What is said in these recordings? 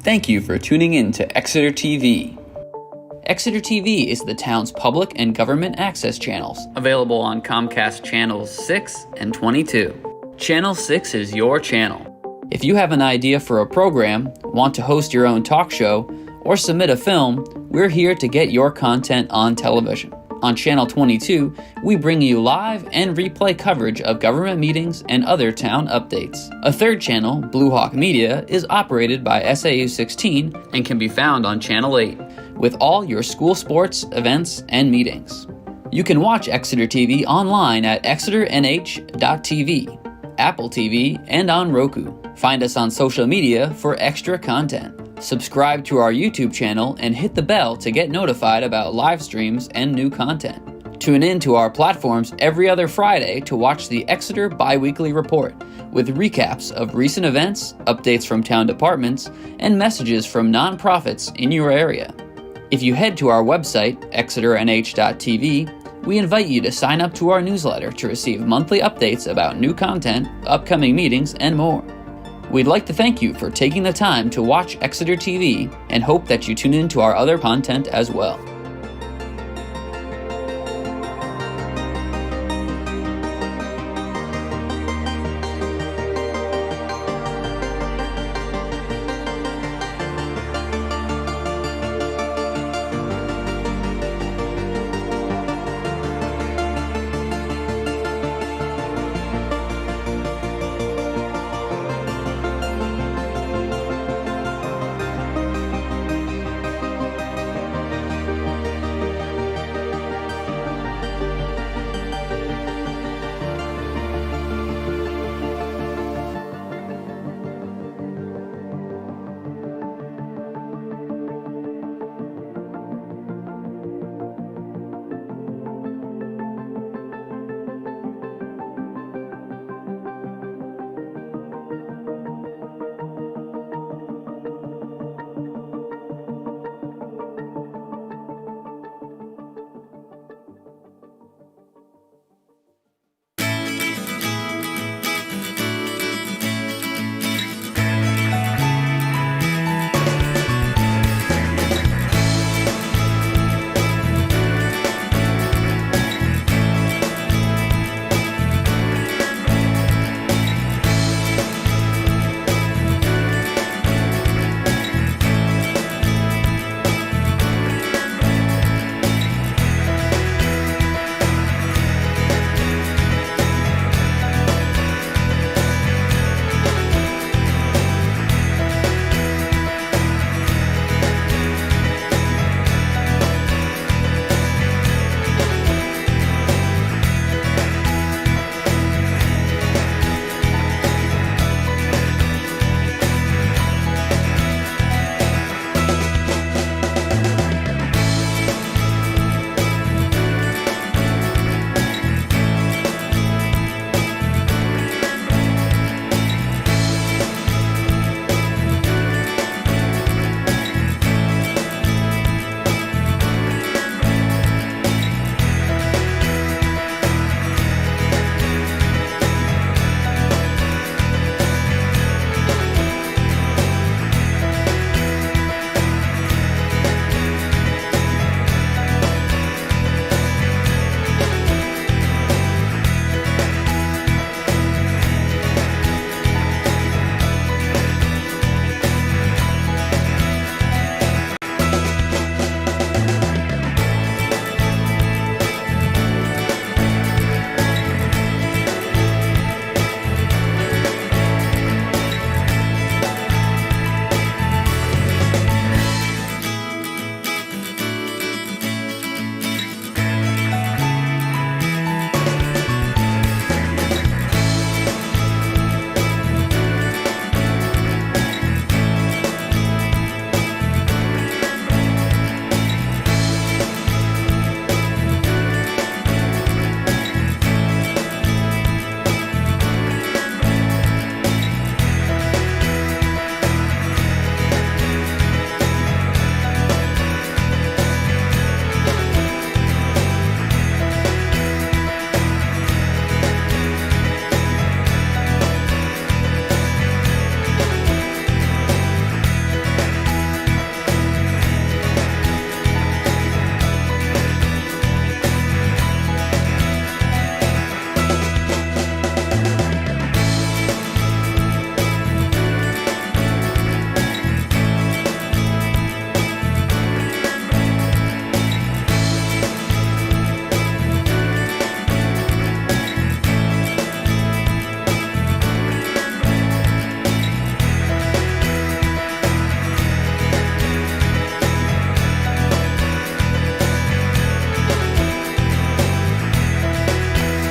Thank you for tuning in to Exeter TV. Exeter TV is the town's public and government access channels, available on Comcast Channels 6 and 22. Channel 6 is your channel. If you have an idea for a program, want to host your own talk show, or submit a film, we're here to get your content on television. On Channel 22, we bring you live and replay coverage of government meetings and other town updates. A third channel, Blue Hawk Media, is operated by SAU 16 and can be found on Channel 8, with all your school sports, events, and meetings. You can watch Exeter TV online at exeternh.tv, Apple TV, and on Roku. Find us on social media for extra content. Subscribe to our YouTube channel and hit the bell to get notified about live streams and new content. Tune in to our platforms every other Friday to watch the Exeter Biweekly Report, with recaps of recent events, updates from town departments, and messages from nonprofits in your area. If you head to our website, exeternh.tv, we invite you to sign up to our newsletter to receive monthly updates about new content, upcoming meetings, and more. We'd like to thank you for taking the time to watch Exeter TV and hope that you tune in to our other content as well.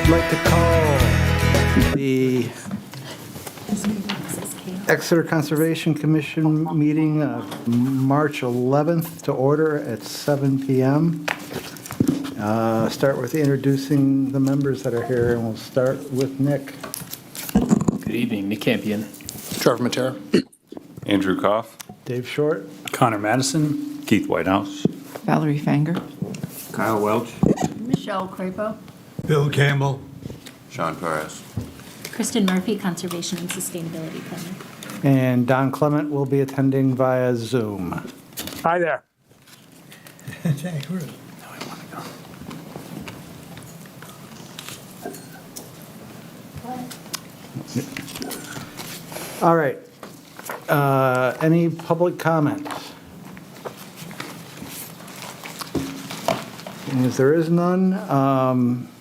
I'd like to call the Exeter Conservation Commission meeting of March 11th to order at 7 p.m. Start with introducing the members that are here, and we'll start with Nick. Good evening, Nick Campion. Trevor Matera. Andrew Koff. Dave Short. Connor Madison. Keith Whitehouse. Valerie Fanger. Kyle Welch. Michelle Crapo. Bill Campbell. Sean Perez. Kristen Murphy, Conservation and Sustainability Planning. And Don Clement will be attending via Zoom. Hi there. All right. Any public comments? And if there is none,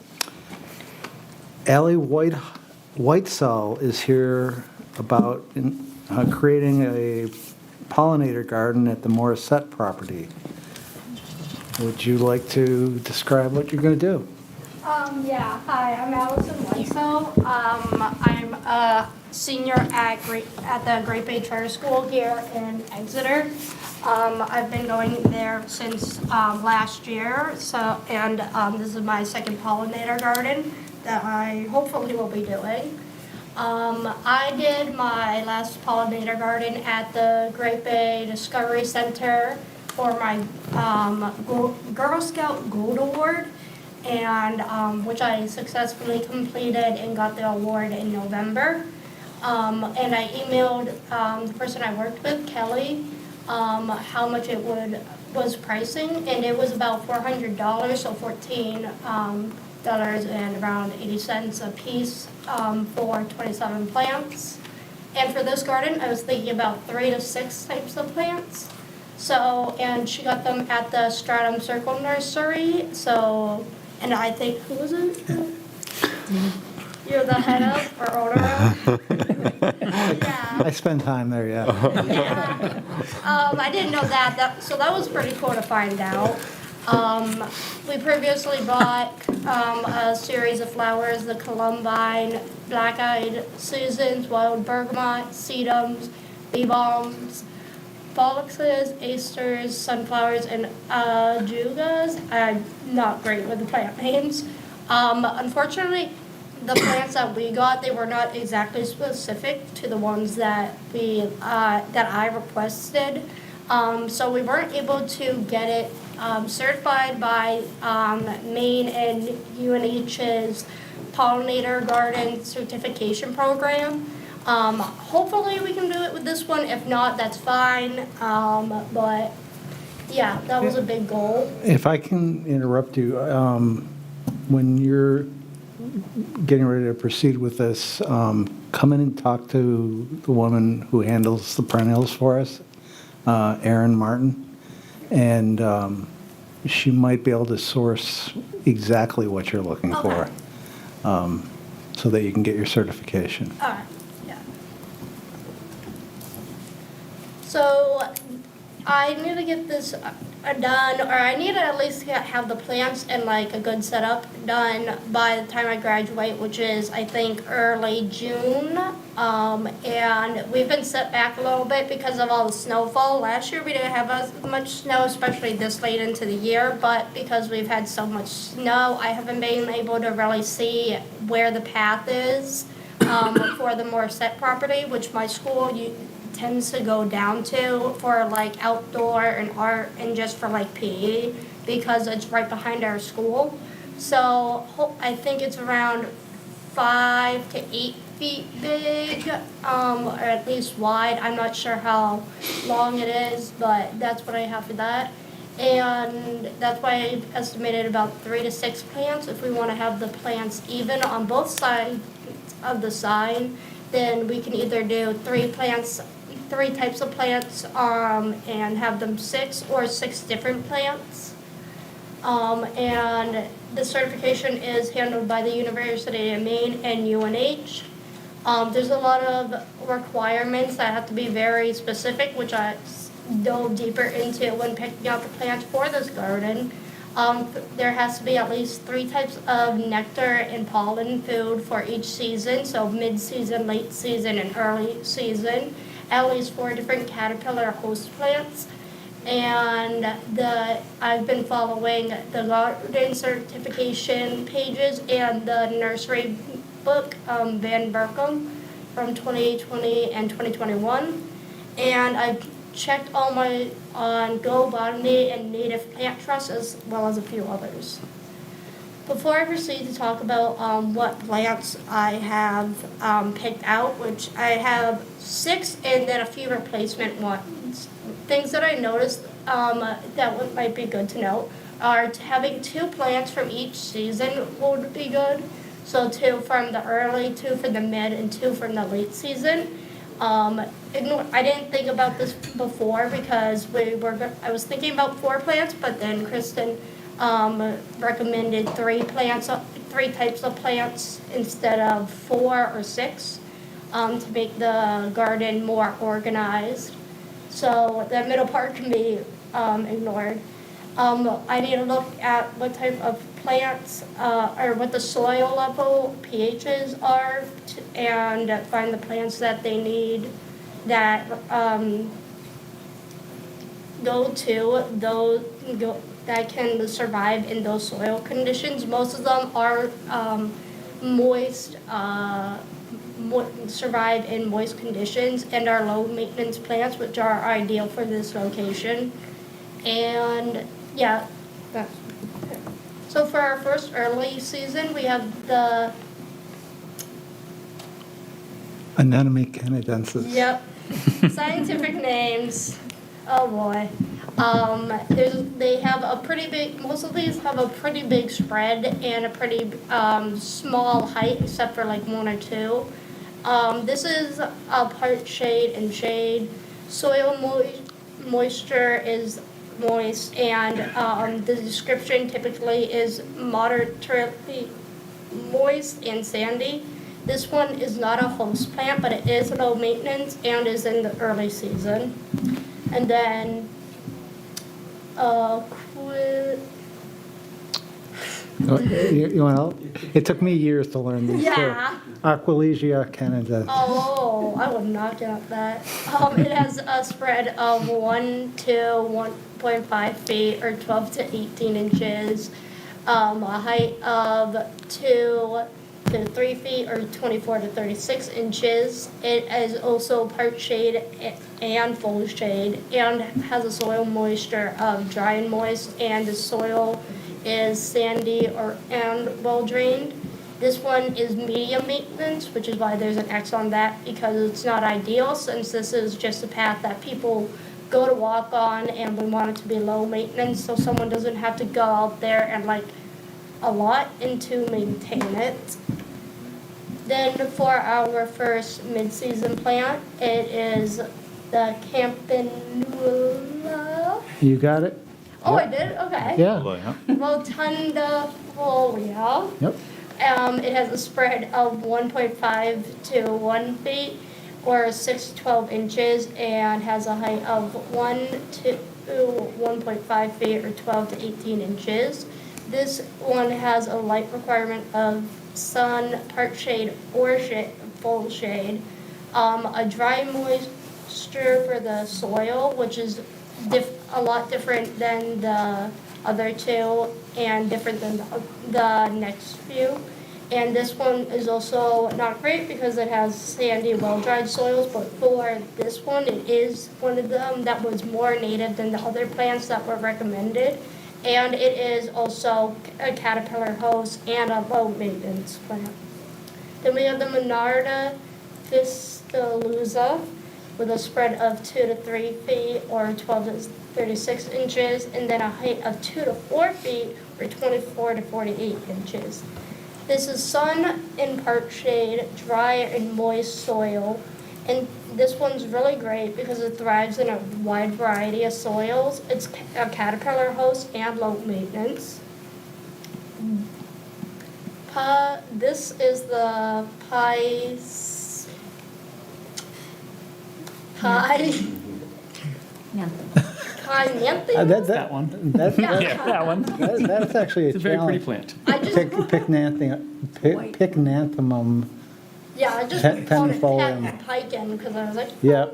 Allie Whitesell is here about creating a pollinator garden at the Morissette property. Would you like to describe what you're going to do? Yeah, hi, I'm Allison Whitesell. I'm a senior at the Great Bay Charter School here in Exeter. I've been going there since last year, and this is my second pollinator garden that I hopefully will be doing. I did my last pollinator garden at the Great Bay Discovery Center for my Girl Scout Gold Award, and which I successfully completed and got the award in November. And I emailed the person I worked with, Kelly, how much it was pricing, and it was about $400, so $14 and around 80 cents a piece for 27 plants. And for this garden, I was thinking about 3 to 6 types of plants. So, and she got them at the Stratum Circle Nursery. So, and I think, who was it? You're the head of or owner of? Yeah. I spend time there, yeah. Yeah. I didn't know that. So that was pretty cool to find out. We previously bought a series of flowers: the columbine, black-eyed Susans, wild bergamot, sedums, bee balms, boxes, asters, sunflowers, and ajugas. I'm not great with the plant names. Unfortunately, the plants that we got, they were not exactly specific to the ones that I requested. So we weren't able to get it certified by Maine and UNH's Pollinator Garden Certification Program. Hopefully we can do it with this one. If not, that's fine. But yeah, that was a big goal. If I can interrupt you, when you're getting ready to proceed with this, come in and talk to the woman who handles the perennials for us, Erin Martin, and she might be able to source exactly what you're looking for, so that you can get your certification. All right, yeah. So I need to get this done, or I need to at least have the plants and like a good setup done by the time I graduate, which is I think early June. And we've been set back a little bit because of all the snowfall. Last year we didn't have as much snow, especially this late into the year, but because we've had so much snow, I haven't been able to really see where the path is for the Morissette property, which my school tends to go down to for like outdoor and art and just for like PE, because it's right behind our school. So I think it's around 5 to 8 feet big, or at least wide. I'm not sure how long it is, but that's what I have for that. And that's why I estimated about 3 to 6 plants. If we want to have the plants even on both sides of the sign, then we can either do 3 types of plants, and have them 6 or 6 different plants. And the certification is handled by the University of Maine and UNH. There's a lot of requirements that have to be very specific, which I dove deeper into when picking out the plants for this garden. There has to be at least 3 types of nectar and pollen food for each season, so mid-season, late season, and early season. At least 4 different caterpillar host plants. And I've been following the garden certification pages and the nursery book, Van Berkom, from 2020 and 2021. And I've checked all my on Go Botany and Native Plant Trust, as well as a few others. Before I proceed to talk about what plants I have picked out, which I have 6 and then a few replacement ones. Things that I noticed that might be good to know are having 2 plants from each season would be good. So 2 from the early, 2 from the mid, and 2 from the late season. I didn't think about this before because I was thinking about 4 plants, but then Kristen recommended 3 types of plants instead of 4 or 6 to make the garden more organized. So the middle part can be ignored. I need to look at what type of plants or what the soil level pHs are and find the plants that they need that that can survive in those soil conditions. Most of them are moist, survive in moist conditions and are low maintenance plants, which are ideal for this location. And yeah, so for our first early season, we have the Anemone canadensis. Yep. Scientific names. Oh boy. They have a pretty big, most of these have a pretty big spread and a pretty small height, except for like 1 or 2. This is a part shade and shade. Soil moisture is moist, and the description typically is moderately moist and sandy. This one is not a host plant, but it is low maintenance and is in the early season. And then, You want help? It took me years to learn these Yeah. too. Aquilegia canadensis. Oh, I would not get that. It has a spread of 1 to 1.5 feet or 12 to 18 inches, a height of 2 to 3 feet or 24 to 36 inches. It is also part shade and full shade and has a soil moisture of dry and moist, and the soil is sandy and well drained. This one is medium maintenance, which is why there's an X on that, because it's not ideal since this is just a path that people go to walk on, and we want it to be low maintenance so someone doesn't have to go out there and like a lot and to maintain it. Then for our first mid-season plant, it is the Campanula. You got it? Oh, I did? Okay. Yeah. Rotundifolia. Yep. It has a spread of 1.5 to 1 feet or 6 to 12 inches and has a height of 1 to 1.5 feet or 12 to 18 inches. This one has a light requirement of sun, part shade, or full shade. A dry moisture for the soil, which is a lot different than the other 2 and different than the next few. And this one is also not great because it has sandy, well-dried soils, but for this one, it is one of them that was more native than the other plants that were recommended. And it is also a caterpillar host and a low-maintenance plant. Then we have the Monarda fistulosa with a spread of 2 to 3 feet or 12 to 36 inches, and then a height of 2 to 4 feet or 24 to 48 inches. This is sun and part shade, dry and moist soil. And this one's really great because it thrives in a wide variety of soils. It's a caterpillar host and low maintenance. This is the Yeah. Kyanthium? That one. Yeah. Yeah, that one. That's actually a It's a very pretty challenge. plant. I just, Pycnanthemum, yeah, I just Pen- called it penifolium. Piken because I was like, yeah.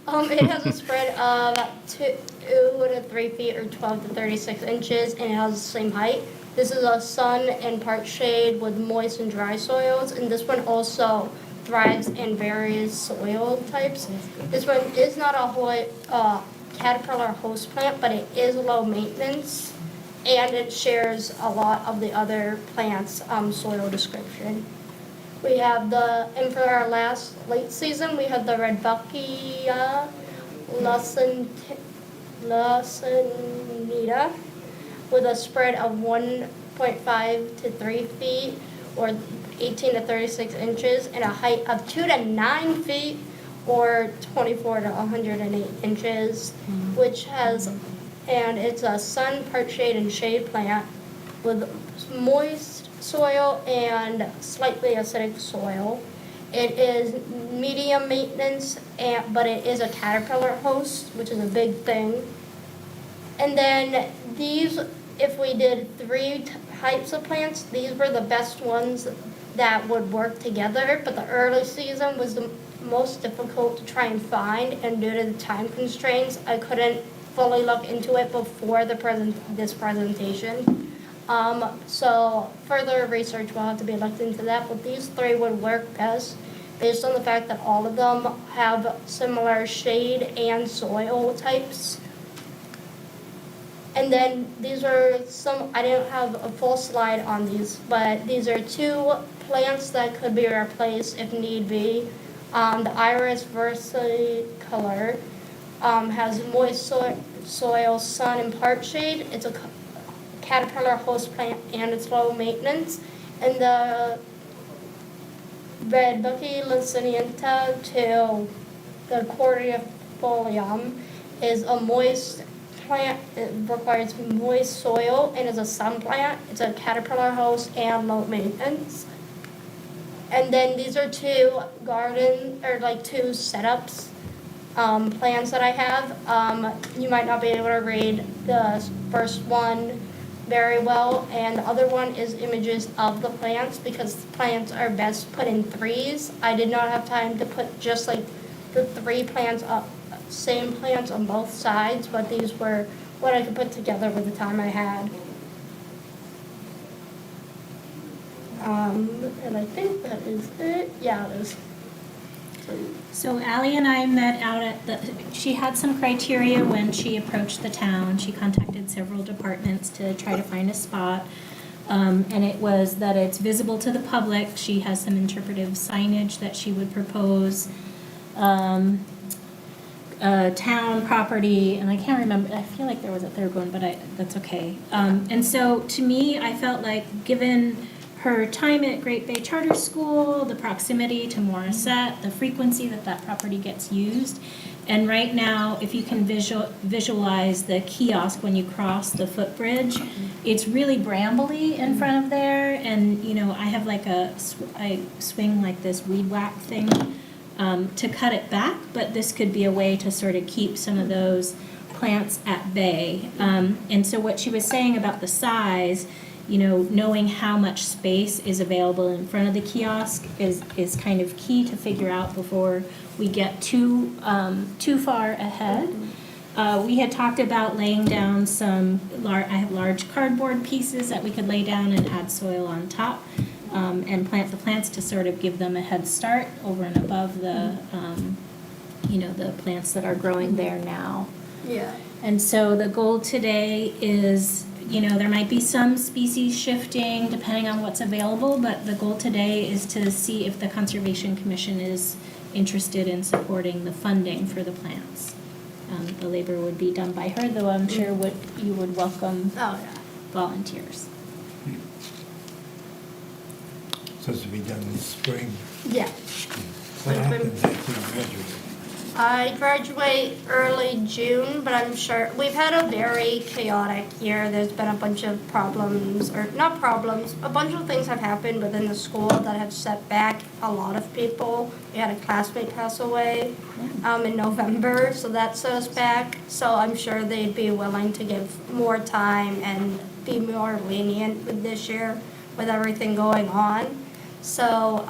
it has a spread of 2 to 3 feet or 12 to 36 inches, and it has the same height. This is a sun and part shade with moist and dry soils, and this one also thrives in various soil types. This one is not a caterpillar host plant, but it is low maintenance, and it shares a lot of the other plants' soil description. We have and for our late season, we have the red buckia laciniata with a spread of 1.5 to 3 feet or 18 to 36 inches and a height of 2 to 9 feet or 24 to 108 inches, and it's a sun, part shade, and shade plant with moist soil and slightly acidic soil. It is medium maintenance, but it is a caterpillar host, which is a big thing. And then these, if we did 3 types of plants, these were the best ones that would work together, but the early season was the most difficult to try and find, and due to the time constraints, I couldn't fully look into it before this presentation. So further research will have to be looked into that, but these 3 would work best based on the fact that all of them have similar shade and soil types. And then these are I didn't have a full slide on these, but these are 2 plants that could be replaced if need be. The iris versicolor has moist soil, sun, and part shade. It's a caterpillar host plant and it's low maintenance. And the red buckia laciniata to the cordiifolium is a moist plant. It requires moist soil and is a sun plant. It's a caterpillar host and low maintenance. And then these are 2 2 setups, plans that I have. You might not be able to read the first one very well, and the other one is images of the plants because plants are best put in 3s. I did not have time to put just like the 3 plants up, same plants on both sides, but these were what I could put together with the time I had. And I think that is it. Yeah, it is. So Ally and I met out she had some criteria when she approached the town. She contacted several departments to try to find a spot. And it was that it's visible to the public. She has some interpretive signage that she would propose. Town property, and I can't remember, I feel like there was a third one, but that's okay. And so to me, I felt like given her time at Great Bay Charter School, the proximity to Morissette, the frequency that property gets used, and right now, if you can visualize the kiosk when you cross the footbridge, it's really brambly in front of there, and I have like I swing like this weed whack thing to cut it back, but this could be a way to sort of keep some of those plants at bay. And so what she was saying about the size, knowing how much space is available in front of the kiosk is kind of key to figure out before we get too far ahead. We had talked about laying down I have large cardboard pieces that we could lay down and add soil on top. And plant the plants to sort of give them a head start over and above the plants that are growing there now. Yeah. And so the goal today is, there might be some species shifting depending on what's available, but the goal today is to see if the Conservation Commission is interested in supporting the funding for the plants. The labor would be done by her, though I'm sure you would welcome volunteers. Supposed to be done this spring. Yeah. What happens after you graduate? I graduate early June, but I'm sure we've had a very chaotic year. There's been a bunch of problems, or not problems, a bunch of things have happened within the school that have set back a lot of people. We had a classmate pass away in November, so that set us back. So I'm sure they'd be willing to give more time and be more lenient with this year with everything going on. So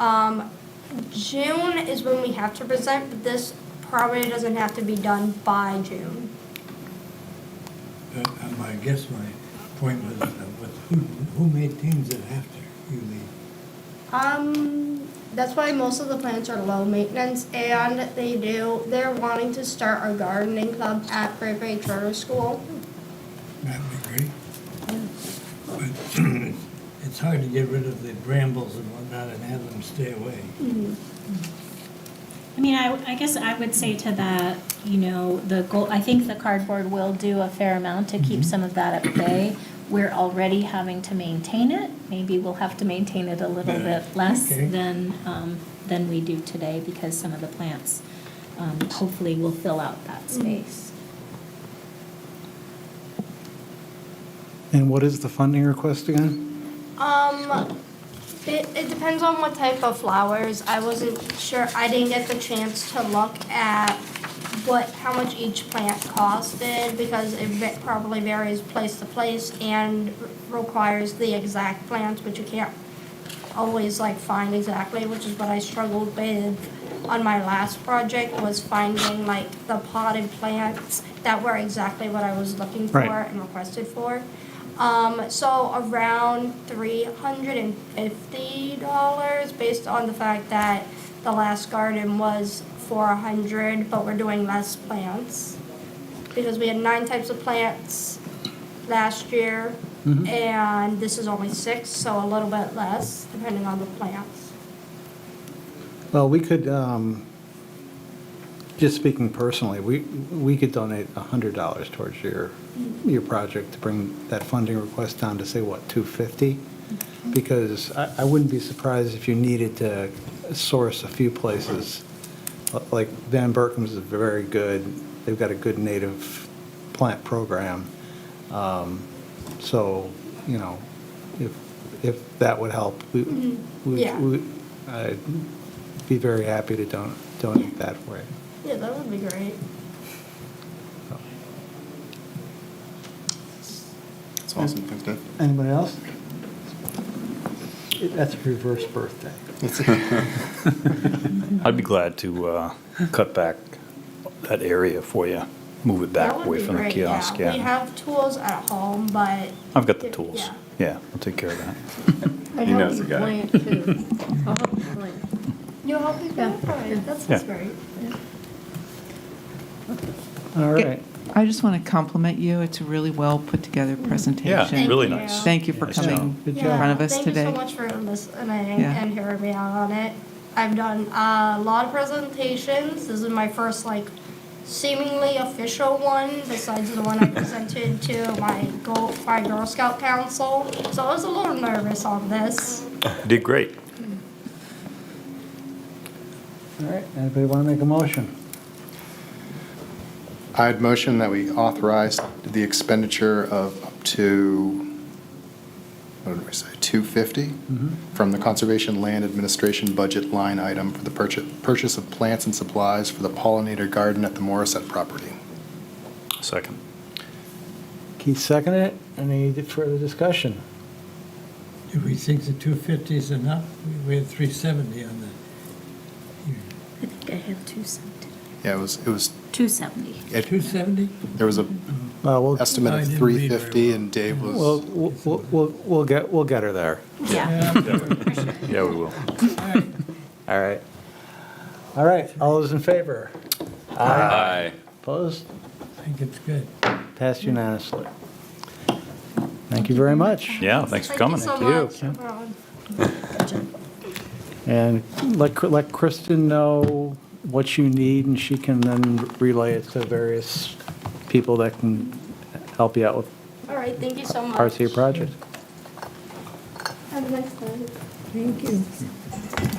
June is when we have to present, but this probably doesn't have to be done by June. I guess my point was, who maintains it after you leave? That's why most of the plants are low maintenance, and they're wanting to start a gardening club at Great Bay Charter School. That'd be great. But it's hard to get rid of the brambles and whatnot and have them stay away. I mean, I guess I would say to that, you know, the goal, I think the cardboard will do a fair amount to keep some of that at bay. We're already having to maintain it. Maybe we'll have to maintain it a little bit less Okay. than we do today, because some of the plants hopefully will fill out that space. And what is the funding request again? It depends on what type of flowers. I wasn't sure, I didn't get the chance to look at how much each plant costed, because it probably varies place to place and requires the exact plants, which you can't always find exactly, which is what I struggled with on my last project, was finding the potted plants that were exactly what I was looking for Right. and requested for. So around $350, based on the fact that the last garden was $400, but we're doing less plants. Because we had 9 types of plants last year, and this is only 6, so a little bit less, depending on the plants. Well, we could, just speaking personally, we could donate $100 towards your project to bring that funding request down to, say, what, $250? Because I wouldn't be surprised if you needed to source a few places. Like Van Berkham's is very good. They've got a good native plant program. So, you know, if that would help, Yeah. I'd be very happy to donate that for you. Yeah, that would be great. That's awesome. Thanks, Dave. Anybody else? That's a reverse birthday. I'd be glad to cut back that area for you, move it That back would away be from the great, kiosk, We yeah. have tools at home, but. I've got the tools. Yeah. Yeah, I'll take care of that. He knows the guy. You help me plant? All right, that sounds Yeah. great. All right. I just want to compliment you. It's a really well put together presentation. Yeah, Thank really you. nice. Thank you for Nice coming job. Good in job. front of us Thank today. you so much for listening Yeah. and hearing me out on it. I've done a lot of presentations. This is my first seemingly official one, besides the one I presented to my Girl Scout Council. So I was a little nervous on this. You did great. All right. Anybody want to make a motion? I'd motion that we authorize the expenditure of up to, what did we say, $250 from the Conservation Land Administration budget line item for the purchase of plants and supplies for the pollinator garden at the Morissette property. Second. Keith seconded it. Any further discussion? Do we think the 250 is enough? We had 370 on that. I think I have 270. Yeah, it was 270. 270? there was a We'll estimate I of didn't read very 350 well. and Dave was, we'll get her there. Yeah. Yeah, we will. All right. All right. All those in favor? Aye. Opposed? I think it's good. Passed unanimously. Thank you very much. Yeah, thanks for coming. Thank you so much. And let Kristen know what you need, and she can then relay it to various people that can help you out with All right, thank you so much. parts of your project. Have a nice time. Thank you.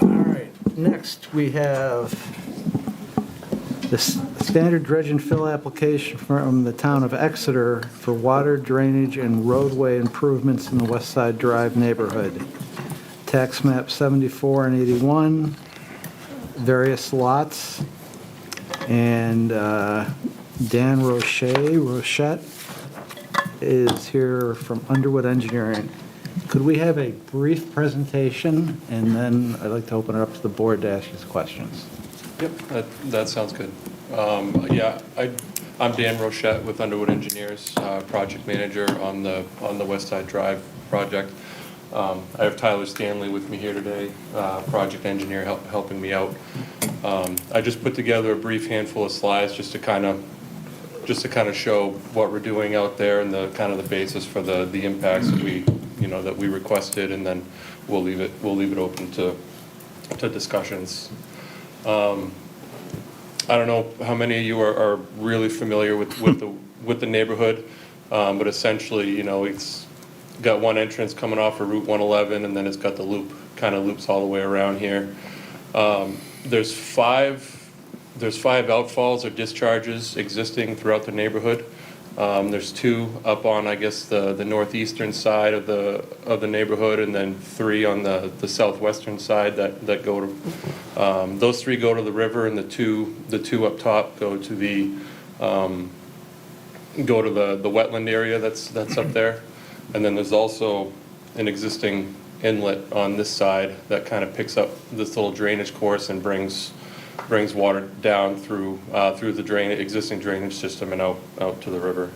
All right. Next, we have The standard dredge and fill application from the town of Exeter for water drainage and roadway improvements in the West Side Drive neighborhood. Tax map 74 and 81, various lots. And Dan Rochette is here from Underwood Engineering. Could we have a brief presentation, and then I'd like to open it up to the board to ask you questions. Yep, that sounds good. Yeah, I'm Dan Rochette with Underwood Engineers, project manager on the West Side Drive project. I have Tyler Stanley with me here today, project engineer helping me out. I just put together a brief handful of slides just to kind of show what we're doing out there and the kind of the basis for the impacts that we requested, and then we'll leave it open to discussions. I don't know how many of you are really familiar with the neighborhood, but essentially, it's got one entrance coming off of Route 111, and then it's got the loops all the way around here. There's five outfalls or discharges existing throughout the neighborhood. There's two up on, I guess, the northeastern side of the neighborhood, and then three on the southwestern side that go to, those three go to the river, and the two up top go to the wetland area that's up there. And then there's also an existing inlet on this side that kind of picks up this little drainage course and brings water down through the existing drainage system and out to the river.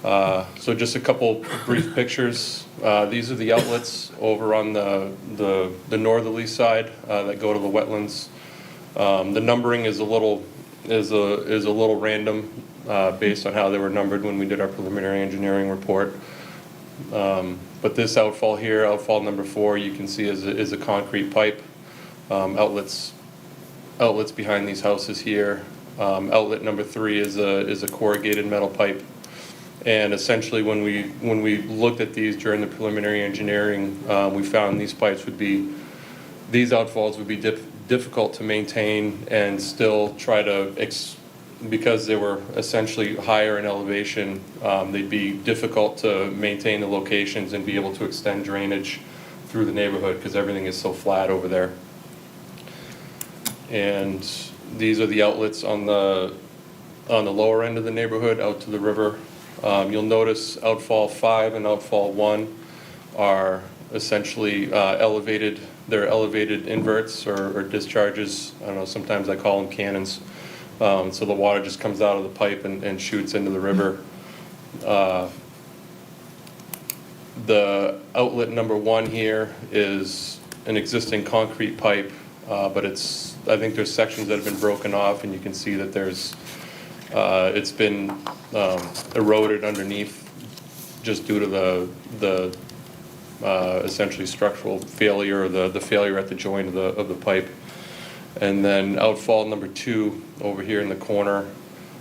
So just a couple brief pictures. These are the outlets over on the northerly side that go to the wetlands. The numbering is a little random based on how they were numbered when we did our preliminary engineering report. But this outfall here, outfall number 4, you can see is a concrete pipe. Outlets behind these houses here. Outlet number 3 is a corrugated metal pipe. And essentially, when we looked at these during the preliminary engineering, we found these outfalls would be difficult to maintain and still try to, because they were essentially higher in elevation, they'd be difficult to maintain the locations and be able to extend drainage through the neighborhood because everything is so flat over there. And these are the outlets on the lower end of the neighborhood out to the river. You'll notice outfall 5 and outfall 1 are essentially elevated. They're elevated inverts or discharges. I don't know, sometimes I call them cannons. So the water just comes out of the pipe and shoots into the river. The outlet number 1 here is an existing concrete pipe, but I think there's sections that have been broken off, and you can see that it's been eroded underneath just due to the essentially structural failure, or the failure at the joint of the pipe. And then outfall number 2 over here in the corner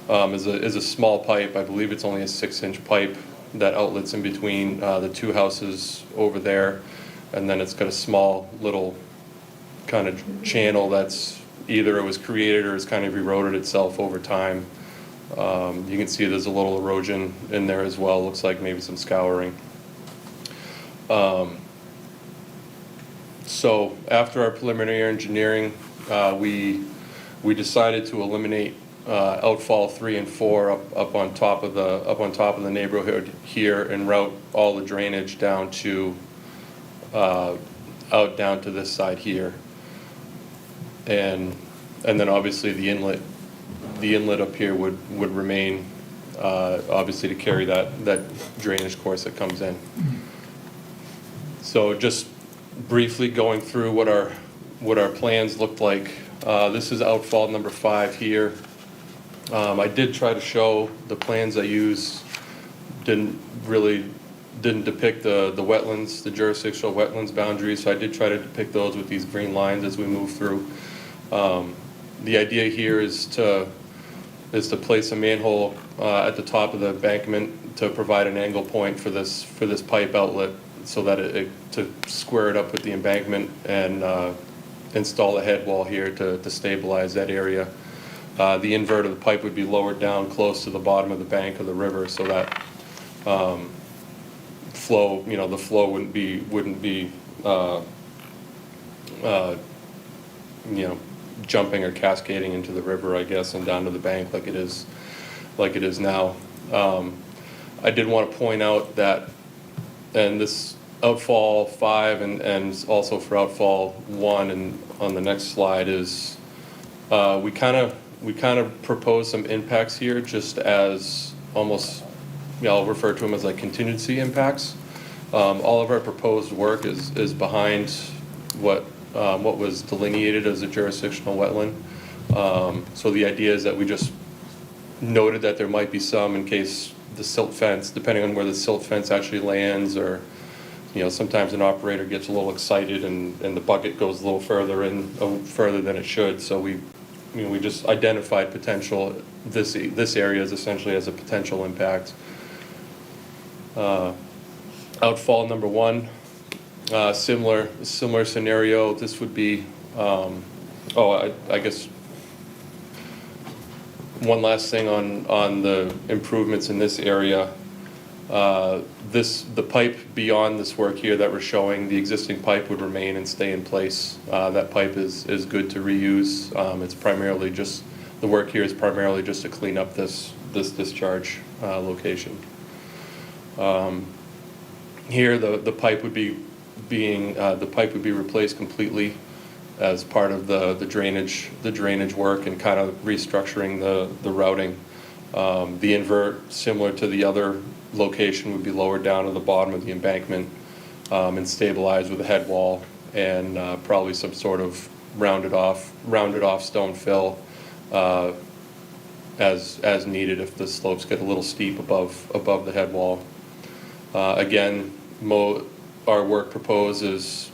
is a small pipe. I believe it's only a 6-inch pipe that outlets in between the two houses over there, and then it's got a small little kind of channel that's either it was created or it's kind of eroded itself over time. You can see there's a little erosion in there as well. Looks like maybe some scouring. So after our preliminary engineering, we decided to eliminate outfall 3 and 4 up on top of the neighborhood here and route all the drainage down to out down to this side here, and then obviously the inlet up here would remain obviously to carry that drainage course that comes in. So just briefly going through what our plans looked like. This is outfall number 5 here. I did try to show the plans I used didn't depict the wetlands, the jurisdictional wetlands boundaries, so I did try to depict those with these green lines as we move through. The idea here is to place a manhole at the top of the embankment to provide an angle point for this pipe outlet, so that to square it up with the embankment and install a head wall here to stabilize that area. The invert of the pipe would be lowered down close to the bottom of the bank of the river, so that flow, the flow wouldn't be jumping or cascading into the river, I guess, and down to the bank like it is now. I did want to point out that, and this outfall 5 and also for outfall 1 and on the next slide is, we kind of propose some impacts here just as almost, I'll refer to them as like contingency impacts. All of our proposed work is behind what was delineated as a jurisdictional wetland. So the idea is that we just noted that there might be some in case the silt fence, depending on where the silt fence actually lands, or sometimes an operator gets a little excited and the bucket goes a little further further than it should. So we just identified potential, this area is essentially as a potential impact. Outfall number 1, similar scenario. This would be, I guess one last thing on the improvements in this area. The pipe beyond this work here that we're showing, the existing pipe would remain and stay in place. That pipe is good to reuse. It's primarily just, the work here is primarily just to clean up this discharge location. Here the pipe would be replaced completely as part of the drainage work and kind of restructuring the routing. The invert, similar to the other location, would be lowered down to the bottom of the embankment and stabilized with a head wall and probably some sort of rounded off stone fill as needed if the slopes get a little steep above the head wall. Again, our work proposed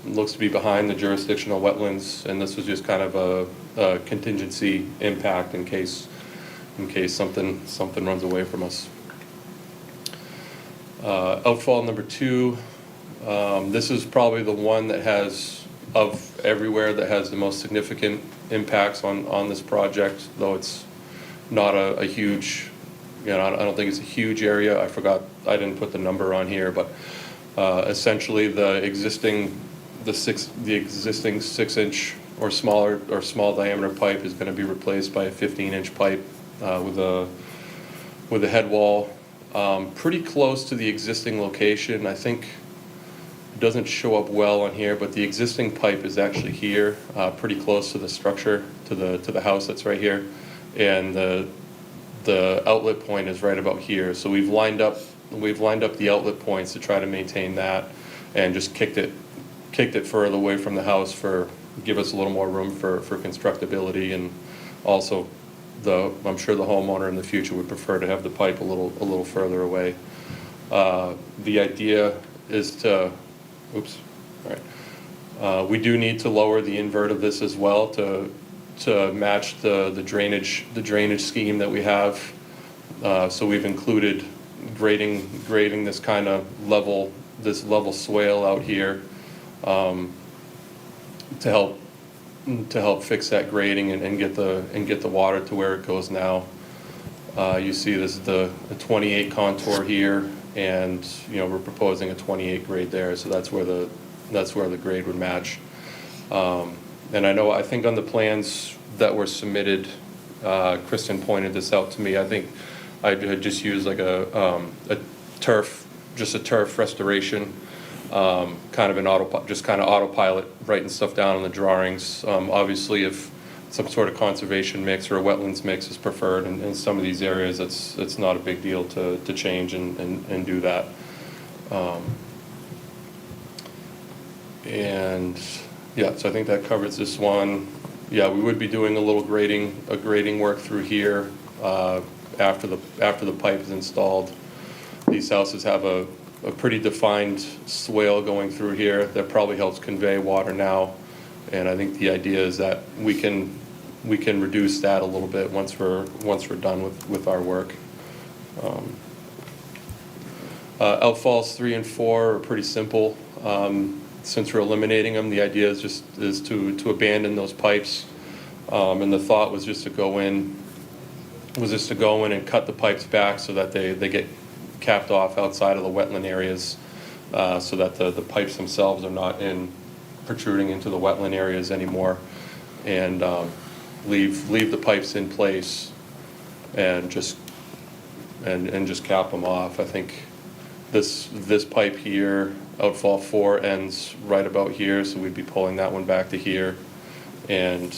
looks to be behind the jurisdictional wetlands, and this was just kind of a contingency impact in case something runs away from us. Outfall number 2, this is probably the one that has, of everywhere, that has the most significant impacts on this project, though it's not a huge, I don't think it's a huge area. I didn't put the number on here, but essentially the existing 6-inch or small diameter pipe is going to be replaced by a 15-inch pipe with a head wall pretty close to the existing location. I think it doesn't show up well on here, but the existing pipe is actually here, pretty close to the structure, to the house that's right here, and the outlet point is right about here. So we've lined up the outlet points to try to maintain that, and just kicked it further away from the house give us a little more room for constructability, and also I'm sure the homeowner in the future would prefer to have the pipe a little further away. The idea is to, we do need to lower the invert of this as well to match the drainage scheme that we have. So we've included grading this kind of level swale out here to help fix that grading and get the water to where it goes now. You see this is the 28 contour here, and we're proposing a 28 grade there, so that's where the grade would match. And I think on the plans that were submitted, Kristen pointed this out to me. I think I had just used like a turf restoration, kind of autopilot, writing stuff down on the drawings. Obviously, if some sort of conservation mix or a wetlands mix is preferred in some of these areas, it's not a big deal to change and do that. And yeah, so I think that covers this one. Yeah, we would be doing a little grading work through here after the pipe is installed. These houses have a pretty defined swale going through here that probably helps convey water now, and I think the idea is that we can reduce that a little bit once we're done with our work. Outfalls 3 and 4 are pretty simple. Since we're eliminating them, the idea is to abandon those pipes, and the thought was just to go in was just to go in and cut the pipes back so that they get capped off outside of the wetland areas, so that the pipes themselves are not protruding into the wetland areas anymore, and leave the pipes in place and just cap them off. I think this pipe here, outfall 4, ends right about here, so we'd be pulling that one back to here. And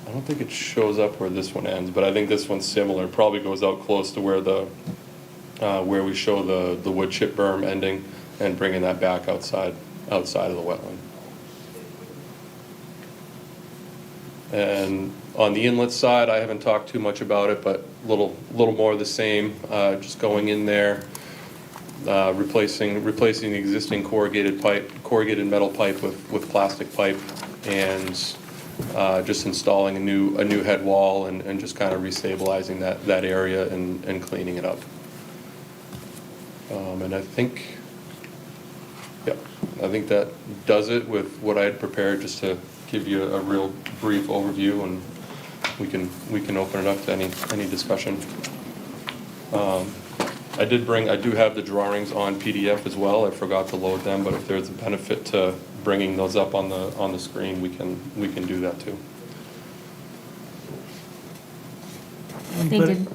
I don't think it shows up where this one ends, but I think this one's similar. It probably goes out close to where where we show the wood chip berm ending, and bringing that back outside of the wetland. And on the inlet side, I haven't talked too much about it, but little more of the same. Just going in there, replacing the existing corrugated metal pipe with plastic pipe, and just installing a new head wall, and just kind of restabilizing that area and cleaning it up. And I think that does it with what I had prepared, just to give you a real brief overview, and we can open it up to any discussion. I do have the drawings on PDF as well. I forgot to load them, but if there's a benefit to bringing those up on the screen, we can do that too.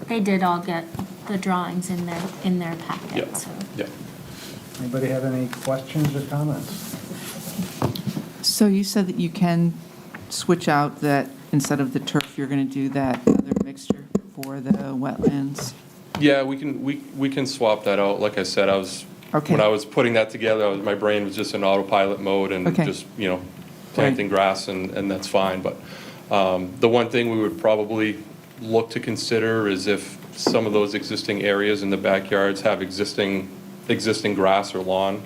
They did all get the drawings in their packet, Yeah. so. Yeah. Anybody have any questions or comments? So you said that you can switch out that, instead of the turf, you're going to do that other mixture for the wetlands? Yeah, we can swap that out. Like I said, Okay. when I was putting that together, my brain was just in autopilot mode, and Okay. just, planting grass, and that's fine. But the one thing we would probably look to consider is if some of those existing areas in the backyards have existing grass or lawn,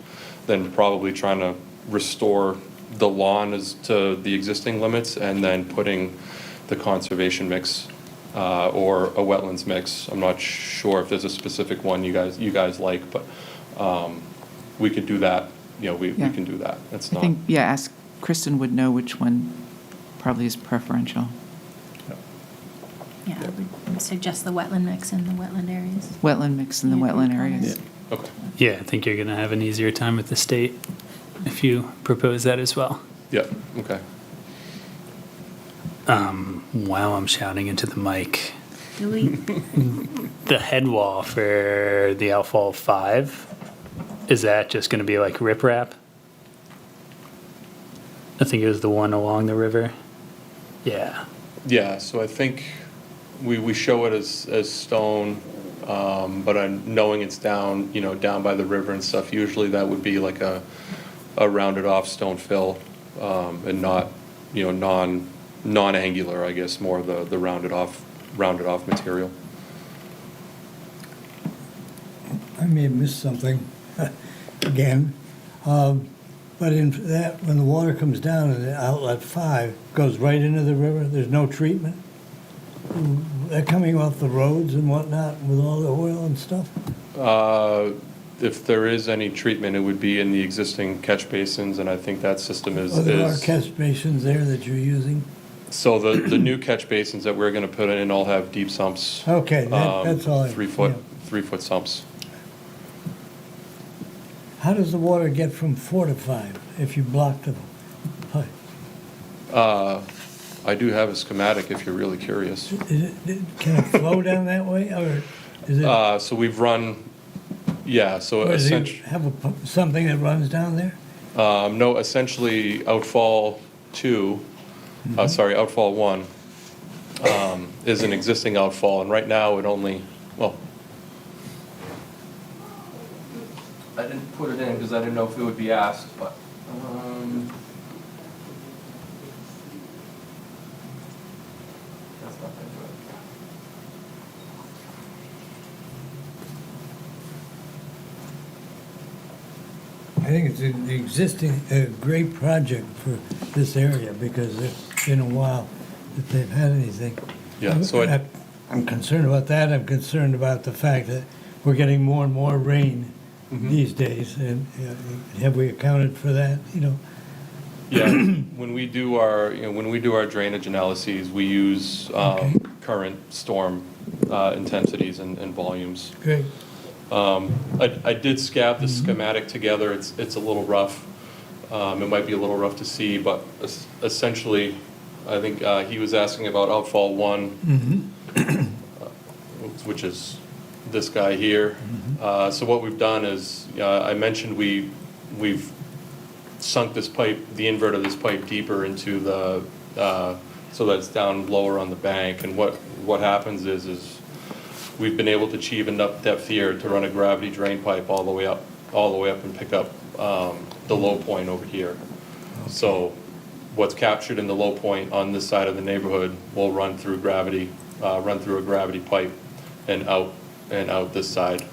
then probably trying to restore the lawn as to the existing limits, and then putting the conservation mix or a wetlands mix. I'm not sure if there's a specific one you guys like, but we could do that. We can do that. It's I not. think, ask Kristen would know which one probably is preferential. Yeah, I would suggest the wetland mix in the wetland areas. Wetland mix in the Yeah, wetland good areas. Okay. Yeah, I think you're going to have an easier time with the state if you propose that as well. Yeah. Okay. Wow, I'm shouting into the mic. Do we? The head wall for the outfall 5, is that just going to be like riprap? I think it was the one along the river. Yeah. Yeah. So I think we show it as stone, but knowing it's down by the river and stuff, usually that would be like a rounded off stone fill, and not non-angular, I guess, more the rounded off material. I may have missed something again, but in that, when the water comes down in the outlet 5, goes right into the river, there's no treatment? They're coming off the roads and whatnot with all the oil and stuff? If there is any treatment, it would be in the existing catch basins, and I think that system is. Oh, there are catch basins there that you're using? So the new catch basins that we're going to put in all have deep sumps. Okay, that's all. 3-foot sumps. How does the water get from 4 to 5 if you block the pipe? I do have a schematic if you're really curious. Can it flow down that way, or is it? So we've run, so Or does it essentially, have something that runs down there? no, essentially outfall 2, outfall 1 is an existing outfall, and right now it only, I didn't put it in because I didn't know if it would be asked, but, that's not that good. I think it's an existing, a great project for this area, because it's been a while that they've had anything. Yeah, so I'm concerned about that. I'm concerned about the fact that we're getting more and more rain these days, and have we accounted for that, Yeah, when we do our drainage analyses, we use current storm intensities and volumes. Great. I did scab the schematic together. It's a little rough. It might be a little rough to see, but essentially, I think he was asking about outfall 1, which is this guy here. So what we've done is, I mentioned we've sunk this pipe, the invert of this pipe deeper into the, so that it's down lower on the bank. And what happens is we've been able to achieve enough depth here to run a gravity drain pipe all the way up and pick up the low point over here. So what's captured in the low point on this side of the neighborhood will run through gravity, run through a gravity pipe and out this side.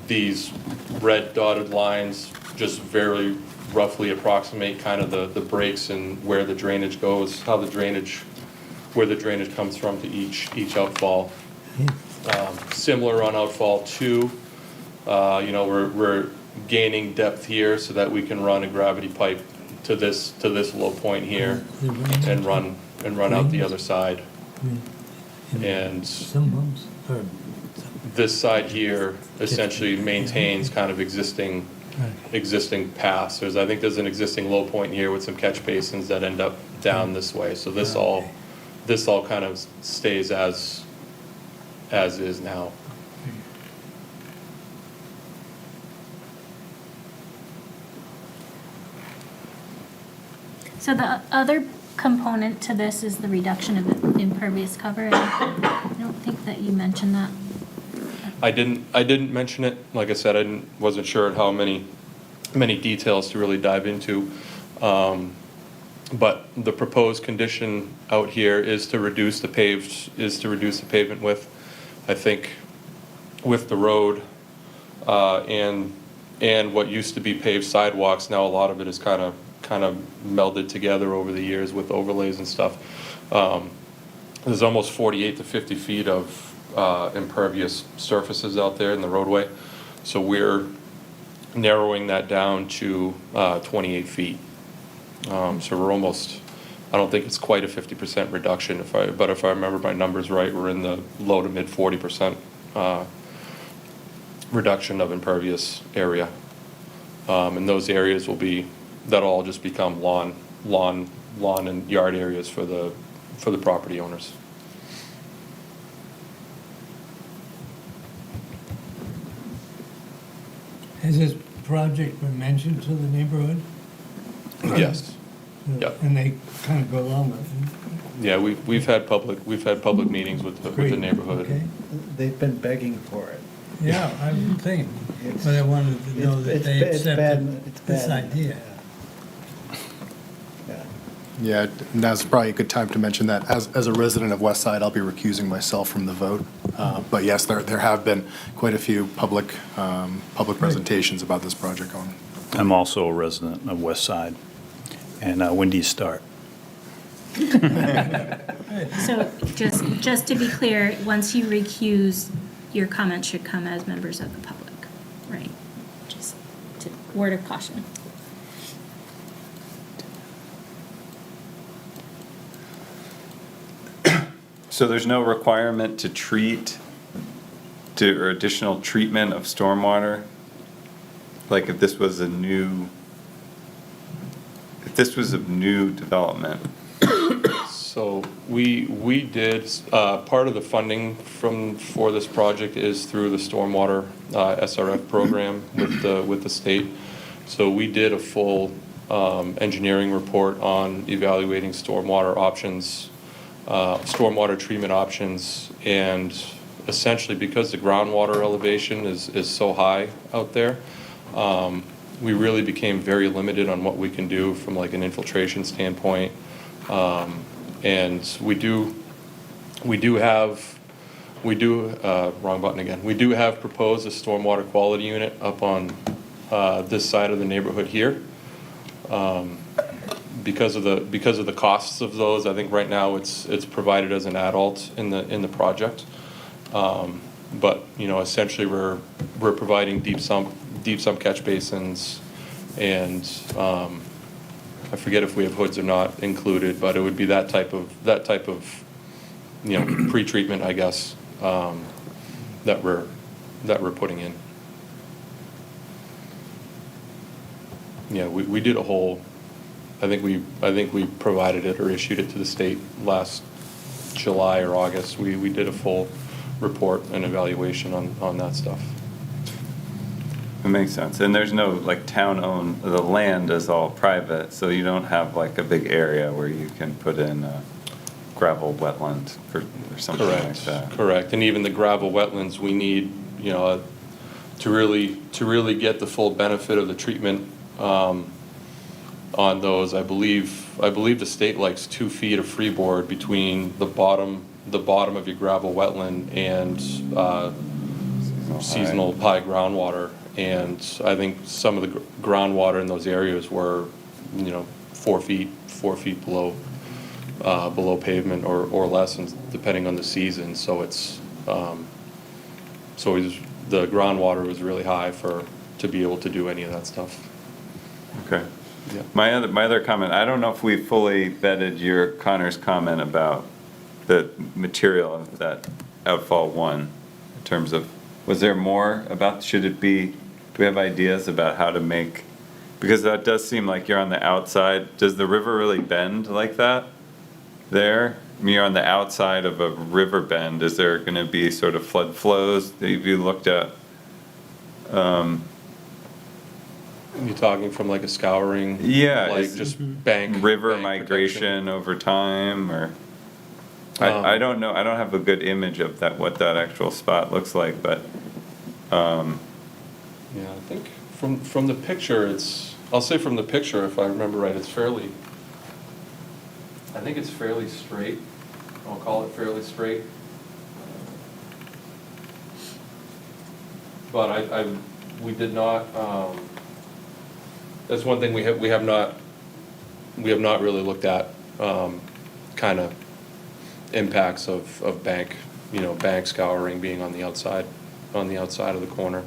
These red dotted lines just very roughly approximate kind of the breaks and where the drainage goes, where the drainage comes from to each outfall. Similar on outfall 2, we're gaining depth here so that we can run a gravity pipe to this low point here and run out the other side. And this side here essentially maintains kind of existing paths. I think there's an existing low point here with some catch basins that end up down this way. So this all kind of stays as is now. So the other component to this is the reduction of the impervious cover. I don't think that you mentioned that. I didn't mention it. Like I said, wasn't sure how many details to really dive into. But the proposed condition out here is to reduce the pavement width. I think with the road and what used to be paved sidewalks, now a lot of it is kind of melded together over the years with overlays and stuff. There's almost 48 to 50 feet of impervious surfaces out there in the roadway. So we're narrowing that down to 28 feet. So we're almost, I don't think it's quite a 50% reduction, but if I remember my numbers right, we're in the low to mid 40% reduction of impervious area. And those areas that'll all just become lawn and yard areas for the property owners. Has this project been mentioned to the neighborhood? Yes. Yep. And they kind of go along with it? Yeah, we've had public meetings with the neighborhood. Okay. They've been begging for it. Yeah, I would think, but I wanted to know that they accepted this idea. Yeah, now's probably a good time to mention that as a resident of West Side, I'll be recusing myself from the vote. But yes, there have been quite a few public presentations about this project going. I'm also a resident of West Side, and when do you start? So just to be clear, once you recuse, your comments should come as members of the public, right? Just word of caution. So there's no requirement to or additional treatment of stormwater? Like if this was a new development? So we did, part of the funding for this project is through the stormwater SRF program with the state. So we did a full engineering report on evaluating stormwater options, stormwater treatment options, and essentially because the groundwater elevation is so high out there, we really became very limited on what we can do from like an infiltration standpoint. And we do have proposed a stormwater quality unit up on this side of the neighborhood here. Because of the costs of those, I think right now it's provided as an adult in the project. But essentially we're providing deep sump catch basins, and I forget if we have hoods or not included, but it would be that type of pre-treatment, I guess, that we're putting in. Yeah, we did a whole, I think we provided it or issued it to the state last July or August. We did a full report and evaluation on that stuff. It makes sense. And there's no like town-owned, the land is all private, so you don't have like a big area where you can put in a gravel wetland or something like that. Correct. And even the gravel wetlands, we need, to really get the full benefit of the treatment on those. I believe the state likes 2 feet of freeboard between the bottom of your gravel wetland and seasonal high groundwater. And I think some of the groundwater in those areas were, 4 feet below pavement or less, depending on the season. So it's the groundwater was really high to be able to do any of that stuff. Okay. Yeah. My other comment, I don't know if we fully vetted Connor's comment about the material of that outfall 1 in terms of, was there more about, do we have ideas about how to make, because that does seem like you're on the outside. Does the river really bend like that there? I mean, you're on the outside of a river bend. Is there going to be sort of flood flows that you looked at? You're talking from like a scouring? Yeah. Like just bank. River bank migration over time, or? I don't know. I don't have a good image of that, what that actual spot looks like, but. Yeah, I think from the picture, I'll say from the picture, if I remember right, I think it's fairly straight. I'll call it fairly straight. But we did not, that's one thing we have not really looked at, kind of impacts of bank scouring being on the outside of the corner.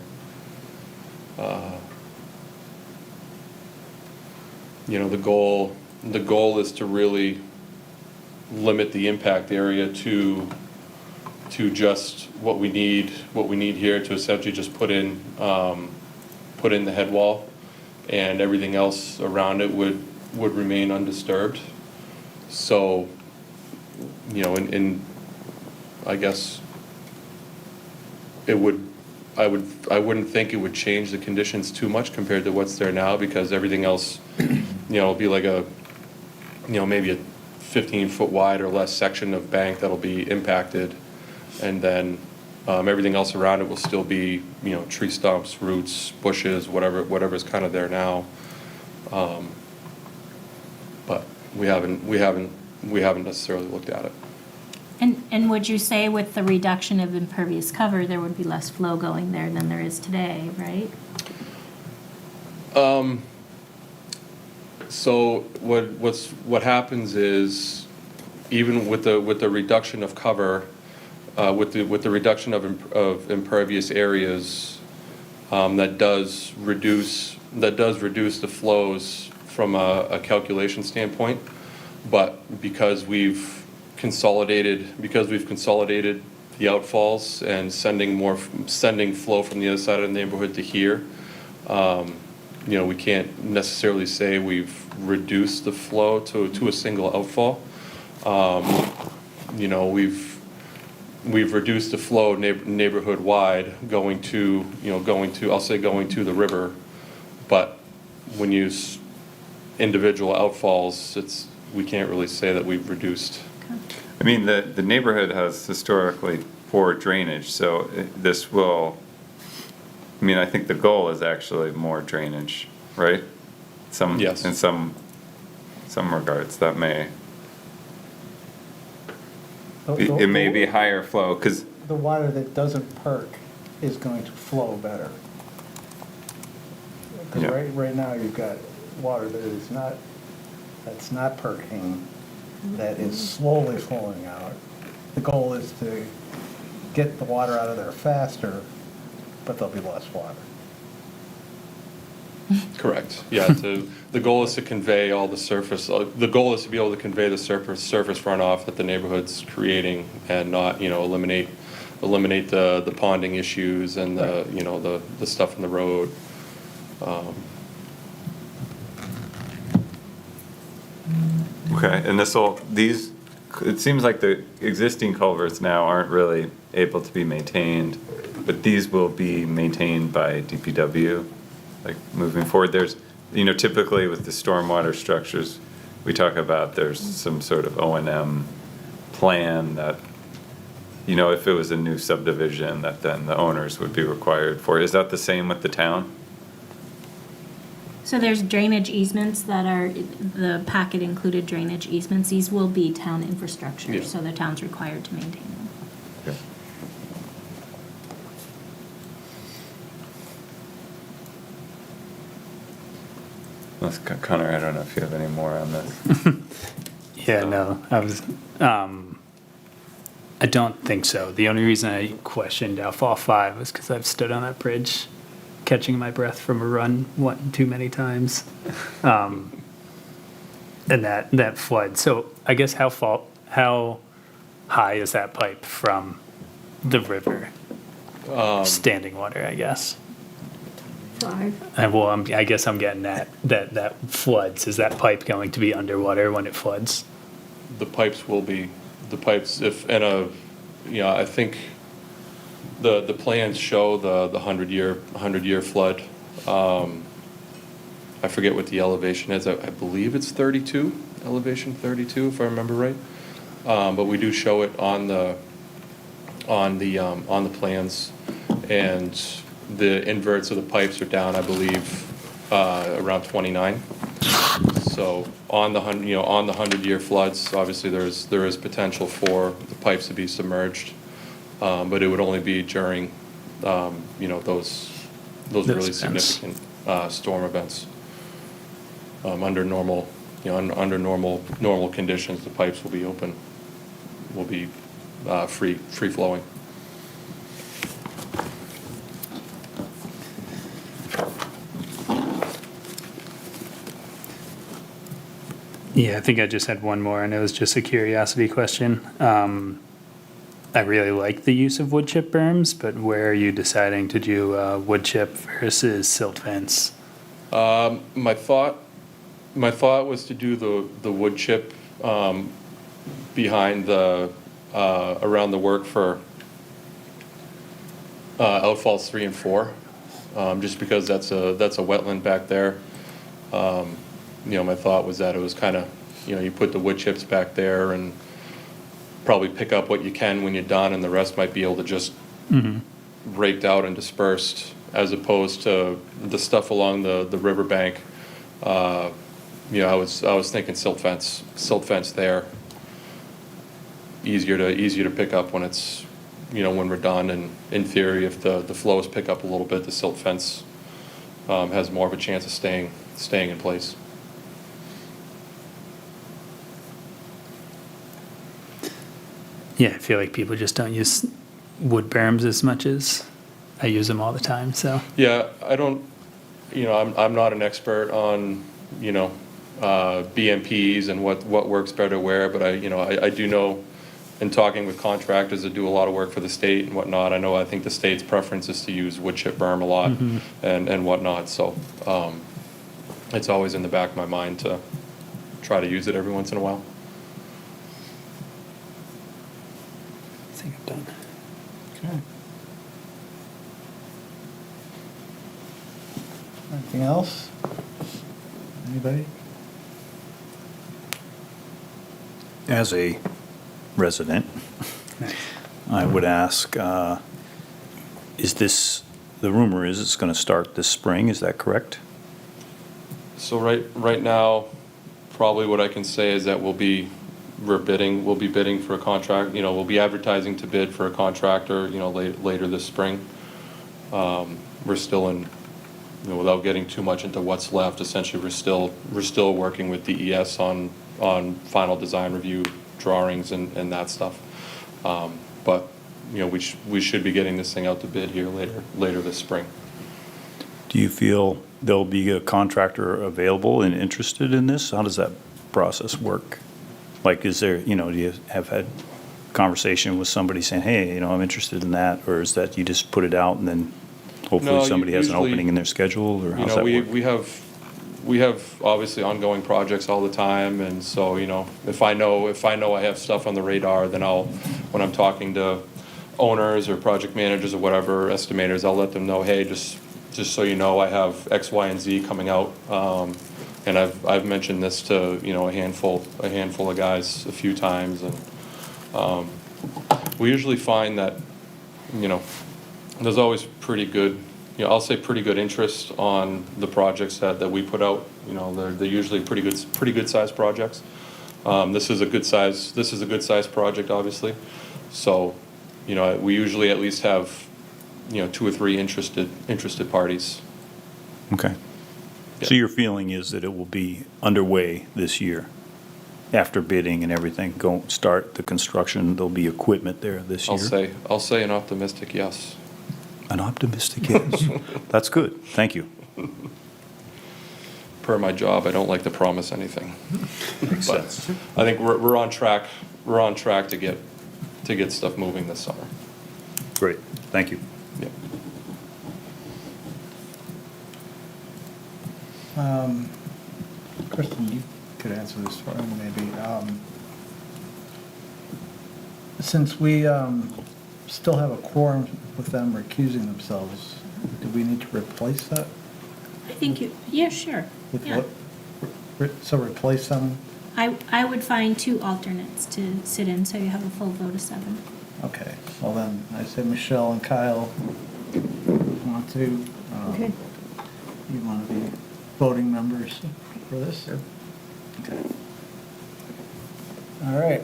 The goal is to really limit the impact area to just what we need here, to essentially just put in the head wall, and everything else around it would remain undisturbed. So, I guess I wouldn't think it would change the conditions too much compared to what's there now, because everything else, it'll be like maybe a 15-foot wide or less section of bank that'll be impacted, and then everything else around it will still be, tree stumps, roots, bushes, whatever's kind of there now. But we haven't necessarily looked at it. And would you say with the reduction of impervious cover, there would be less flow going there than there is today, right? So what happens is, even with the reduction of cover, with the reduction of impervious areas, that does reduce the flows from a calculation standpoint. But because we've consolidated the outfalls and sending flow from the other side of the neighborhood to here, we can't necessarily say we've reduced the flow to a single outfall. We've reduced the flow neighborhood wide going to the river, but when you use individual outfalls, we can't really say that we've reduced. I mean, the neighborhood has historically poor drainage, so this will, I think the goal is actually more drainage, right? Yes. In some regards, that may, it may be higher flow, because. The water that doesn't perk is going to flow better. Because Yeah. right now you've got water that's not perking, that is slowly flowing out. The goal is to get the water out of there faster, but there'll be less water. Correct, yeah, the goal is to convey all the surface, the goal is to be able to convey the surface runoff that the neighborhood's creating and not, eliminate the ponding issues and the stuff in the road. Okay, and it seems like the existing culverts now aren't really able to be maintained, but these will be maintained by DPW, like moving forward. There's, typically with the stormwater structures, we talk about there's some sort of O&M plan that, if it was a new subdivision, that then the owners would be required for. Is that the same with the town? So there's drainage easements that are, the packet included drainage easements. These will be town infrastructure, Yeah. so the town's required to maintain them. Okay. Connor, I don't know if you have any more on this. Yeah, no, I don't think so. The only reason I questioned outfall 5 was because I've stood on that bridge catching my breath from a run one too many times. And that flood. So I guess how high is that pipe from the river? Standing water, I guess. 5. I guess I'm getting that floods. Is that pipe going to be underwater when it floods? The pipes I think the plans show the 100-year flood. I forget what the elevation is. I believe it's 32, elevation 32, if I remember right. But we do show it on the plans, and the inverts of the pipes are down, I believe, around 29. So on the 100-year floods, obviously there is potential for the pipes to be submerged, but it would only be during those really events. significant storm events. Under normal conditions, the pipes will be open, will be free flowing. Yeah, I think I just had one more, and it was just a curiosity question. I really like the use of wood chip berms, but where are you deciding to do wood chip versus silt fence? My thought was to do the wood chip behind around the work for outfalls 3 and 4, just because that's a wetland back there. My thought was that it was kind of, you put the wood chips back there and probably pick up what you can when you're done, and the rest might be able to just raked out and dispersed, as opposed to the stuff along the riverbank. I was thinking silt fence there. Easier to pick up when it's, when we're done, and in theory, if the flows pick up a little bit, the silt fence has more of a chance of staying in place. Yeah, I feel like people just don't use wood berms as much as I use them all the time, so. Yeah, I don't, I'm not an expert on, BMPs and what works better where, but I do know, in talking with contractors that do a lot of work for the state and whatnot, I think the state's preference is to use wood chip berm a lot and whatnot, so it's always in the back of my mind to try to use it every once in a while. I think I'm done. Okay. Anything else? Anybody? As a resident, I would ask, the rumor is it's going to start this spring, is that correct? So right now, probably what I can say is that we'll be bidding for a contract, we'll be advertising to bid for a contractor, later this spring. We're still in, without getting too much into what's left, essentially we're still working with DES on final design review drawings and that stuff. But we should be getting this thing out to bid here later this spring. Do you feel there'll be a contractor available and interested in this? How does that process work? Like, is there, do you have had conversation with somebody saying, hey, I'm interested in that? Or is that you just put it out and then hopefully No, somebody has an usually, opening in their schedule? Or how's that work? We have obviously ongoing projects all the time, and so, if I know I have stuff on the radar, then when I'm talking to owners or project managers or whatever, estimators, I'll let them know, hey, just so you know, I have X, Y, and Z coming out. And I've mentioned this to, a handful of guys a few times, and we usually find that, there's always pretty good, I'll say pretty good interest on the projects that we put out. They're usually pretty good sized projects. This is a good size project, obviously. So, we usually at least have, 2 or 3 interested parties. Okay. Yeah. So your feeling is that it will be underway this year? After bidding and everything, start the construction, there'll be equipment there this year? I'll say an optimistic yes. An optimistic yes. That's good. Thank you. Per my job, I don't like to promise anything. Makes But sense. I think we're on track. We're on track to get stuff moving this summer. Great. Thank you. Yeah. Kristen, you could answer this for me, maybe. Since we still have a quorum with them recusing themselves, do we need to replace that? I think yeah, sure. With Yeah. what? So replace them? I would find 2 alternates to sit in, so you have a full vote of 7. Okay, well then, I say Michelle and Kyle want to. Okay. You want to be voting members for this? Okay. All right.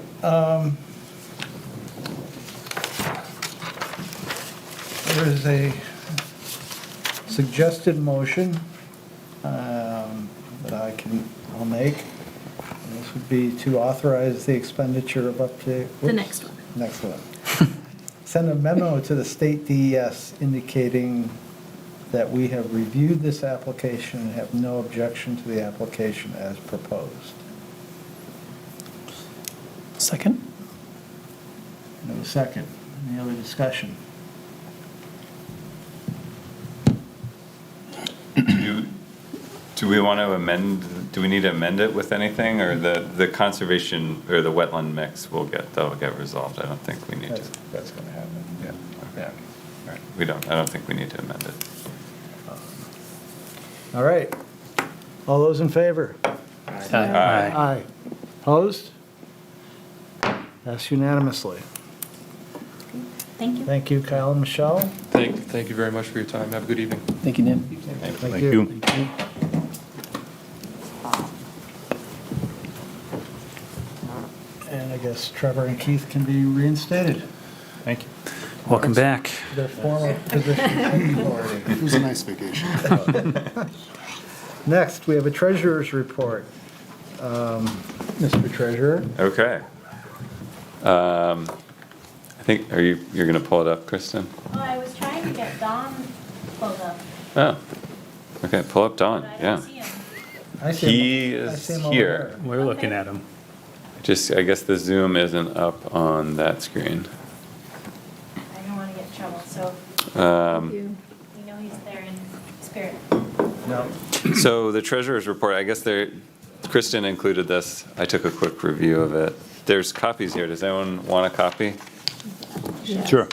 There is a suggested motion that I'll make. And this would be to authorize the expenditure of up to. The next one. Next one. Send a memo to the state DES indicating that we have reviewed this application and have no objection to the application as proposed. Second? No second. Any other discussion? Do we want to amend, do we need to amend it with anything, or the conservation, or the wetland mix that'll get resolved? I don't think we need to. That's going to happen. Yeah, okay. All right, I don't think we need to amend it. All right. All those in favor? Aye. Aye. Opposed? Passed unanimously. Thank you. Thank you, Kyle and Michelle. Thank you very much for your time. Have a good evening. Thank you, Dan. Thank you. And I guess Trevor and Keith can be reinstated. Thank you. Welcome back. to their former position. It was a nice vacation. Next, we have a treasurer's report. Mr. Treasurer? Okay. I think, you're going to pull it up, Kristen? Oh, I was trying to get Don pulled up, Oh, okay, pull up Don, but I yeah. don't see him. I see He him- I is see him over here. there. We're looking at him. I guess the Zoom isn't up on that screen. I don't want to get in trouble, so we know he's there in spirit. No. So the treasurer's report, I guess Kristen included this. I took a quick review of it. There's copies here. Does anyone want a copy? Sure.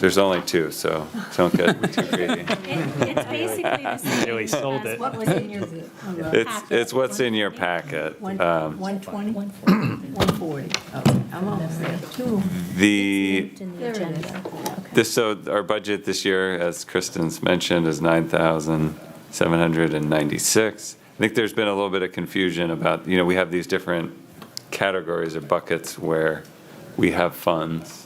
There's only 2, so don't get too greedy. It's basically the same. Really sold as it. what was in your It's what's in your packet. 120? 140. Okay, I'm almost there. 2. The, In the agenda. so our budget this year, as Kristen's mentioned, is 9,796. I think there's been a little bit of confusion about, we have these different categories or buckets where we have funds.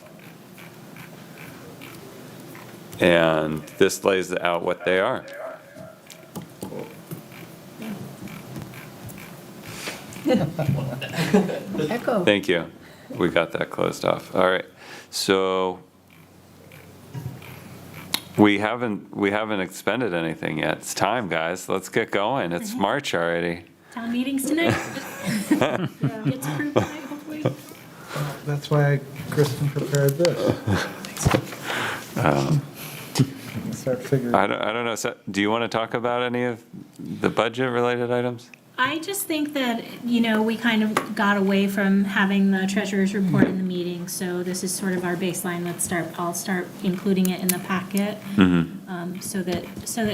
And this lays out what they are. Echo. Thank you. We got that closed off. All right. So We haven't expended anything yet. It's time, guys. Let's get going. It's March already. Town meetings tonight. Gets approved tonight, hopefully. That's why Kristen prepared this. Start figuring. I don't know. So, do you want to talk about any of the budget-related items? I just think that, we kind of got away from having the treasurer's report in the meeting, so this is sort of our baseline. I'll start including it in the packet, so that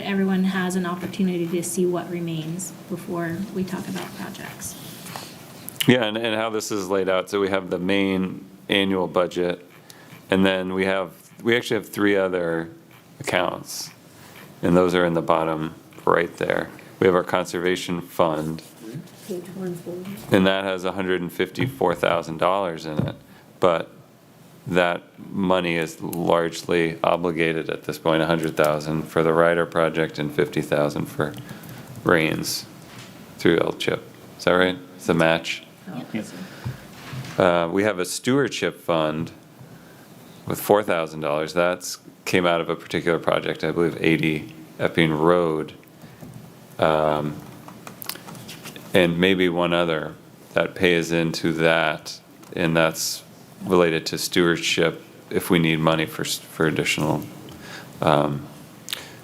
everyone has an opportunity to see what remains before we talk about projects. Yeah, and how this is laid out. So we have the main annual budget, and then we actually have 3 other accounts, and those are in the bottom right there. We have our conservation fund, Page 140. and that has $154,000 in it, but that money is largely obligated at this point, $100,000 for the Ryder project and $50,000 for Rains through LCHIP. Is that right? It's a match. We have a stewardship fund with $4,000. That came out of a particular project, I believe 80 Epping Road. And maybe one other that pays into that, and that's related to stewardship if we need money for additional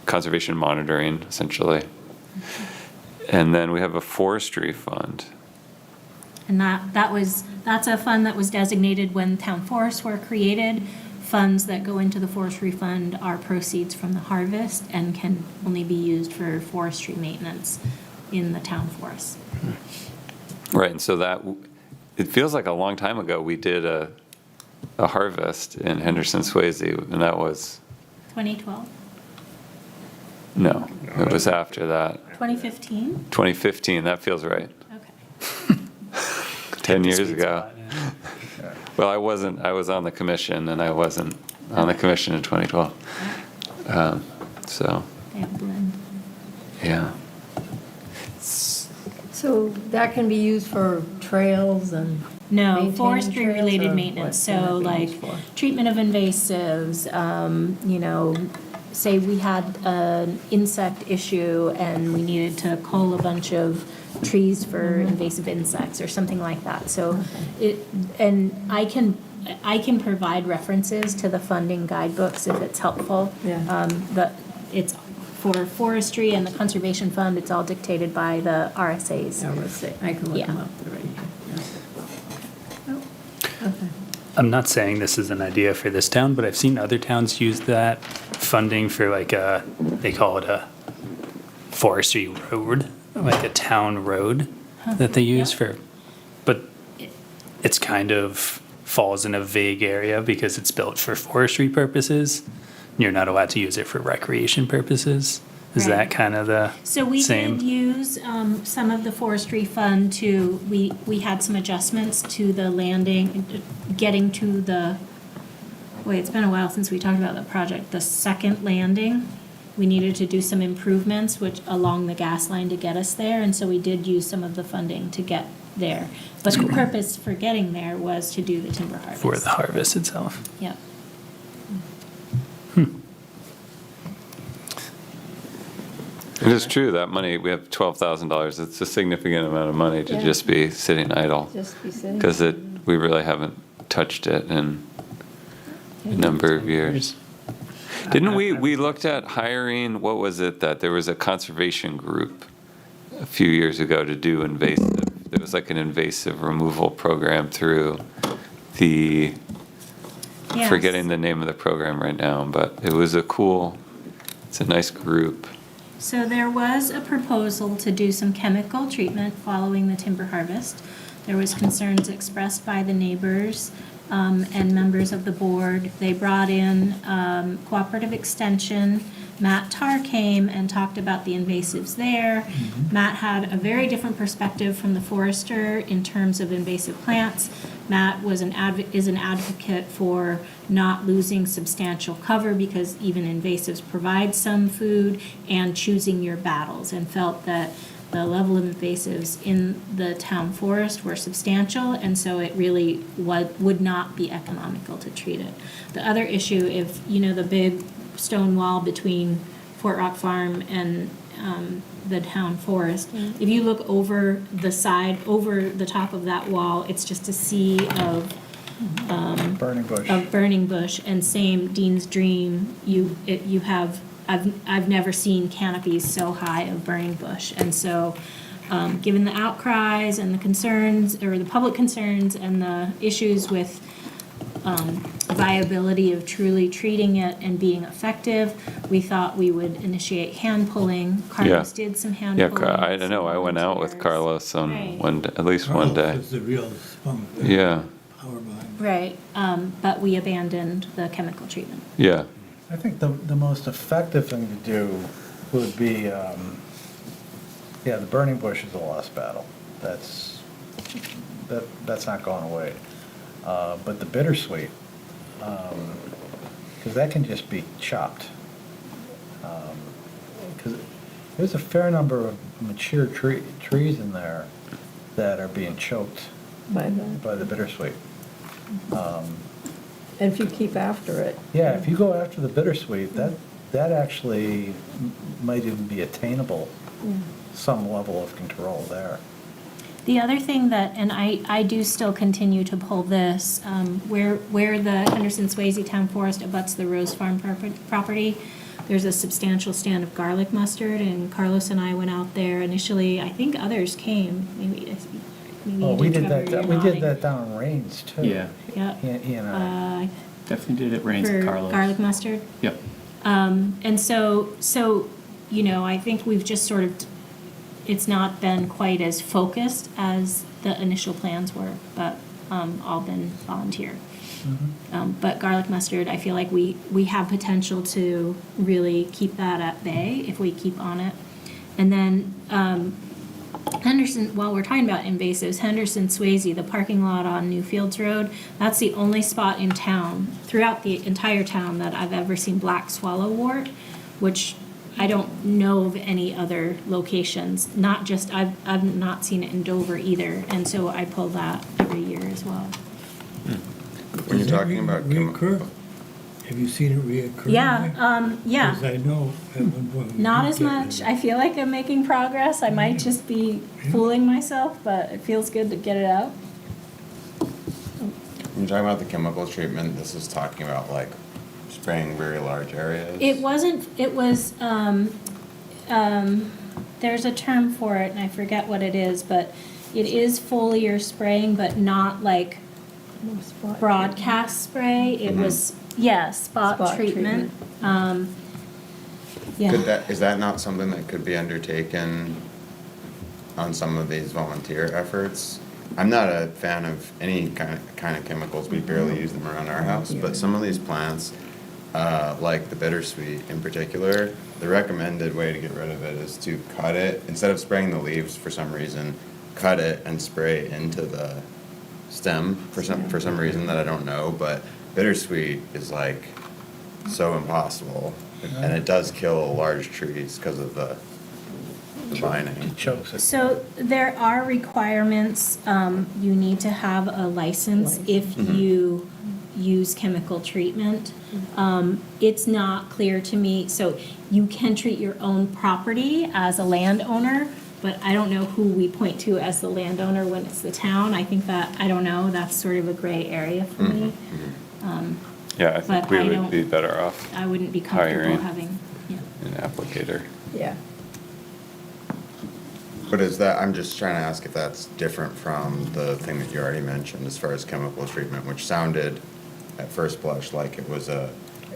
conservation monitoring, essentially. And then we have a forestry fund. And that's a fund that was designated when town forests were created. Funds that go into the forestry fund are proceeds from the harvest and can only be used for forestry maintenance in the town forests. Right, and so it feels like a long time ago we did a harvest in Henderson Swayze, and that was, 2012, no, it was after that. 2015? 2015, that feels right. Okay. 10 years ago. Well, I was on the commission, and I wasn't on the commission in 2012. So, They have a blend. yeah. So that can be used for trails and No, maintaining forestry-related trails, or maintenance, what can so that be like used for? treatment of invasives, say we had an insect issue and we needed to cull a bunch of trees for invasive insects or something like that. So I can provide references to the funding guidebooks if it's helpful. Yeah. It's for forestry and the conservation fund, it's all dictated by the RSAs. Yeah, let's see, I can look them Yeah. up already. Oh, okay. I'm not saying this is an idea for this town, but I've seen other towns use that funding for they call it a forestry road, like a town road that they use but it's kind of falls in a vague area because it's built for forestry purposes. You're not allowed to use it for recreation purposes. Is Right. that kind of the So we same? did use some of the forestry fund we had some adjustments to the landing, getting to it's been a while since we talked about the project, the second landing. We needed to do some improvements along the gas line to get us there, and so we did use some of the funding to get there. But the purpose for getting there was to do the timber harvest. For the harvest itself. Yep. It is true, that money, we have $12,000. It's a significant amount of money to Yeah. just be sitting idle. Just be sitting. Because we really haven't touched it in a number of years. Didn't we looked at hiring, what was it, that there was a conservation group a few years ago to do invasive, there was like an invasive removal program through the, Yes. forgetting the name of the program right now, but it was it's a nice group. So there was a proposal to do some chemical treatment following the timber harvest. There was concerns expressed by the neighbors and members of the board. They brought in Cooperative Extension. Matt Tarr came and talked about the invasives there. Matt had a very different perspective from the forester in terms of invasive plants. Matt is an advocate for not losing substantial cover because even invasives provide some food, and choosing your battles, and felt that the level of invasives in the town forest were substantial, and so it really would not be economical to treat it. The other issue, the big stone wall between Fort Rock Farm and the town forest. If you look over the side, over the top of that wall, it's just a sea of burning bush, and same Dean's Dream. You have, I've never seen canopies so high of burning bush, and so. Given the outcries and the concerns, or the public concerns and the issues with viability of truly treating it and being effective, we thought we would initiate hand pulling. Carlos did some hand Yeah, pulling. I know, I went out with Carlos on at least one day. It's the real spunk. Yeah, Power behind. Right, but we abandoned the chemical treatment. yeah. I think the most effective thing to do would be, the burning bush is a lost battle. That's not going away. But the bittersweet, because that can just be chopped. Because there's a fair number of mature trees in there that are being choked By by the bittersweet. and if you keep after it. Yeah, if you go after the bittersweet, that actually might even be attainable, some level of control there. The other thing that, and I do still continue to pull this, where the Henderson Swayze Town Forest abuts the Rose Farm property, there's a substantial stand of garlic mustard, and Carlos and I went out there initially. I think others came, maybe Oh, you we did, did Trevor, that, you're we did nodding. that down in Rains, too. Yeah, Yeah. He and I. definitely did it, Rains For and Carlos. garlic mustard. Yep. And so, I think we've just sort of, it's not been quite as focused as the initial plans were, but all been volunteer. But garlic mustard, I feel like we have potential to really keep that at bay if we keep on it. And then Henderson, while we're talking about invasives, Henderson Swayze, the parking lot on New Fields Road, that's the only spot in town, throughout the entire town, that I've ever seen black swallowwort, which I don't know of any other locations. Not just, I've not seen it in Dover either, and so I pull that every year as well. When you're Does it talking about reoccur? Have you seen it reoccur? Yeah, yeah. Because I know at one point. we Not did as get much. it. I feel like I'm making progress. I might just be fooling myself, but it feels good to get it out. When you're talking about the chemical treatment, this is talking about like spraying very large areas. It wasn't, it was, there's a term for it, and I forget what it is, but it is foliar spraying, but not like No spot broadcast spray. It was, spot Spot treatment. treatment. Is that not something that could be undertaken on some of these volunteer efforts? I'm not a fan of any kind of chemicals. We barely use them around our house, but some of these plants, like the bittersweet in particular, the recommended way to get rid of it is to cut it, instead of spraying the leaves for some reason, cut it and spray into the stem for some reason that I don't know, but bittersweet is like so impossible, and it does kill large trees because of the binding. It chokes it. So there are requirements. You need to have a license if you use chemical treatment. It's not clear to me, so you can treat your own property as a landowner, but I don't know who we point to as the landowner when it's the town. I think that, I don't know, that's sort of a gray area for me. Yeah, I think But we I would don't- be better off I wouldn't be comfortable hiring having, an applicator. Yeah. But is that, I'm just trying to ask if that's different from the thing that you already mentioned as far as chemical treatment, which sounded at first blush like it was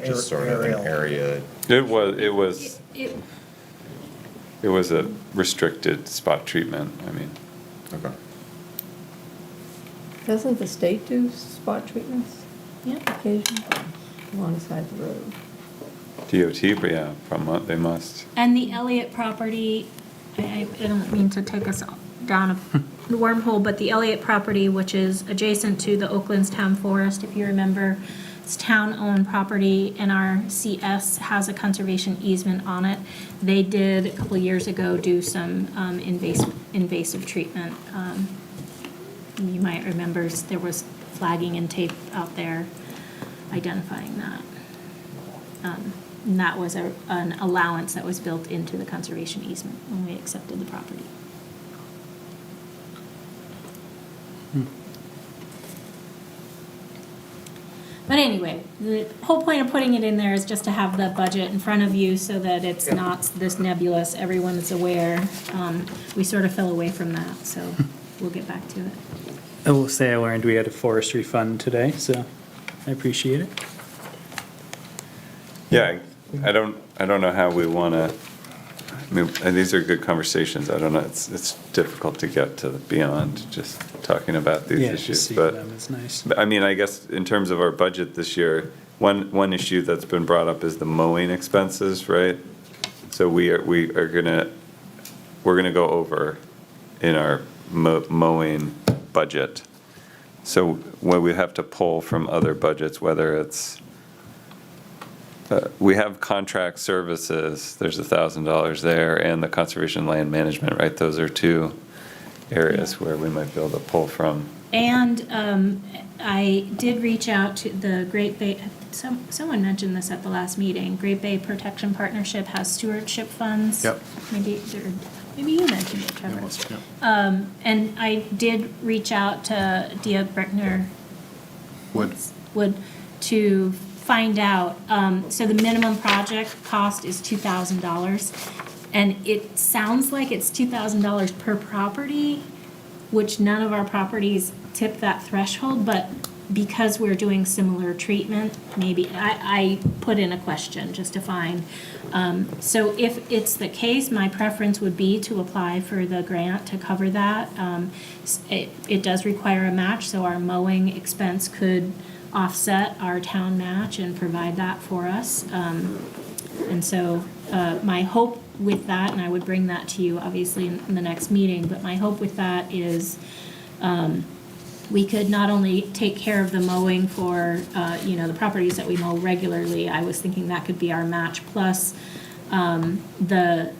just sort of an area. It was It- a restricted spot treatment, I mean. Okay. Doesn't the state do spot treatments yeah. occasionally alongside the road? DOT, but yeah, they must. And the Elliott property, I don't mean to take us down a wormhole, but the Elliott property, which is adjacent to the Oakland's Town Forest, if you remember, it's town-owned property, and our CS has a conservation easement on it. They did, a couple of years ago, do some invasive treatment. You might remember there was flagging and tape out there identifying that. And that was an allowance that was built into the conservation easement when we accepted the property. But anyway, the whole point of putting it in there is just to have the budget in front of you so that it's not this nebulous, everyone is aware. We sort of fell away from that, so we'll get back to it. I will say I learned we had a forestry fund today, so I appreciate it. Yeah, I don't know how we want to, I mean, and these are good conversations. I don't know, it's difficult to get to beyond just talking about these Yeah, issues. just seeing But them is nice. I mean, I guess in terms of our budget this year, one issue that's been brought up is the mowing expenses, right? So we're gonna go over in our mowing budget. So when we have to pull from other budgets, whether it's we have contract services, there's $1,000 there, and the conservation land management, right? Those are two areas where we might be able to pull from. And I did reach out to the Great Bay, someone mentioned this at the last meeting, Great Bay Protection Partnership has stewardship funds. Yep. Maybe you mentioned it, Trevor. Yeah. And I did reach out to Dia Breckner Would. to find out. So the minimum project cost is $2,000. And it sounds like it's $2,000 per property, which none of our properties tip that threshold, but because we're doing similar treatment, maybe, I put in a question just to find. So if it's the case, my preference would be to apply for the grant to cover that. It does require a match, so our mowing expense could offset our town match and provide that for us. And so my hope with that, and I would bring that to you obviously in the next meeting, but my hope with that is we could not only take care of the mowing for, the properties that we mow regularly. I was thinking that could be our match, plus the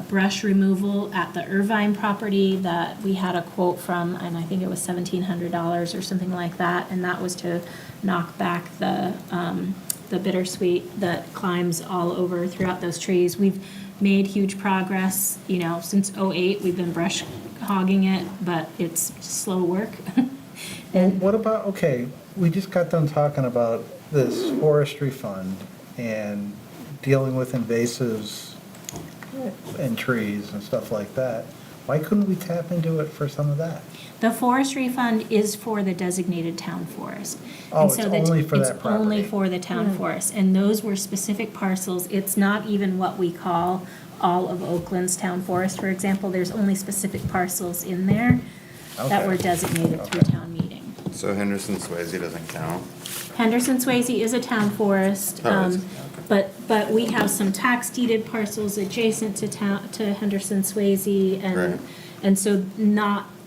brush removal at the Irvine property that we had a quote from, and I think it was $1,700 or something like that, and that was to knock back the bittersweet that climbs all over throughout those trees. We've made huge progress, since '08, we've been brush hogging it, but it's slow work. Well, what about, okay, we just got done talking about this forestry fund and dealing with invasives and trees and stuff like that. Why couldn't we tap into it for some of that? The forestry fund is for the designated town forest. Oh, And it's so only for that It's only property. for the town forest, and those were specific parcels. It's not even what we call all of Oakland's town forest, for example. There's only specific parcels in there that Okay. were designated through town meeting. So Henderson Swayze doesn't count? Henderson Swayze is a town forest, Oh, it's- okay. but we have some tax deeded parcels adjacent to Henderson Swayze, Right. and so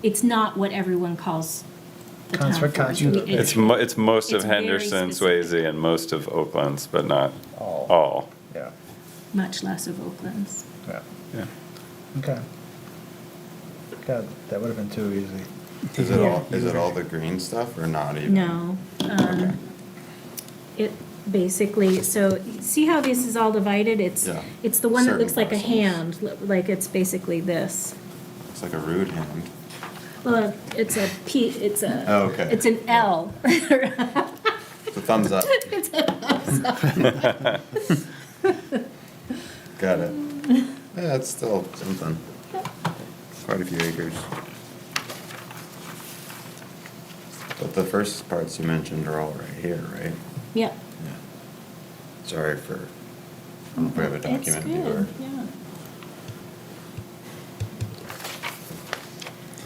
it's not what everyone calls the town Conservation. forest. It's most of It's very Henderson, specific. Swayze, and most of Oakland's, but not All. all. Yeah, Much less of Oakland's. yeah, Yeah. okay. God, that would have been too easy. Is it all the green stuff or not even? No. It basically, so see how this is all divided? Yeah. It's the one that looks Certain like a parcels. hand, like it's basically this. It's like a rude hand. Well, it's a P, it's a. Oh, okay. It's an L. It's a thumbs up. It's a thumbs up. Got it. Yeah, it's still something. Quite a few acres. But the first parts you mentioned are all right here, right? Yep. Yeah. Sorry for, I don't know if we have a It's document good, viewer. yeah.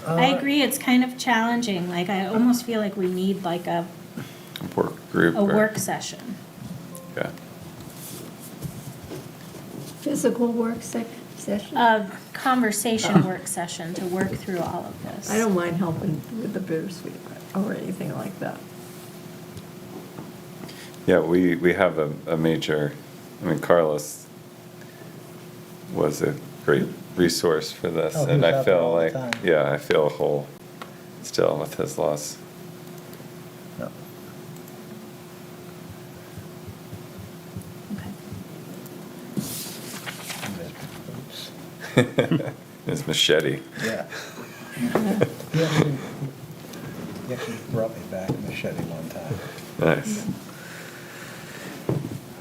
I agree, it's kind of challenging, like, I almost feel like we need like a Work group. or- work session. Yeah. Physical work session? A conversation work session to work through all of this. I don't mind helping with the bittersweet or anything like that. Yeah, we have a major, I mean, Carlos was a great resource for this, Oh, he and was I out there feel all the like, time. yeah, I feel whole still with his loss. No. Okay. His machete. Yeah. He actually brought me back a machete one time. Nice.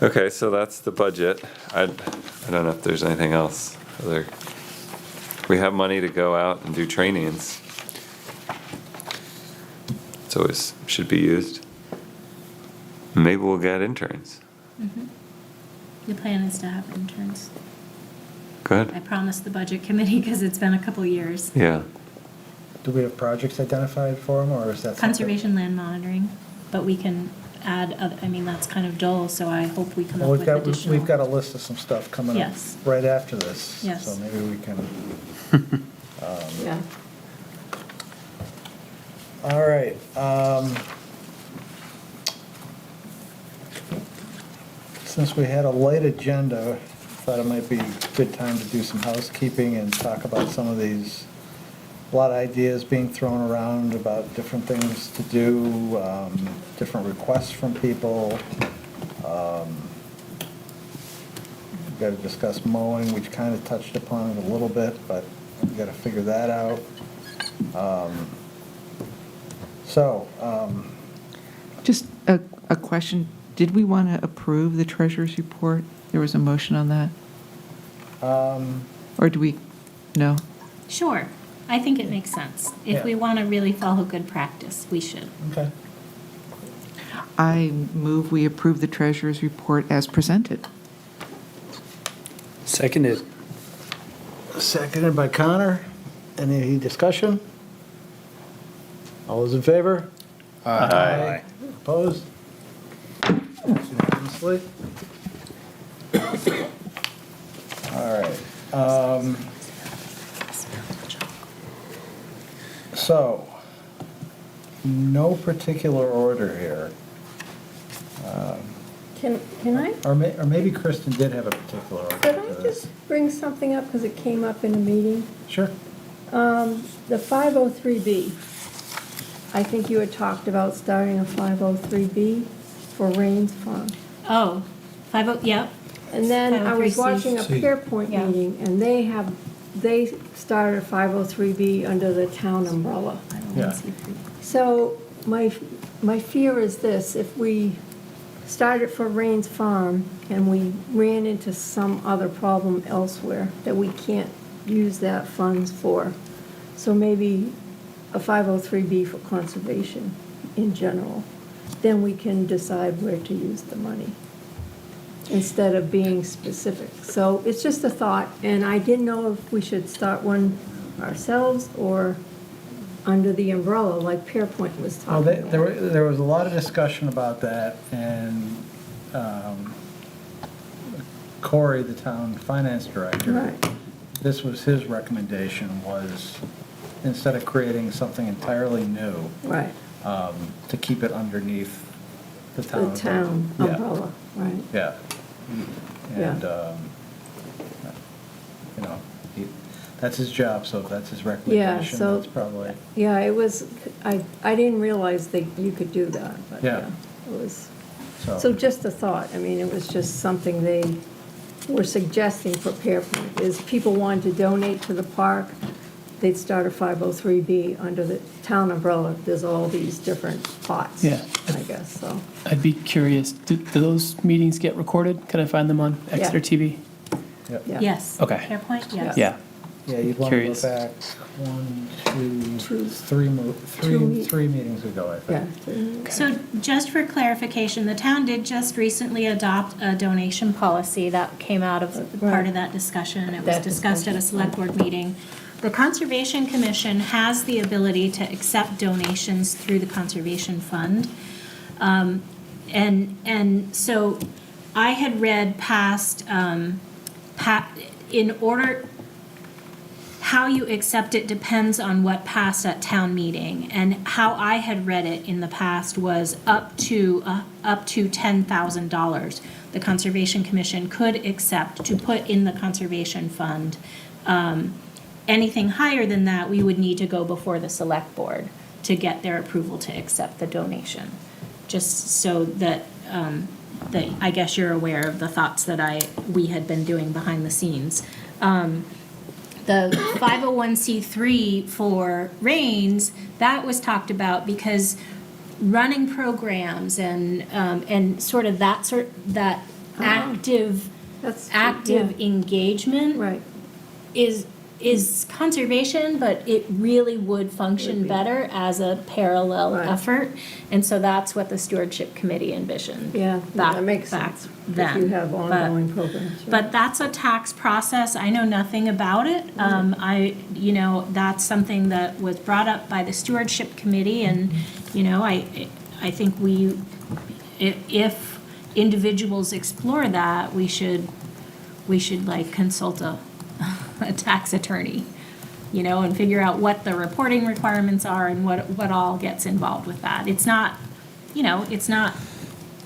Okay, so that's the budget. I don't know if there's anything else. We have money to go out and do trainings. It's always should be used. Maybe we'll get interns. The plan is to have interns. Good. I promised the budget committee because it's been a couple years. Yeah. Do we have projects identified for them, or is that something- Conservation land monitoring, but we can add, I mean, that's kind of dull, so I hope we come up Well, with additional. we've got a list of some stuff coming up Yes. right after this. Yes. So maybe we can, Yeah. all right. Since we had a light agenda, thought it might be a good time to do some housekeeping and talk about some of these, a lot of ideas being thrown around about different things to do, different requests from people. We've got to discuss mowing, which kind of touched upon it a little bit, but we've got to figure that out. Just a question. Did we want to approve the treasurer's report? There was a motion on that? Or do we, no? Sure, I think it makes sense. Yeah. If we want to really follow good practice, we should. Okay. I move we approve the treasurer's report as presented. Seconded. Seconded by Connor. Any discussion? All those in favor? Aye. Opposed? Passed unanimously. All right. So, no particular order here. Can I, Or maybe Kristen did have a particular order. could to I this. just bring something up because it came up in a meeting? Sure. The 503B, I think you had talked about starting a 503B for Rains Farm. Oh, 50, yep. And then I was 503C. watching a Pearpoint Yeah. meeting, and they started a 503B under the town umbrella. Yeah. So my fear is this, if we started for Rains Farm and we ran into some other problem elsewhere that we can't use that funds for, so maybe a 503B for conservation in general, then we can decide where to use the money instead of being specific. So it's just a thought, and I didn't know if we should start one ourselves or under the umbrella like Pearpoint was Well, talking about. there was a lot of discussion about that, and Corey, the town finance director, Right. this was his recommendation, was instead of creating something entirely new, Right, to keep it underneath the town. the town Yeah. umbrella, right. Yeah. Yeah. And, you know, that's his job, so if that's his recommendation, so- that's probably, Yeah, it was, I didn't realize that you could do that, but Yeah. yeah, it was, so. so just a thought, I mean, it was just something they were suggesting for Pearpoint, is people wanted to donate to the park, they'd start a 503B under the town umbrella, there's all these different pots, Yeah. I guess, so. I'd be curious, do those meetings get recorded? Could I find them on Exeter TV? Yep. Yeah. Yes. Okay. Fairpoint, yes. Yeah. Yeah, you'd want to go Curious. back Two. three meetings ago, I Yeah. think. So just for clarification, the town did just recently adopt a donation policy that came out of part of that discussion. It was That discussed at a discussion, select board meeting. The Conservation Commission has the ability to accept donations through the Conservation Fund. And so I had read past, in order, how you accept it depends on what passed at town meeting. And how I had read it in the past was up to $10,000. The Conservation Commission could accept to put in the Conservation Fund. Anything higher than that, we would need to go before the select board to get their approval to accept the donation. Just so that, that I guess you're aware of the thoughts that we had been doing behind the scenes. the 501c3 for Rains, that was talked about because running programs and sort of that active That's true, active yeah. engagement Right. is conservation, but it really would function Would be. better as a parallel Right. effort. And so that's what the stewardship committee envisioned. Yeah, back- that makes back sense. then. If you have But- ongoing programs. right. But that's a tax process. I know nothing about it. That's something that was brought up by the stewardship committee, and, I think if individuals explore that, we should like consult a tax attorney, and figure out what the reporting requirements are and what all gets involved with that. It's not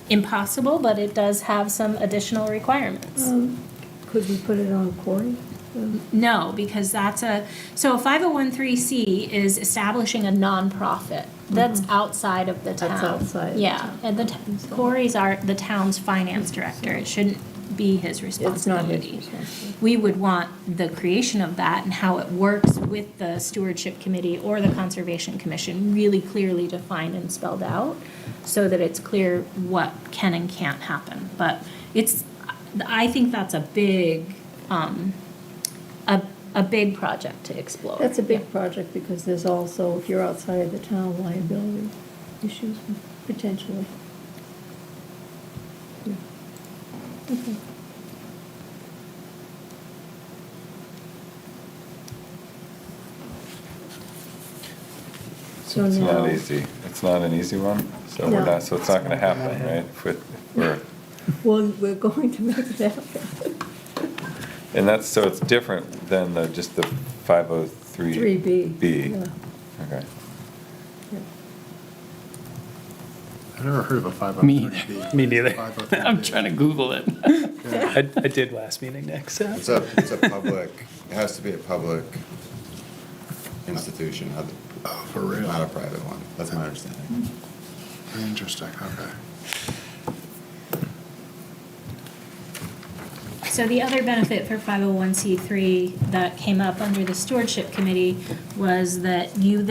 impossible, but it does have some additional requirements. Could we put it on Corey? No, because so a 501(c) is establishing a nonprofit that's outside of the town. That's outside of the Yeah, town. and Corey's the town's finance director. It shouldn't be his It's not his responsibility. responsibility. We would want the creation of that and how it works with the stewardship committee or the conservation commission really clearly defined and spelled out so that it's clear what can and can't happen. But I think that's a big, a big project to explore. That's a big project because there's also, if you're outside of the town, liability issues potentially. Yeah. Okay. So It's now, not easy. It's not an easy one, so No. so it's not gonna happen, right? we're going to make it happen. And so it's different than just the 503B. 3B. Yeah. Okay. Yeah. I've never heard of a 503B. Me neither. Me neither. 503B. I'm trying to Google it. I did last meeting, Nick, so. It's a public, it has to be a public institution, Oh, for real? not a private one. That's my understanding. Very interesting, okay. So the other benefit for 501c3 that came up under the stewardship committee was that you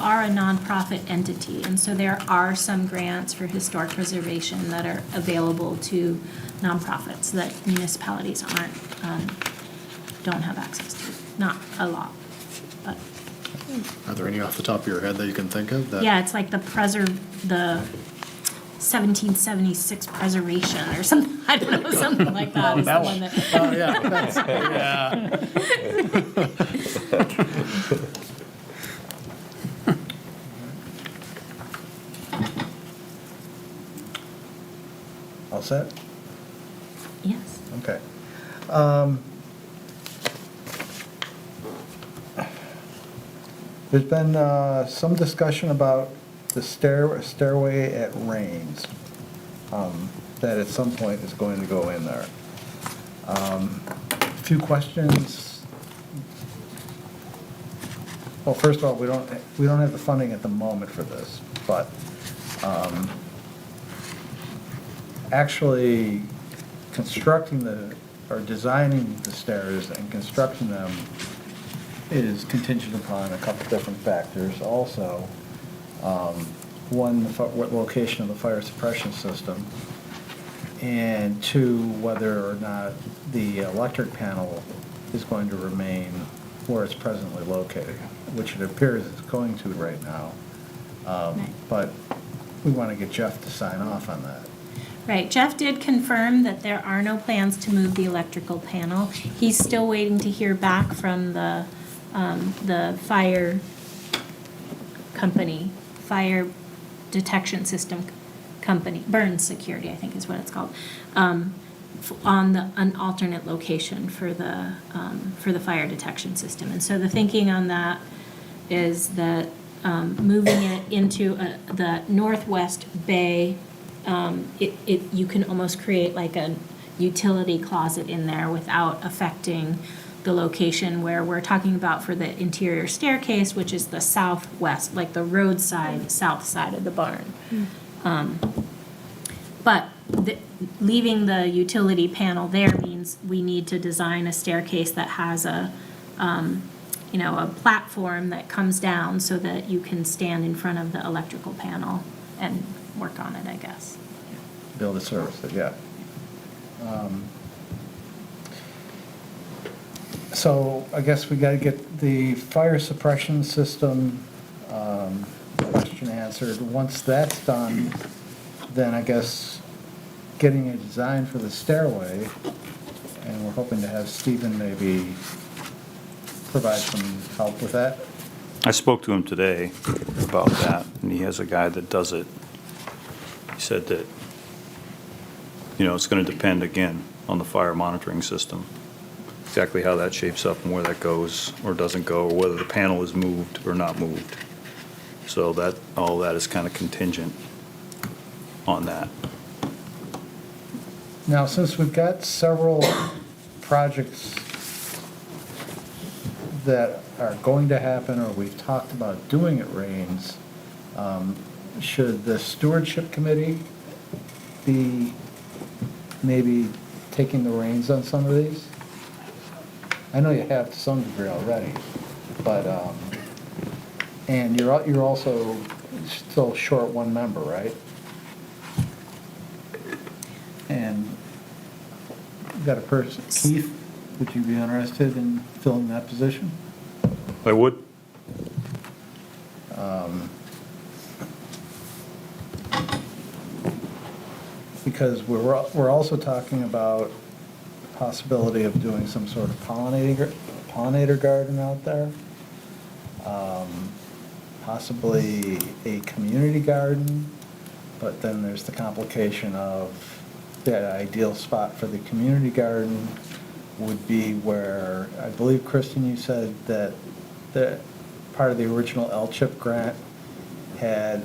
are a nonprofit entity. And so there are some grants for historic preservation that are available to nonprofits that municipalities don't have access to. Not a lot, but. Are there any off the top of your head that you can think of? Yeah, it's like the 1776 preservation or something, I don't know, something like that is the one that. Oh, yeah, yeah. All set? Yes. Okay. There's been some discussion about the stairway at Rains, that at some point is going to go in there. A few questions. Well, first of all, we don't have the funding at the moment for this, but actually constructing or designing the stairs and constructing them is contingent upon a couple different factors. Also, one, what location of the fire suppression system, and two, whether or not the electric panel is going to remain where it's presently located, which it appears it's going to right now. But we want to get Jeff to sign off on that. Right, Jeff did confirm that there are no plans to move the electrical panel. He's still waiting to hear back from the fire company, fire detection system company, Burns Security, I think is what it's called, on an alternate location for the fire detection system. And so the thinking on that is that moving it into the northwest bay, you can almost create like a utility closet in there without affecting the location where we're talking about for the interior staircase, which is the southwest, like the roadside, south side of the barn. But leaving the utility panel there means we need to design a staircase that has a a platform that comes down so that you can stand in front of the electrical panel and work on it, I guess. Build a service, yeah. So I guess we gotta get the fire suppression system question answered. Once that's done, then I guess getting a design for the stairway, and we're hoping to have Stephen maybe provide some help with that. I spoke to him today about that, and he has a guy that does it. He said that, it's going to depend, again, on the fire monitoring system, exactly how that shapes up and where that goes or doesn't go, or whether the panel is moved or not moved. So that, all that is kind of contingent on that. Now, since we've got several projects that are going to happen, or we've talked about doing at Rains, should the stewardship committee be maybe taking the reins on some of these? I know you have to some degree already, but, and you're also still short one member, right? And you've got a person, Keith, would you be interested in filling that position? I would. Because we're also talking about possibility of doing some sort of pollinator garden out there. Possibly a community garden, but then there's the complication of the ideal spot for the community garden would be where, I believe, Kristen, you said that the part of the original L-chip grant had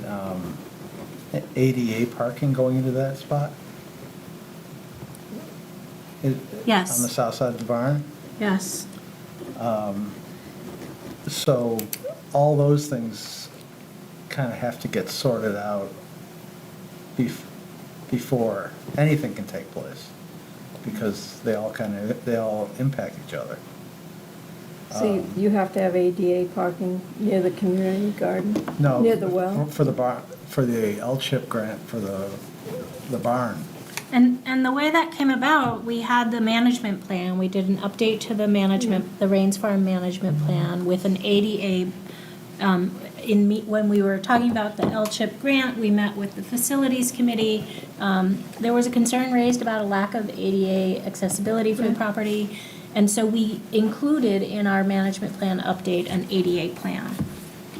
ADA parking going into that spot? Yes. On the south side of the barn? Yes. So all those things kind of have to get sorted out before anything can take place, because they all impact each other. So you have to have ADA parking near the community garden? No. Near the well? For the barn, for the L-chip grant for the barn. And the way that came about, we had the management plan. We did an update to the management, the Rains Farm management plan with an ADA. When we were talking about the L-chip grant, we met with the facilities committee. There was a concern raised about a lack of ADA accessibility for the property. And so we included in our management plan update an ADA plan.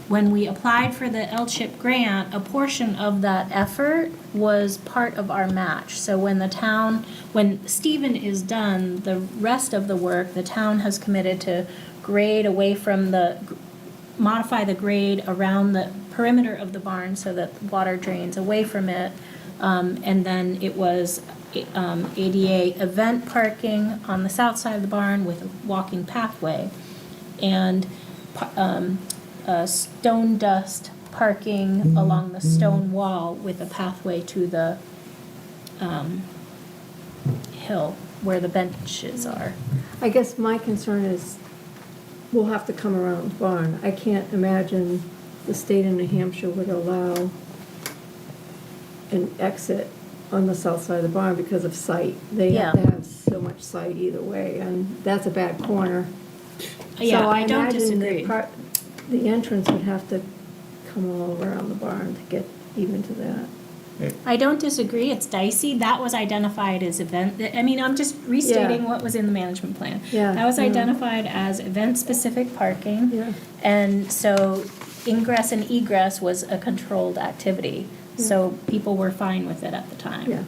When we applied for the L-chip grant, a portion of that effort was part of our match. So when Stephen is done, the rest of the work, the town has committed to grade away from modify the grade around the perimeter of the barn so that water drains away from it. And then it was ADA event parking on the south side of the barn with a walking pathway. And stone dust parking along the stone wall with a pathway to the hill where the benches are. I guess my concern is we'll have to come around the barn. I can't imagine the state of New Hampshire would allow an exit on the south side of the barn because of sight. They have to have so much sight either way, and that's a bad corner. Yeah, So I don't imagine disagree. the entrance would have to come all around the barn to get even to that. I don't disagree, it's dicey, that was identified as I'm just restating what was in the management plan. Yeah, That was yeah. identified as event-specific parking. Yeah. And so ingress and egress was a controlled activity, so people were fine with it at the time. Yeah.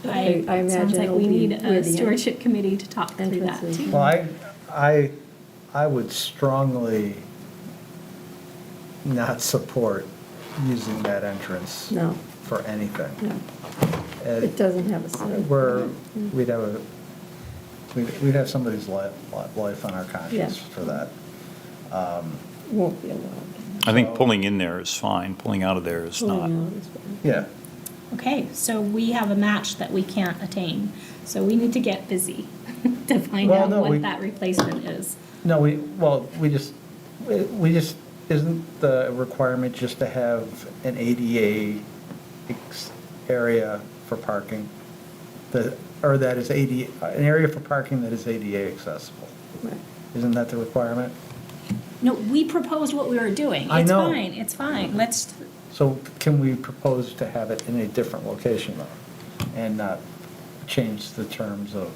I It sounds imagine like it'll we be need where a the stewardship committee to talk through that entrances. too. Well, I would strongly not support using that entrance No, for anything. no. It doesn't have a sight. We'd have somebody's life on our conscience Yeah. for that. Won't be allowed. I think pulling in there is fine, pulling out of there is not. Pulling out is fine. Yeah. Okay, so we have a match that we can't attain, so we need to get busy to find Well, out no, what that replacement is. No, we just, isn't the requirement just to have an ADA area for parking? Or that is ADA, an area for parking that is ADA accessible? Right. Isn't that the requirement? No, we proposed what we were doing. I know. It's fine, let's, So can we propose to have it in a different location though? And not change the terms of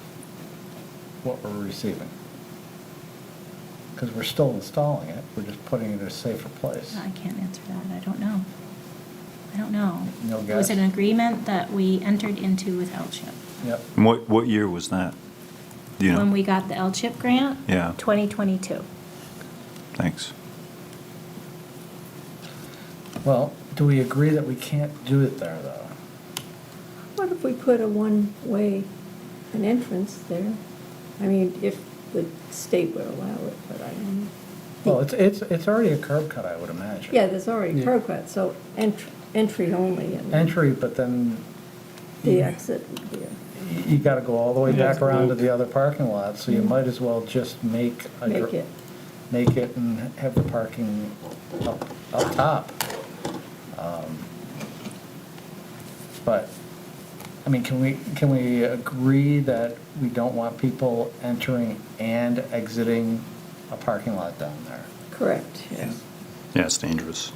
what we're receiving? Because we're still installing it, we're just putting it in a safer place. I can't answer that, I don't know. I don't know. No It was guess? an agreement that we entered into with L-CHIP. Yep. What year was that? Do you know? When we got the L-CHIP grant? Yeah. 2022. Thanks. Well, do we agree that we can't do it there though? What if we put a one-way, an entrance there? I mean, if the state would allow it, but I don't know. Well, it's already a curb cut, I would imagine. Yeah, there's already Yeah. curb cut, so entry only and Entry, but then the exit would be you got to go all the way You have back to around to loop. the other parking lot, so you might as well just make make it. make it and have the parking up top. But, I mean, can we agree that we don't want people entering and exiting a parking lot down there? Correct, yes. Yeah, it's dangerous.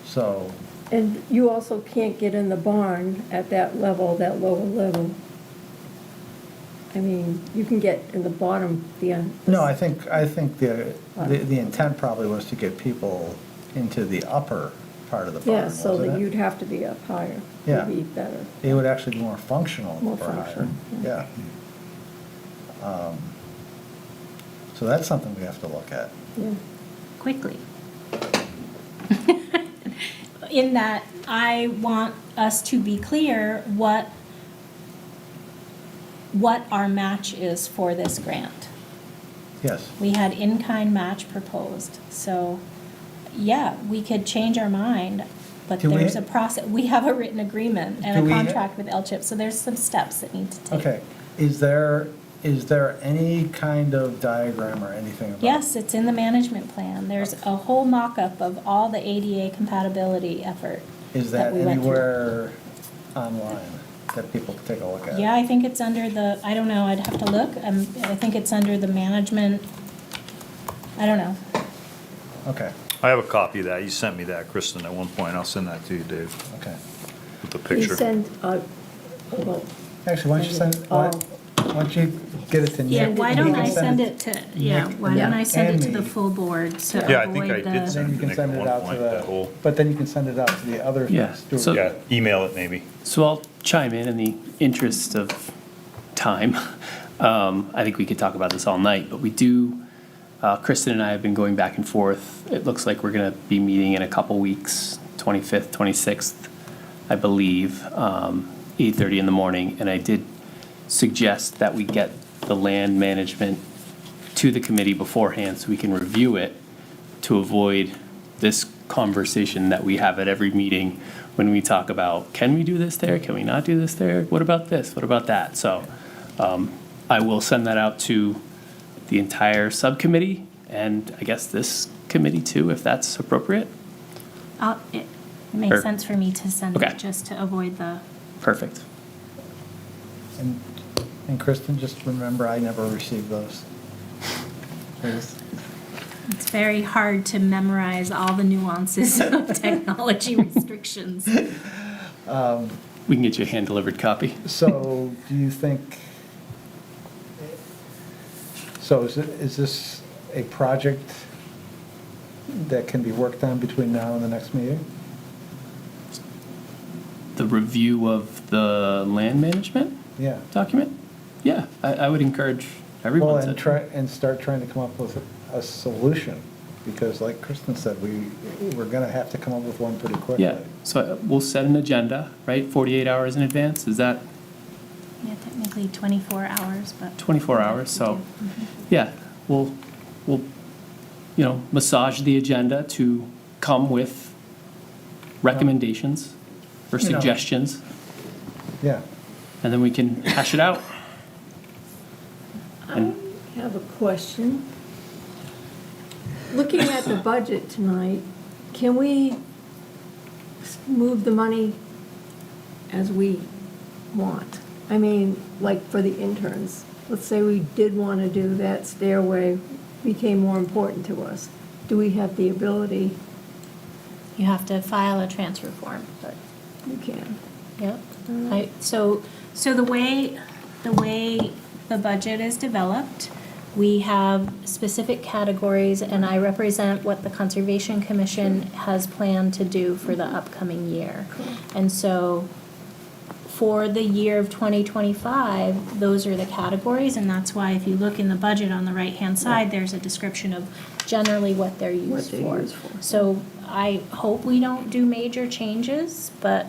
So, And you also can't get in the barn at that level, that lower level. I mean, you can get in the bottom, no, I think the intent probably was to get people into the upper part of the barn, Yeah, so wasn't that it? you'd have to be up higher. Yeah. Would be better. It would actually be more functional More for higher. functional, Yeah. So that's something we have to look at. Yeah. Quickly. In that, I want us to be clear what our match is for this grant. Yes. We had in-kind match proposed, so, yeah, we could change our mind, but Do we- there's a process, we have a written agreement Do and a we- contract with L-CHIP, so there's some steps that need to take. Okay. Is there any kind of diagram or anything about? Yes, it's in the management plan. There's a whole mock-up of all the ADA compatibility effort. Is that we went through. anywhere online that people can take a look at? Yeah, I think it's under the, I don't know, I'd have to look. I think it's under the management, I don't know. Okay, I have a copy of that. You sent me that, Kristen, at one point. I'll send that to you, Dave, okay. with the You picture. send, well, Actually, why don't you send, Oh. why don't you get it to Nick? Yeah, why don't He can I send it to, yeah, Nick why don't I send it and to the me. full board to Yeah, I think I avoid did the. send Then you it to can Nick send at it one out to point, that whole, but then you can send it out to the other Yeah, stewards. so- yeah, email it maybe. So I'll chime in the interest of time. I think we could talk about this all night, but we do, Kristen and I have been going back and forth. It looks like we're going to be meeting in a couple weeks, 25th, 26th, I believe, 8:30 in the morning. And I did suggest that we get the land management to the committee beforehand so we can review it to avoid this conversation that we have at every meeting when we talk about, can we do this there? Can we not do this there? What about this? What about that? So I will send that out to the entire subcommittee and I guess this committee too, if that's appropriate. It makes Or- sense for me to send Okay. it just to avoid the, Perfect. And Kristen, just remember, I never received those. Please. it's very hard to memorize all the nuances of technology restrictions. We can get you a hand-delivered copy. So, do you think, so is this a project that can be worked on between now and the next meeting? The review of the land management Yeah. document? Yeah, I would encourage everyone Well, to. and start trying to come up with a solution, because like Kristen said, we're gonna have to come up with one pretty quickly. Yeah, so we'll set an agenda, right, 48 hours in advance, is that Yeah, technically 24 hours, but. 24 hours? So, yeah, we'll, massage the agenda to come with recommendations or You know. suggestions, Yeah. and then we can hash it out. And have a question. Looking at the budget tonight, can we move the money as we want? I mean, like for the interns, let's say we did want to do that stairway, became more important to us. Do we have the ability? You have to file a transfer form, but, You can. yep. So the way the budget is developed, we have specific categories, and I represent what the Conservation Commission has planned to do for the upcoming year. And so for the year of 2025, those are the categories, and that's why if you look in the budget on the right-hand side, there's a description of generally what they're used for. So I hope we don't do major changes, but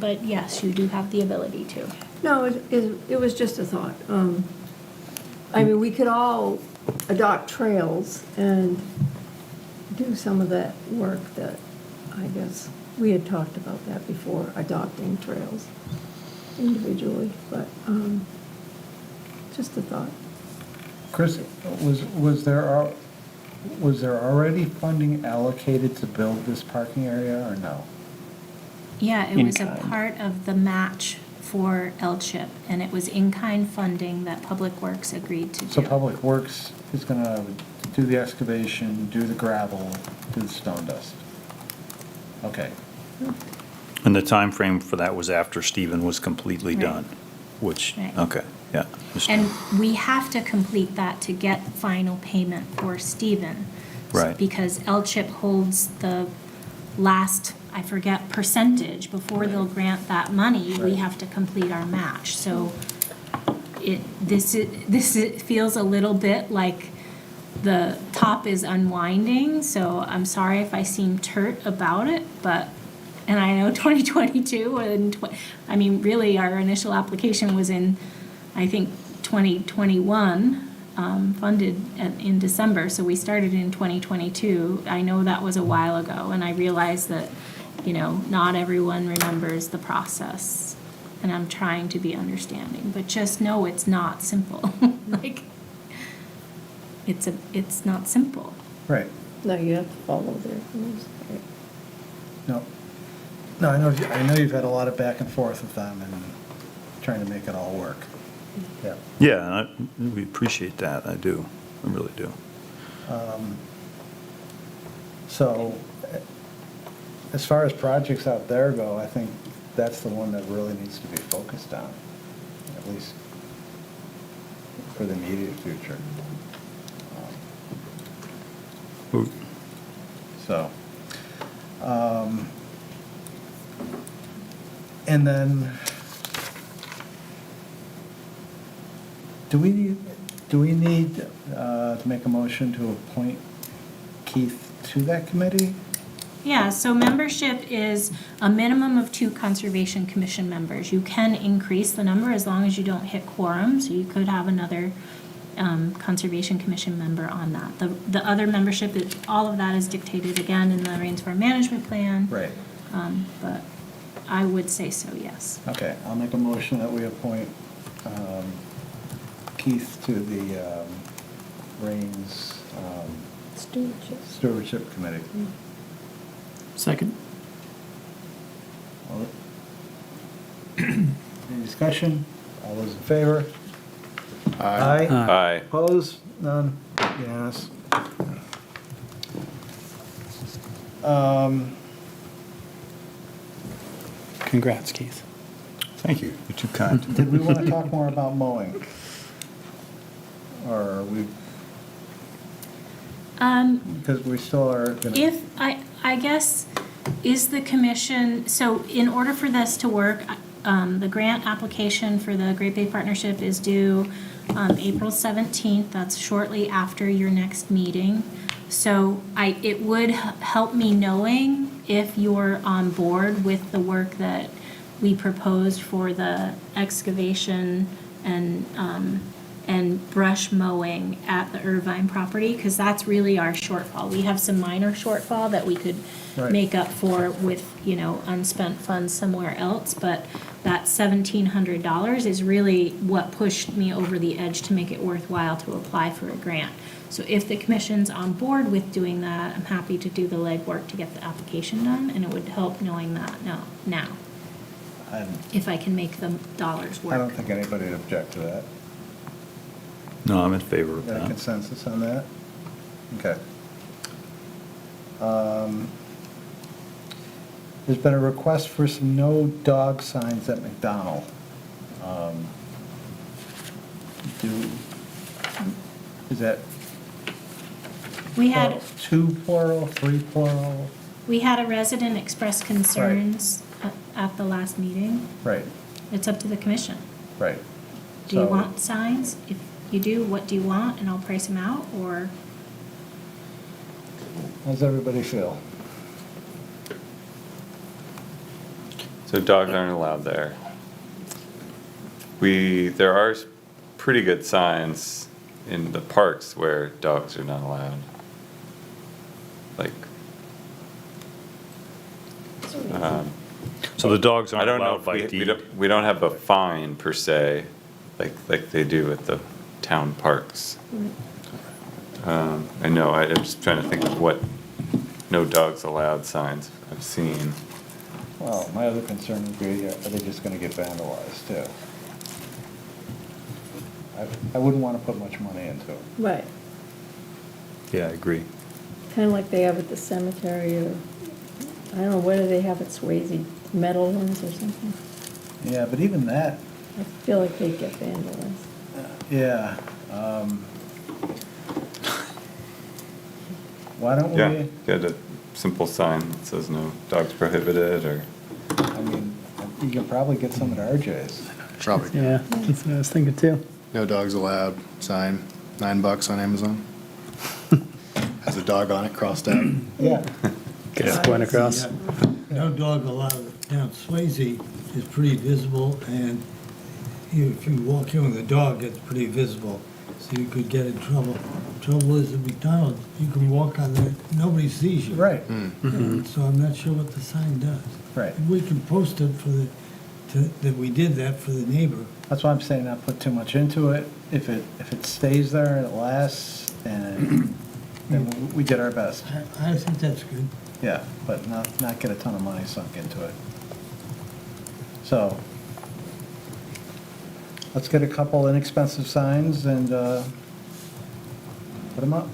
but yes, you do have the ability to. No, it was just a thought. I mean, we could all adopt trails and do some of that work that, I guess, we had talked about that before, adopting trails individually, but just a thought. Chris, was there already funding allocated to build this parking area, or no? Yeah, it In was a kind. part of the match for LCHIP, and it was in-kind funding that Public Works agreed to do. So Public Works is gonna do the excavation, do the gravel, do the stone dust? Okay. And the time frame for that was after Stephen was completely Right. done, which, Right. okay, yeah. And we have to complete that to get final payment for Stephen. Right. Because LCHIP holds the last, I forget, percentage. Before they'll grant that money, we have to complete our match. So this feels a little bit like the top is unwinding, so I'm sorry if I seem turt about it, but, and I know 2022, I mean, really, our initial application was in, I think, 2021, funded in December, so we started in 2022. I know that was a while ago, and I realize that, not everyone remembers the process, and I'm trying to be understanding, but just know it's not simple. Like, it's not simple. Right. No, you have to follow their rules. No. No, I know you've had a lot of back and forth with them and trying to make it all work. Yeah. Yeah, and we appreciate that, I do, I really do. So, as far as projects out there go, I think that's the one that really needs to be focused on, at least for the immediate future. So, and then, do we need to make a motion to appoint Keith to that committee? Yeah, so membership is a minimum of 2 Conservation Commission members. You can increase the number as long as you don't hit quorum, so you could have another Conservation Commission member on that. The other membership, all of that is dictated again in the Rains Farm Management Plan. Right. But I would say so, yes. Okay, I'll make a motion that we appoint Keith to the Rains Stewardship Committee. Second. Any discussion? All those in favor? Aye. Aye. Opposed? None? Yes. Congrats, Keith. Thank you, you're too kind. Did we want to talk more about mowing? Or are we, because we still are gonna. If, I guess, is the commission, so in order for this to work, the grant application for the Great Bay Partnership is due April 17th. That's shortly after your next meeting. So it would help me knowing if you're on board with the work that we proposed for the excavation and and brush mowing at the Irvine property, because that's really our shortfall. We have some minor shortfall that we could Right. make up for with, unspent funds somewhere else, but that $1,700 is really what pushed me over the edge to make it worthwhile to apply for a grant. So if the commission's on board with doing that, I'm happy to do the legwork to get the application done, and it would help knowing that now, if I can make the dollars I don't work. think anybody would object to that. No, I'm in favor of Got a that. consensus on that? Okay. There's been a request for some no dog signs at McDonald. Is that We had, two plural, three plural? we had a resident express concerns at the last meeting. Right, It's up to the commission. right. Do you So- want signs? If you do, what do you want? And I'll price them out, or? How's everybody feel? So dogs aren't allowed there. There are pretty good signs in the parks where dogs are not allowed. Like, So the dogs I aren't don't know allowed if by we deed? we don't have a fine per se, like they do at the town parks. I know, I'm just trying to think of what no dogs allowed signs I've seen. Well, my other concern would be, are they just gonna get vandalized too? I wouldn't wanna put much money into it. Right, Yeah, I agree. kind of like they have at the cemetery, or, I don't know, what do they have at Swayze, metal ones or something? Yeah, but even that, I feel like they get vandalized. yeah. Why don't Yeah, we, get a simple sign that says no dogs prohibited, or, I mean, you can probably get some at RJ's. Probably. Yeah, that's what I was thinking too. No dogs allowed sign, $9 on Amazon. Has a dog on it crossed out. Yeah. Get a point across. No dog allowed down Swayze is pretty visible, and if you walk in with a dog, it's pretty visible, so you could get in trouble. Trouble is at McDonald's, you can walk on there, nobody sees you. Right, And so I'm not sure what the sign does. right. We can post it that we did that for the neighbor. That's why I'm saying not put too much into it. If it stays there and it lasts, and then we did our best. I think that's good. Yeah, but not get a ton of money sunk into it. So, let's get a couple inexpensive signs and put them up.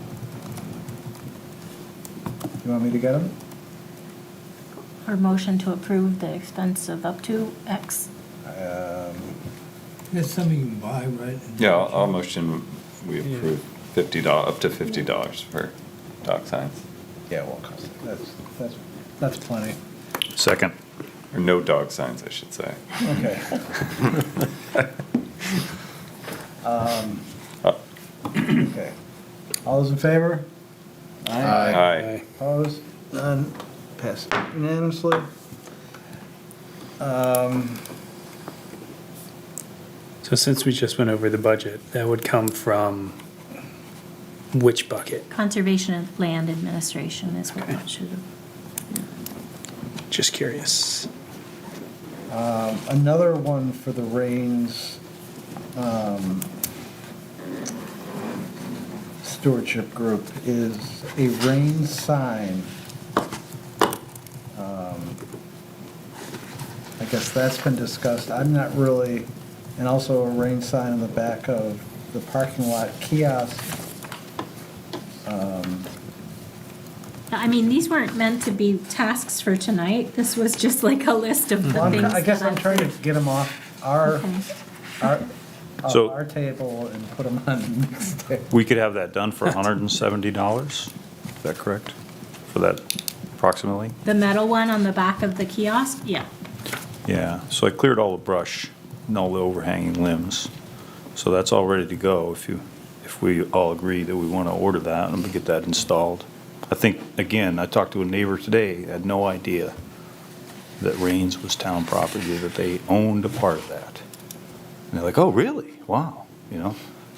You want me to get them? Or motion to approve the expense of up to X? That's something you can buy, right? yeah, I'll motion we approve $50, up to $50 for dog signs, Yeah, well, that's plenty. Second. or no dog signs, I should say. Okay. Okay. All those in favor? Aye. Opposed? None. Passed unanimously. So since we just went over the budget, that would come from which bucket? Conservation and Land Administration is what that should have. Just curious. Another one for the Rains stewardship group is a rain sign. I guess that's been discussed. I'm not really, and also a rain sign in the back of the parking lot kiosk. I mean, these weren't meant to be tasks for tonight. This was just like a list of the Well, things. I guess that I'm trying to get them off Okay. off So- our table and put them on the next table. We could have that done for $170, is that correct? For that approximately? The metal one on the back of the kiosk, yeah. Yeah, so I cleared all the brush and all the overhanging limbs. So that's all ready to go if we all agree that we want to order that and we get that installed. I think, again, I talked to a neighbor today, had no idea that Rains was town property, that they owned a part of that. And they're like, oh, really? Wow,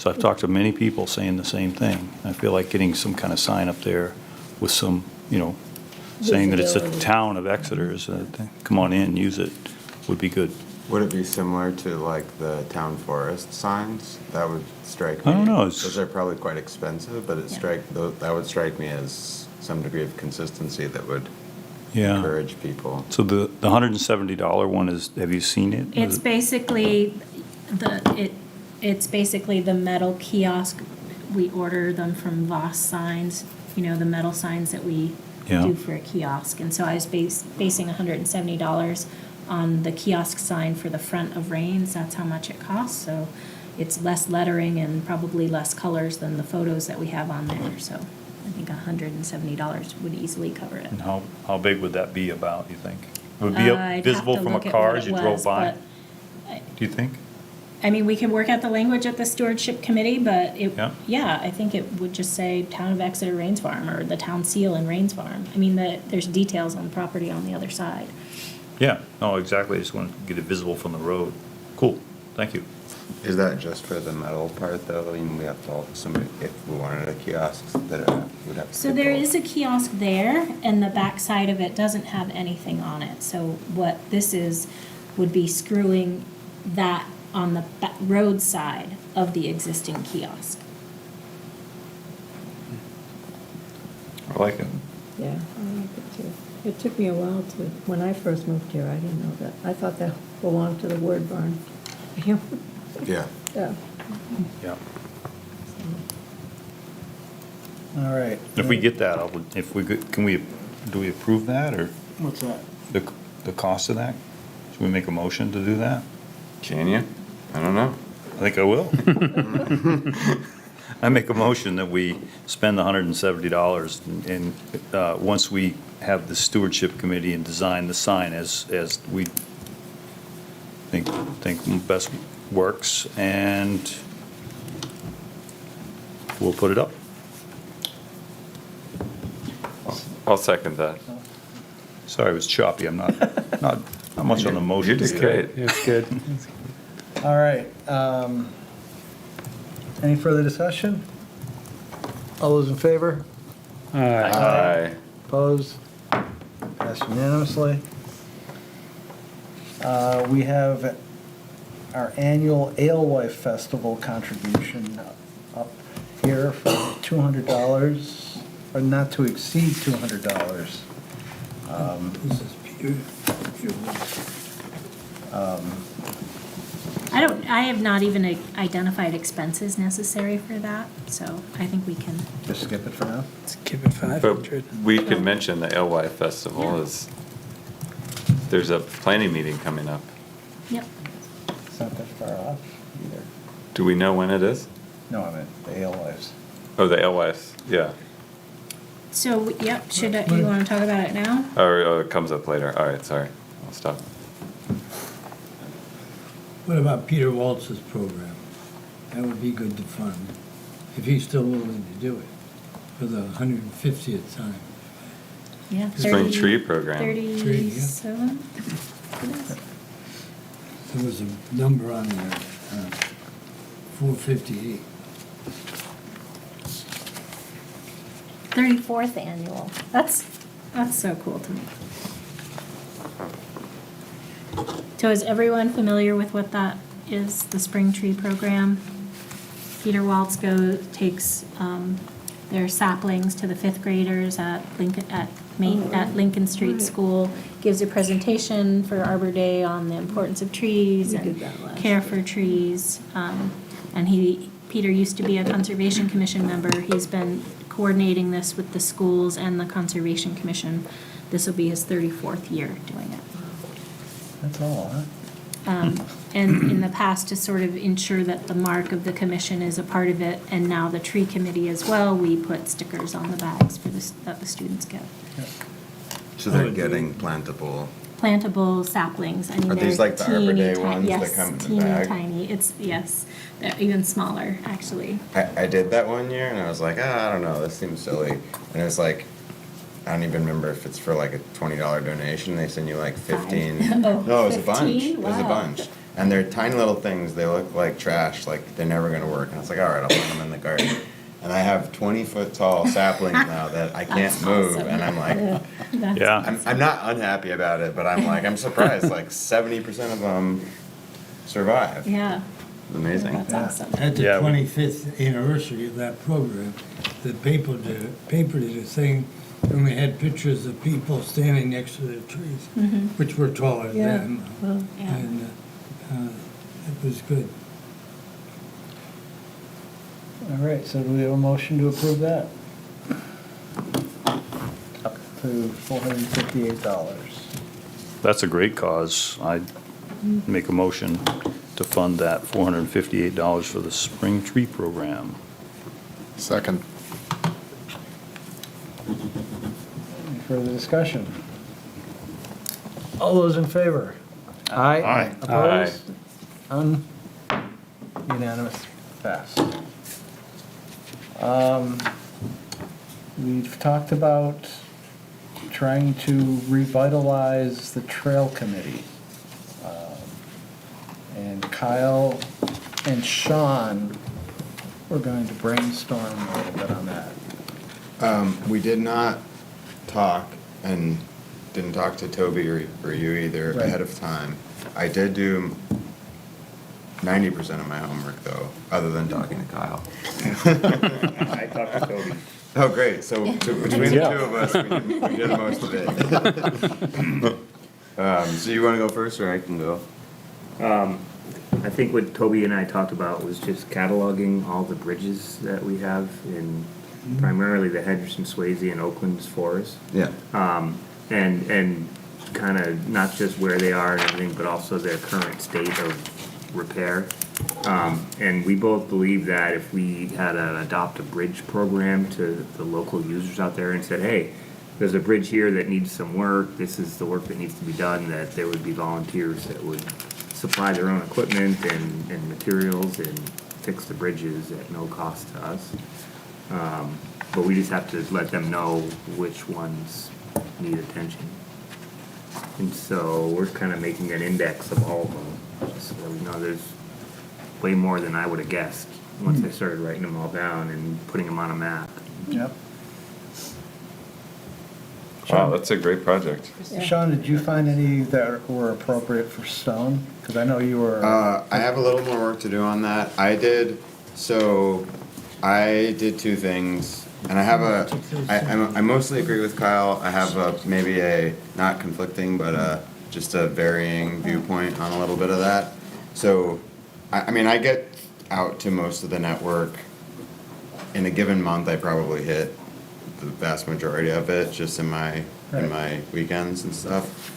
So I've talked to many people saying the same thing. I feel like getting some kind of sign up there with some, saying that it's the Visibility. town of Exeter, come on in, use it, would be good. Would it be similar to like the town forest signs? That would strike me. I don't know, Those are probably quite expensive, but that would strike me as some degree of consistency that would Yeah. encourage people. So the $170 one is, have you seen it? It's basically it's basically the metal kiosk. We order them from Voss Signs, the metal signs that we Yeah. do for a kiosk. And so I was basing $170 on the kiosk sign for the front of Rains. That's how much it costs. So it's less lettering and probably less colors than the photos that we have on there. So I think $170 would easily cover it. And how big would that be about, you think? It would be I'd have visible to from a look at car what as it you drove was, by? but Do you think? we can work out the language at the stewardship committee, but Yeah. I think it would just say Town of Exeter Rains Farm or the town seal in Rains Farm. There's details on the property on the other side. Yeah, no, exactly. I just want to get it visible from the road. Cool, thank you. Is that just for the metal part though? I mean, we have to, somebody, if we wanted a kiosk, that would have to. So get there both. is a kiosk there, and the back side of it doesn't have anything on it. So what this would be screwing that on the road side of the existing kiosk. I like it. Yeah, I like it too. It took me a while when I first moved here, I didn't know that. I thought that belonged to the word barn. Yeah. Yeah. Yeah. All right. If we get that, do we approve that, or What's that? the cost of that? Should we make a motion to do that? Can you? I don't know. I think I will. I make a motion that we spend the $170 and once we have the stewardship committee and design the sign as we think best works, and we'll put it up. I'll second that. Sorry, it was choppy. I'm not much on the motion. You did great. It's good. All right. Any further discussion? All those in favor? Aye. Opposed? Passed unanimously. We have our annual Alewife Festival contribution up here for $200, or not to exceed $200. This is Peter. I have not even identified expenses necessary for that, so I think we can. Just skip it for now? Let's give it 500. But we could mention the Alewife Festival there's a planning meeting coming up. Yep. It's not that far off either. Do we know when it is? No, I meant the Alewives. Oh, the Alewife, yeah. So, yep, you want to talk about it now? Or it comes up later. All right, sorry. I'll stop. What about Peter Waltz's program? That would be good to fund, if he's still willing to do it, for the 150th time. Yeah. Spring tree program. 37? There was a number on there, 458. 34th annual. That's so cool to me. So is everyone familiar with what that is, the spring tree program? Peter Waltz takes their saplings to the fifth graders at Lincoln Street School, gives a presentation for Arbor Day on the importance of trees We and did that last care for trees. And Peter used to be a Conservation Commission member. He's been coordinating this with the schools and the Conservation Commission. This will be his 34th year doing it. That's all, huh? And in the past, to sort of ensure that the mark of the commission is a part of it, and now the tree committee as well, we put stickers on the bags that the students get. So they're getting plantable. Plantable saplings. Are these they're like the Arbor Day teeny ones that yes, come in the teeny bag? tiny. Yes, they're even smaller, actually. I did that one year and I was like, I don't know, this seems silly. And it was like, I don't even remember if it's for like a $20 donation. They send you like 15. Oh, No, it was a bunch. 15? It was a Wow. bunch. And they're tiny little things, they look like trash, like they're never gonna work. And I was like, all right, I'll put them in the garden. And I have 20-foot tall saplings now that I can't That's move, awesome. and I'm like, Yeah. I'm not unhappy about it, but I'm like, I'm surprised, like 70% of them survive. Yeah, It's amazing. that's awesome. At the Yeah, 25th anniversary of that program, the paper did a thing, and we had pictures of people standing next to the trees, which were taller Yeah. than them. Well, Yeah. And it was good. All right, so do we have a motion to approve that? Up to $458. That's a great cause. I'd make a motion to fund that $458 for the spring tree program. Second. Any further discussion? All those in favor? Aye. Aye. Opposed? None? Unanimous? Passed. We've talked about trying to revitalize the trail committee. And Kyle and Sean were going to brainstorm a little bit on that. We did not talk, and didn't talk to Toby or you either Right. ahead of time. I did do 90% of my homework though, other than talking to Kyle. I talked to Toby. Oh, great, so between the two of us, we did most of it. So you wanna go first, or I can go? I think what Toby and I talked about was just cataloging all the bridges that we have in primarily the Henderson, Swayze, and Oakland's forest. Yeah. And kind of not just where they are and everything, but also their current state of repair. And we both believe that if we had an adopt a bridge program to the local users out there and said, hey, there's a bridge here that needs some work, this is the work that needs to be done, that there would be volunteers that would supply their own equipment and materials and fix the bridges at no cost to us. But we just have to let them know which ones need attention. And so we're kind of making an index of all of them, just so that we know there's way more than I would have guessed once I started writing them all down and putting them on a map. Yep. Wow, that's a great project. Sean, did you find any that were appropriate for Stone? Because I know you were. I have a little more work to do on that. I did two things, and I mostly agree with Kyle. I have maybe a, not conflicting, but just a varying viewpoint on a little bit of that. So, I mean, I get out to most of the network. In a given month, I probably hit the vast majority of it, just in my weekends and stuff.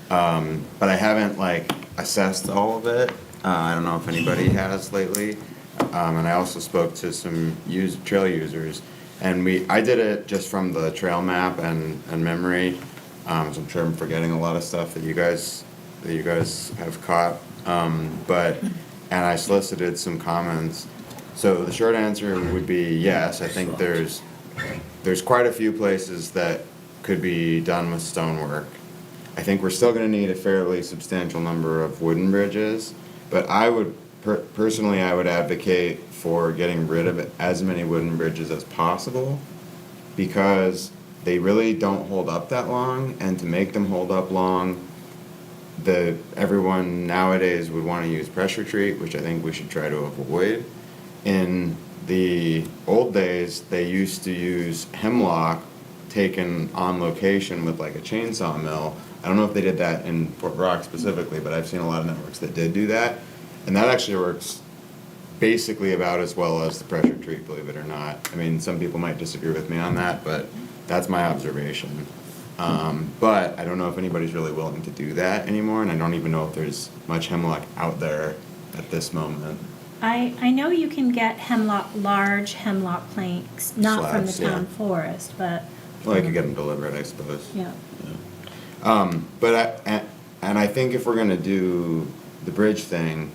But I haven't like assessed all of it. I don't know if anybody has lately. And I also spoke to some trail users, and I did it just from the trail map and memory. So I'm sure I'm forgetting a lot of stuff that you guys have caught. And I solicited some comments. So the short answer would be yes. I think there's quite a few places that could be done with stonework. I think we're still going to need a fairly substantial number of wooden bridges, but I would personally advocate for getting rid of as many wooden bridges as possible, because they really don't hold up that long, and to make them hold up long, everyone nowadays would want to use pressure treat, which I think we should try to avoid. In the old days, they used to use hemlock taken on location with like a chainsaw mill. I don't know if they did that in Fort Rock specifically, but I've seen a lot of networks that did do that. And that actually works basically about as well as the pressure treat, believe it or not. I mean, some people might disagree with me on that, but that's my observation. But I don't know if anybody's really willing to do that anymore, and I don't even know if there's much hemlock out there at this moment. I know you can get large hemlock planks, not from the Slabs, yeah. town forest, but. Well, I could get them delivered, I suppose. Yeah. And I think if we're gonna do the bridge thing,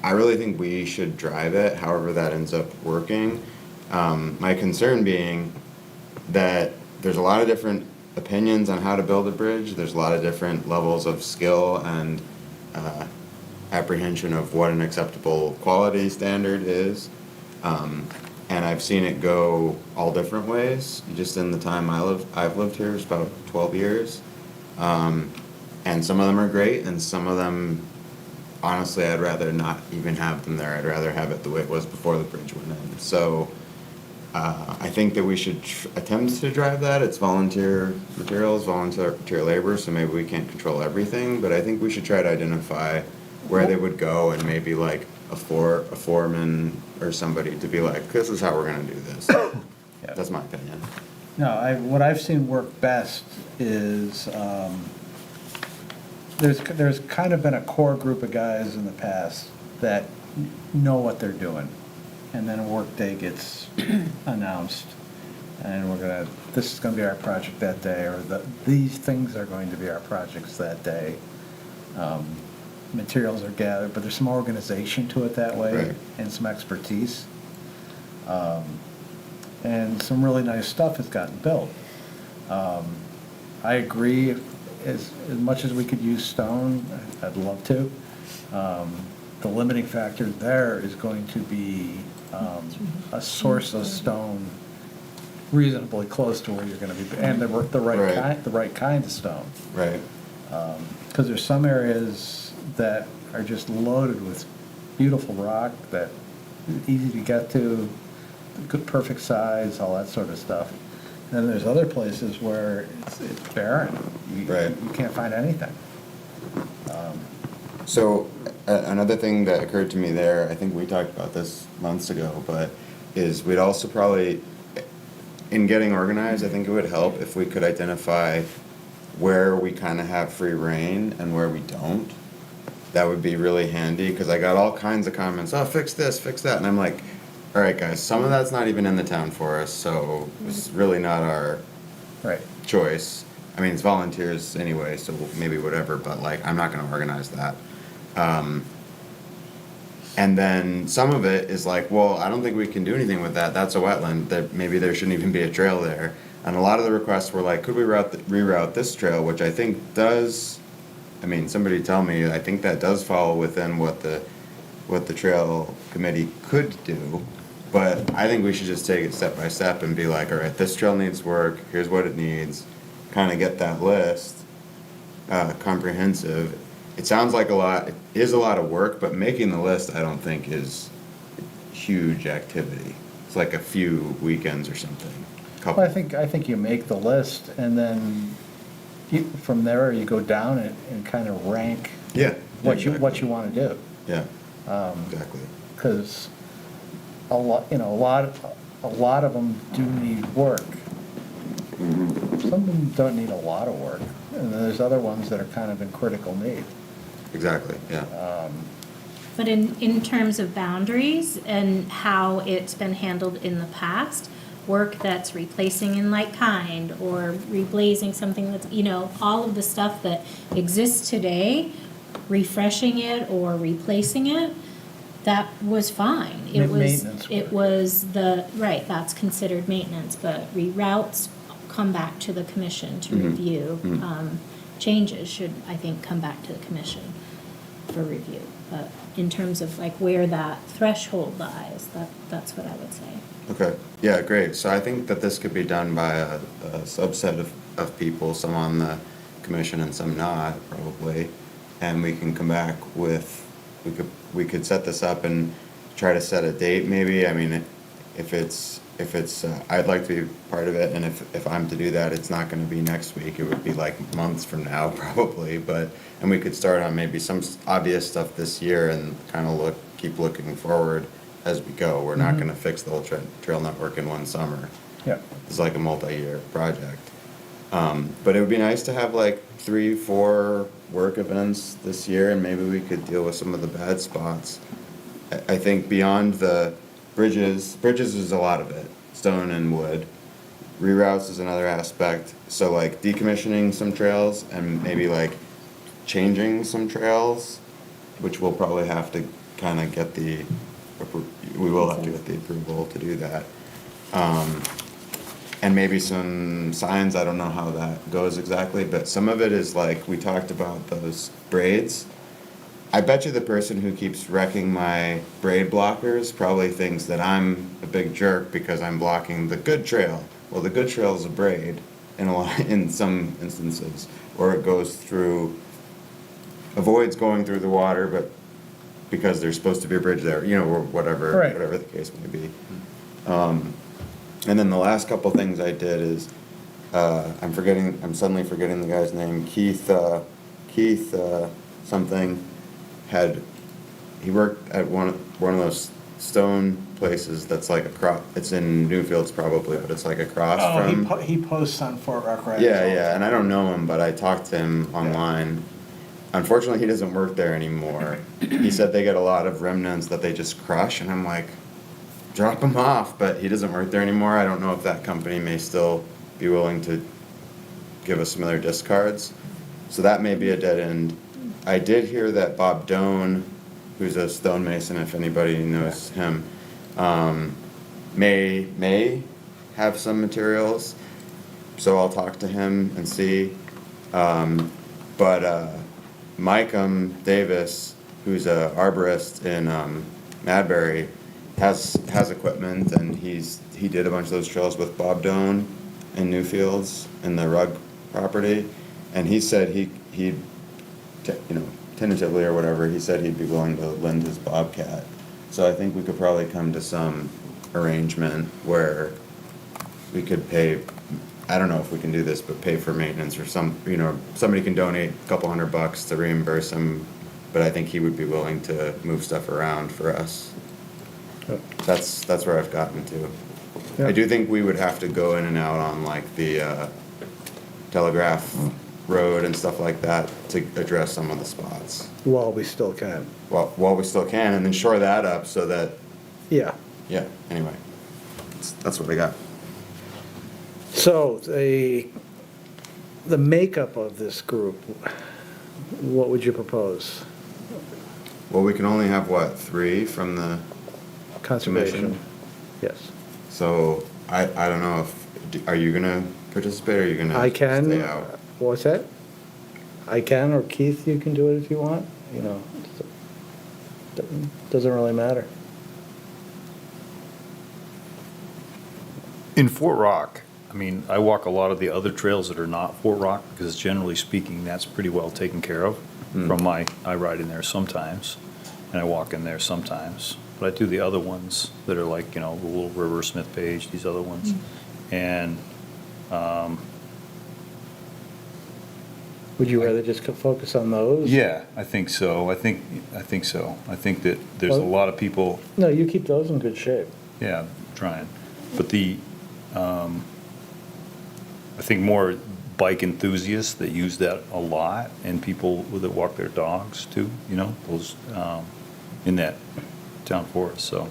I really think we should drive it, however that ends up working. My concern being that there's a lot of different opinions on how to build a bridge. There's a lot of different levels of skill and apprehension of what an acceptable quality standard is. And I've seen it go all different ways, just in the time I've lived here, it's about 12 years. And some of them are great, and some of them, honestly, I'd rather not even have them there. I'd rather have it the way it was before the bridge went in. So I think that we should attempt to drive that. It's volunteer materials, volunteer labor, so maybe we can't control everything, but I think we should try to identify where they would go, and maybe like a foreman or somebody to be like, this is how we're gonna do this. That's my opinion. No, what I've seen work best is, there's kind of been a core group of guys in the past that know what they're doing. And then a work day gets announced, and this is gonna be our project that day, or these things are going to be our projects that day. Materials are gathered, but there's some organization to it that way, Right. and some expertise. And some really nice stuff has gotten built. I agree, as much as we could use stone, I'd love to. The limiting factor there is going to be a source of stone reasonably close to where you're gonna be, and the right kind of stone. Right. Because there's some areas that are just loaded with beautiful rock that is easy to get to, good, perfect size, all that sort of stuff. And then there's other places where it's barren. Right. You can't find anything. So another thing that occurred to me there, I think we talked about this months ago, but is we'd also probably, in getting organized, I think it would help if we could identify where we kind of have free reign and where we don't. That would be really handy, because I got all kinds of comments, oh, fix this, fix that, and I'm like, all right, guys, some of that's not even in the town for us, so it's really not our choice. I mean, it's volunteers anyway, so maybe whatever, but like, I'm not gonna organize that. And then some of it is like, well, I don't think we can do anything with that, that's a wetland, that maybe there shouldn't even be a trail there. And a lot of the requests were like, could we reroute this trail, which I think does, I mean, somebody tell me, I think that does fall within what the trail committee could do. But I think we should just take it step by step and be like, all right, this trail needs work, here's what it needs, kind of get that list comprehensive. It sounds like it is a lot of work, but making the list I don't think is a huge activity. It's like a few weekends or something. Well, I think you make the list, and then from there you go down it and kind of rank what you want to do. Yeah, exactly. Because a lot of them do need work. Some of them don't need a lot of work, and then there's other ones that are kind of in critical need. Exactly, yeah. But in terms of boundaries and how it's been handled in the past, work that's replacing in like kind or reblazing something that's, all of the stuff that exists today, refreshing it or replacing it, that was fine. Maintenance work. That's considered maintenance, but reroutes come back to the commission to review. Changes should, I think, come back to the commission for review. But in terms of like where that threshold lies, that's what I would say. Okay, yeah, great. So I think that this could be done by a subset of people, some on the commission and some not, probably. And we can come back with, we could set this up and try to set a date maybe. I mean, if it's, I'd like to be part of it, and if I'm to do that, it's not gonna be next week, it would be like months from now, probably, and we could start on maybe some obvious stuff this year and kind of keep looking forward as we go. We're not gonna fix the whole trail network in one summer. Yeah. It's like a multi-year project. But it would be nice to have like 3-4 work events this year, and maybe we could deal with some of the bad spots. I think beyond the bridges is a lot of it, stone and wood. Reroutes is another aspect. So like decommissioning some trails and maybe like changing some trails, which we'll probably have to kind of get we will have to get the approval to do that. And maybe some signs, I don't know how that goes exactly, but some of it is like, we talked about those braids. I bet you the person who keeps wrecking my braid blockers probably thinks that I'm a big jerk because I'm blocking the good trail. Well, the good trail is a braid in some instances, or it goes through, avoids going through the water, but because there's supposed to be a bridge there, or whatever, Right. whatever the case may be. And then the last couple things I did is, I'm suddenly forgetting the guy's name, Keith something, he worked at one of those stone places that's like it's in Newfields probably, but it's like across from. He posts on Fort Rock Riders. Yeah, and I don't know him, but I talked to him online. Unfortunately, he doesn't work there anymore. He said they get a lot of remnants that they just crush, and I'm like, drop him off, but he doesn't work there anymore. I don't know if that company may still be willing to give us some of their discards. So that may be a dead end. I did hear that Bob Doan, who's a stonemason, if anybody knows him, may have some materials. So I'll talk to him and see. But Mike Davis, who's a arborist in Madbury, has equipment, and he did a bunch of those trails with Bob Doan in Newfields in the Rug property, and he said he'd tentatively or whatever, he said he'd be willing to lend his Bobcat. So I think we could probably come to some arrangement where we could pay, I don't know if we can do this, but pay for maintenance or somebody can donate a couple $100 to reimburse him, but I think he would be willing to move stuff around for us. That's where I've gotten to. Yeah. I do think we would have to go in and out on like the Telegraph Road and stuff like that to address some of the spots. While we still can. While we still can, and then shore that up so that, Yeah. anyway. That's what I got. So the makeup of this group, what would you propose? Well, we can only have, 3 from the Conservation? commission? Yes. So, I don't know are you gonna participate, or are you gonna I can. stay out? What's that? I can, or Keith, you can do it if you want, doesn't really matter. In Fort Rock, I mean, I walk a lot of the other trails that are not Fort Rock, because generally speaking, that's pretty well taken care of. I ride in there sometimes, and I walk in there sometimes. But I do the other ones that are like, the Little River, Smith Page, these other ones. And, Would you rather just focus on those? yeah, I think so. I think so. I think that there's a lot of people, No, you keep those in good shape. yeah, trying. But I think more bike enthusiasts that use that a lot, and people that walk their dogs too, those, in that town forest, so.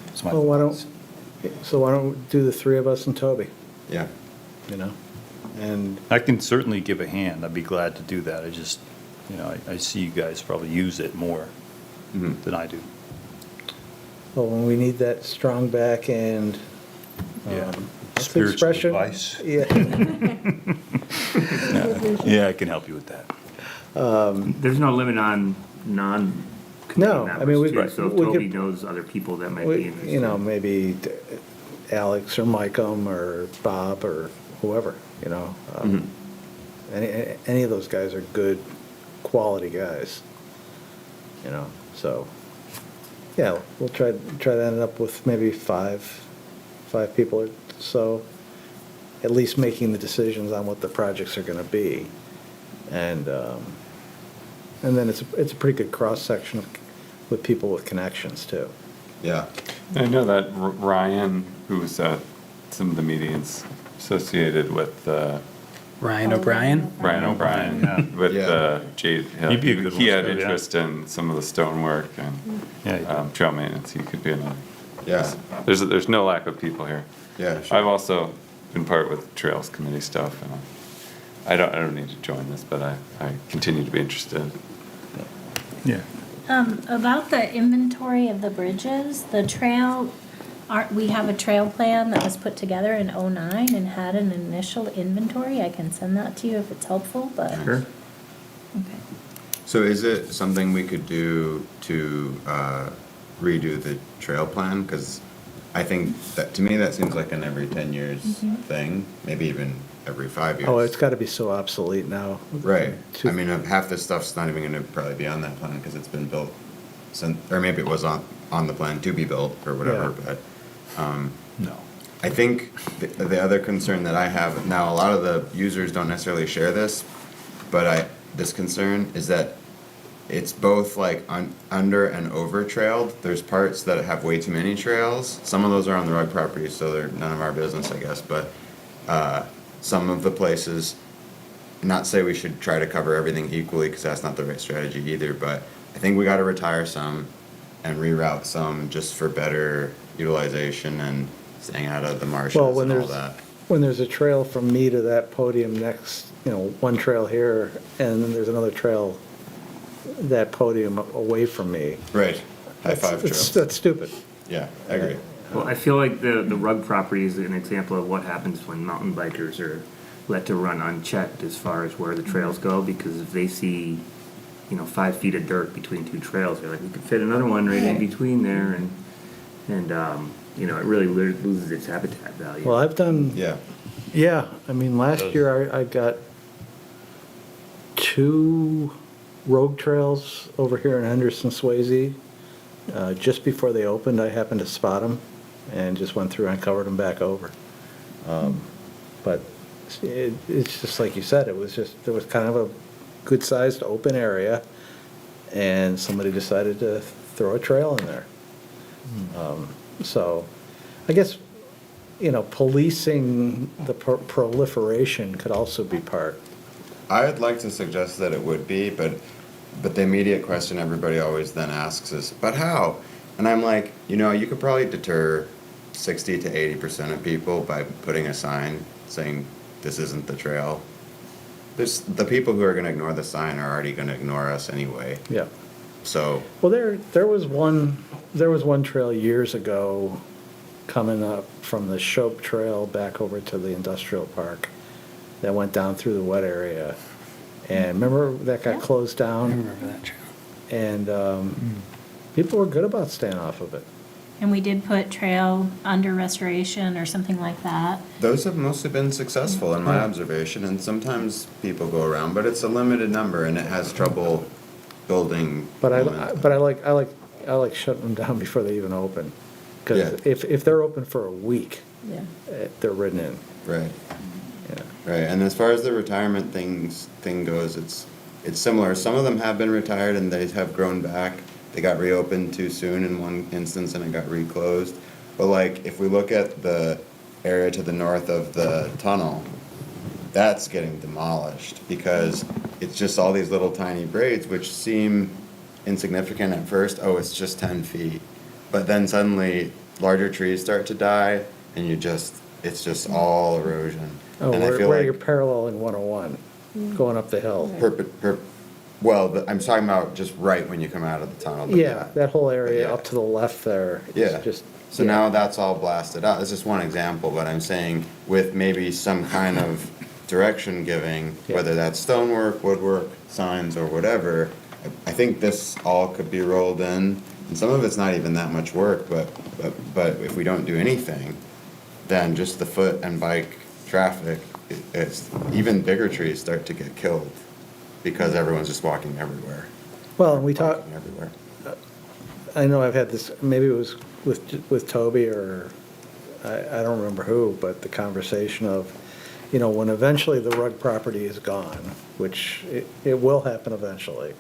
it's my Well, why thoughts. don't we do the 3 of us and Toby, Yeah. And I can certainly give a hand. I'd be glad to do that. I just, I see you guys probably use it more than I do. well, when we need that strong back and Yeah. what's the Spiritual expression? advice. Yeah. Yeah, I can help you with that. There's no limit on non-committee No, I mean, members we- too, so if we Toby could- knows other people that might be interested. Maybe Alex or Micah or Bob or whoever, any of those guys are good, quality guys, so, yeah, we'll try to end up with maybe five people or so, at least making the decisions on what the projects are gonna be. And then it's a pretty good cross-section with people with connections, too. Yeah. I know that Ryan, who was at some of the meetings associated with Ryan O'Brien? Brian O'Brien, Yeah. with Yeah. Jade Hill. He'd be a good He one had to do, yeah. interest in some of the stonework and Yeah, trail maintenance. He could be another. Yeah. There's no lack of people here. Yeah, sure. I've also been part with Trails Committee stuff, and I don't need to join this, but I continue to be interested. yeah. About the inventory of the bridges, the trail, we have a trail plan that was put together in '09 and had an initial inventory. I can send that to you if it's helpful, but. Sure. Okay. So is it something we could do to redo the trail plan? Because I think that, to me, that seems like an every 10 years thing, maybe even every 5 years. Oh, it's got to be so obsolete now. Right. I mean, half this stuff's not even going to probably be on that plan because it's been built since, or maybe it was on the plan to be built or whatever, Yeah. but No. I think the other concern that I have, now a lot of the users don't necessarily share this, but this concern is that it's both like under and over trailed. There's parts that have way too many trails. Some of those are on the rug property, so they're none of our business, I guess, but some of the places, not say we should try to cover everything equally because that's not the right strategy either, but I think we got to retire some and reroute some just for better utilization and staying out of the marshes Well, when and all there's, that. when there's a trail from me to that podium next, one trail here, and then there's another trail, that podium away from me. Right. High five trails. That's stupid. Yeah, I agree. Well, I feel like the rug property is an example of what happens when mountain bikers are let to run unchecked as far as where the trails go, because if they see, 5 feet of dirt between two trails, they're like, we could fit another one right in between there, and it really loses its habitat value. Well, I've done. Yeah. I mean, last year I got 2 rogue trails over here in Henderson Swayze. Just before they opened, I happened to spot them and just went through and covered them back over. But it's just like you said, there was kind of a good-sized open area, and somebody decided to throw a trail in there. So I guess, policing the proliferation could also be part. I'd like to suggest that it would be, but the immediate question everybody always then asks is, but how? And I'm like, you could probably deter 60 to 80% of people by putting a sign saying this isn't the trail. The people who are going to ignore the sign are already going to ignore us anyway. Yeah. So. Well, there was one trail years ago coming up from the Shope Trail back over to the industrial park that went down through the wet area. And remember that got closed down? I remember that trail. And people were good about staying off of it. And we did put trail under restoration or something like that. Those have mostly been successful in my observation, and sometimes people go around, but it's a limited number and it has trouble building. But momentum. I like shutting them down before they even open. Because if they're open for a week, they're ridden in. Right. Yeah. Right, and as far as the retirement thing goes, it's similar. Some of them have been retired and they have grown back. They got reopened too soon in one instance and it got reclosed. But like, if we look at the area to the north of the tunnel, that's getting demolished because it's just all these little tiny braids which seem insignificant at first. Oh, it's just 10 feet. But then suddenly larger trees start to die and it's just all erosion. Oh, and I feel where like you're paralleling 101, going up the hill. I'm talking about just right when you come out of the tunnel. but Yeah, that whole area up to the left there. Yeah. Just. So now that's all blasted out. It's just one example, but I'm saying with maybe some kind of direction giving, whether that's stonework, woodwork, signs, or whatever, I think this all could be rolled in. And some of it's not even that much work, but if we don't do anything, then just the foot and bike traffic, even bigger trees start to get killed because everyone's just walking everywhere. Well, and we talked, Everywhere. I know I've had this, maybe it was with Toby or, I don't remember who, but the conversation of, when eventually the rug property is gone, which it will happen eventually,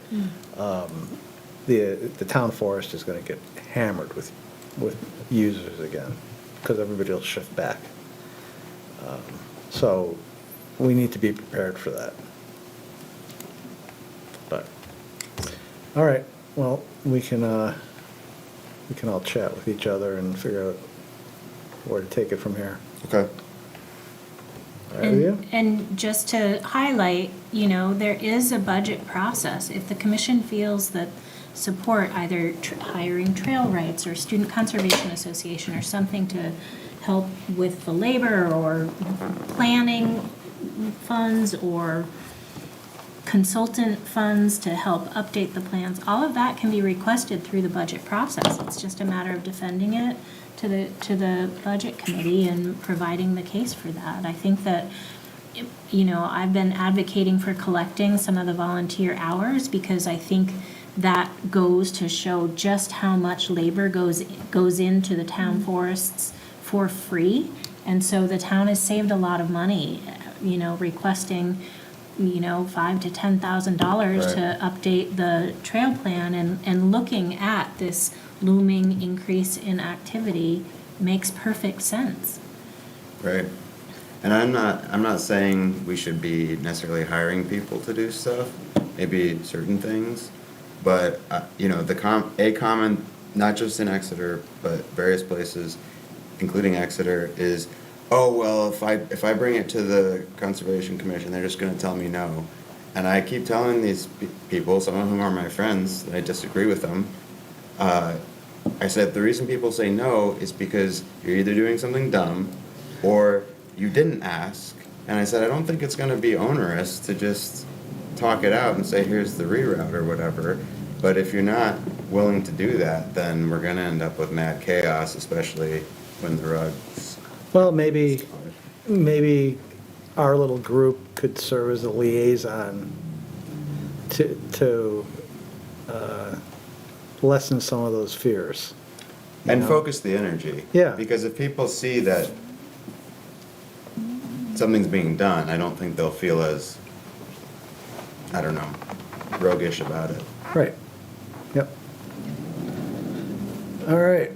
the town forest is going to get hammered with users again, because everybody will shift back. So we need to be prepared for that. But, all right, well, we can all chat with each other and figure out where to take it from here. Okay. All right with you? And just to highlight, there is a budget process. If the commission feels that support either hiring trail rights or student conservation association or something to help with the labor or planning funds or consultant funds to help update the plans, all of that can be requested through the budget process. It's just a matter of defending it to the budget committee and providing the case for that. I think that, you know, I've been advocating for collecting some of the volunteer hours because I think that goes to show just how much labor goes into the town forests for free. And so the town has saved a lot of money, you know, requesting, you know, $5,000 to $10,000 to update the trail plan, and looking at this looming increase in activity makes perfect sense. Right. And I'm not saying we should be necessarily hiring people to do stuff, maybe certain things, but, you know, a comment, not just in Exeter, but various places, including Exeter, is, oh, well, if I bring it to the Conservation Commission, they're just gonna tell me no. And I keep telling these people, some of whom are my friends, that I disagree with them, I said, the reason people say no is because you're either doing something dumb or you didn't ask. And I said, I don't think it's gonna be onerous to just talk it out and say, here's the reroute or whatever. But if you're not willing to do that, then we're gonna end up with mad chaos, especially when the rug's. Well, maybe our little group could serve as a liaison to lessen some of those fears. And focus the energy. Yeah. Because if people see that something's being done, I don't think they'll feel as, I don't know, roguish about it. Right. Yep. All right.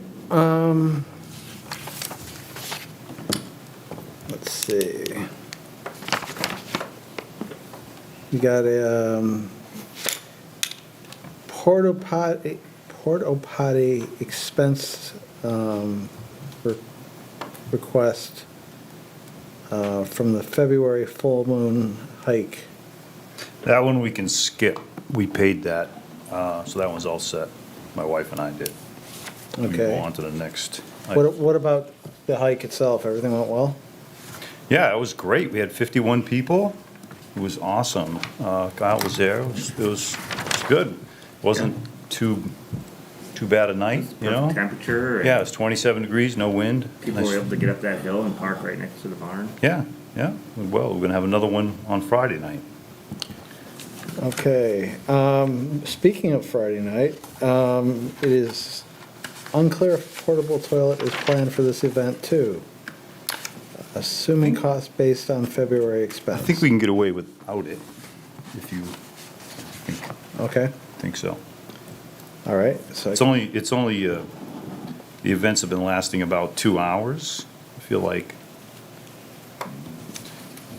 Let's see. You got a porta potty expense request from the February full moon hike. That one we can skip. We paid that, so that one's all set. My wife and I did. We can go Okay. on to the next. What about the hike itself? Everything went well? Yeah, it was great. We had 51 people. It was awesome. Kyle was there. It was good. Wasn't too bad a night, you know? Perfect temperature. and Yeah, it was 27 degrees, no wind. People Nice. were able to get up that hill and park right next to the barn. Yeah, yeah. Well, we're gonna have another one on Friday night. Okay, speaking of Friday night, it is unclear if portable toilet is planned for this event too. Assuming cost based on February I expense. think we can get away without it, if you Okay, think so. all right, so. It's only, the events have been lasting about 2 hours. I feel like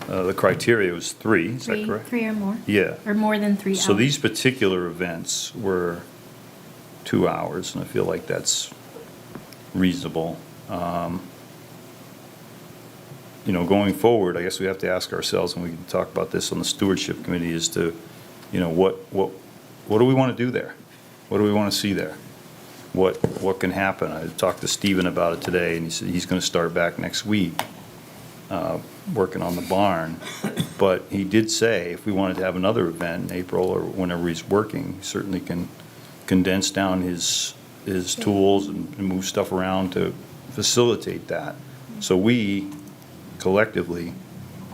the criteria was 3, is that correct? Three or more? Yeah. Or more than 3 hours? So these particular events were 2 hours, and I feel like that's reasonable. You know, going forward, I guess we have to ask ourselves, and we can talk about this on the stewardship committee, as to, you know, what do we want to do there? What do we want to see there? What can happen? I talked to Stephen about it today, and he said he's going to start back next week, working on the barn. But he did say if we wanted to have another event in April or whenever he's working, he certainly can condense down his tools and move stuff around to facilitate that. So we collectively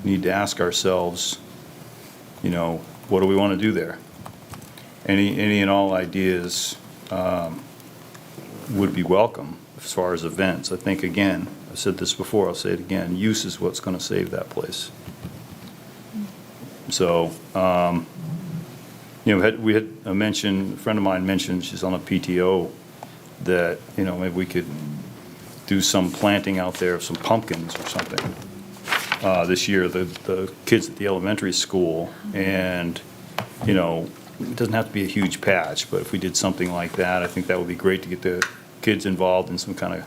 need to ask ourselves, you know, what do we want to do there? Any and all ideas would be welcome as far as events. I think, again, I've said this before, I'll say it again, use is what's going to save that place. So, you know, we had a friend of mine mentioned, she's on a PTO, that, you know, maybe we could do some planting out there of some pumpkins or something. This year, the kids at the elementary school, and, you know, it doesn't have to be a huge patch, but if we did something like that, I think that would be great to get the kids involved in some kind of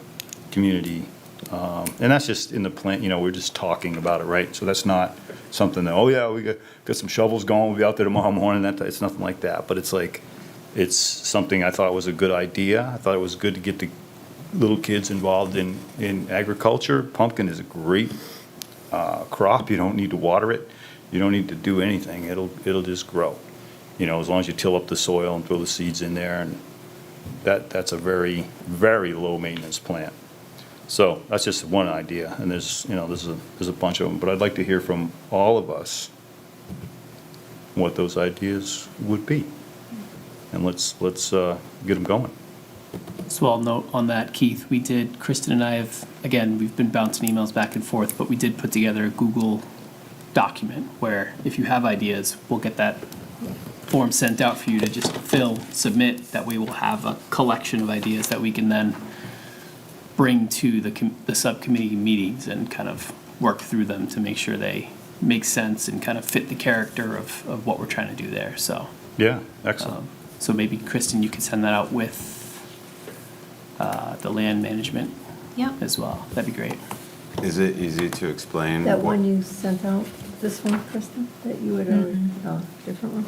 community. And that's just in the plant, you know, we're just talking about it, right? So that's not something that, oh yeah, we got some shovels going, we'll be out there tomorrow morning, it's nothing like that. But it's like, it's something I thought was a good idea. I thought it was good to get the little kids involved in agriculture. Pumpkin is a great crop. You don't need to water it. You don't need to do anything. It'll just grow. You know, as long as you till up the soil and throw the seeds in there, and that's a very, very low maintenance plant. So that's just one idea, and there's a bunch of them, but I'd like to hear from all of us what those ideas would be. And let's get them going. So I'll note on that, Keith, Kristen and I have, again, we've been bouncing emails back and forth, but we did put together a Google document where if you have ideas, we'll get that form sent out for you to just fill, submit. That way we'll have a collection of ideas that we can then bring to the subcommittee meetings and kind of work through them to make sure they make sense and kind of fit the character of what we're trying to do there. So Yeah, excellent. so maybe, Kristen, you could send that out with the land management Yep. as well. That'd be great. Is it easy to explain? That what- one you sent out, this one, Kristen, that you had already, oh, different one?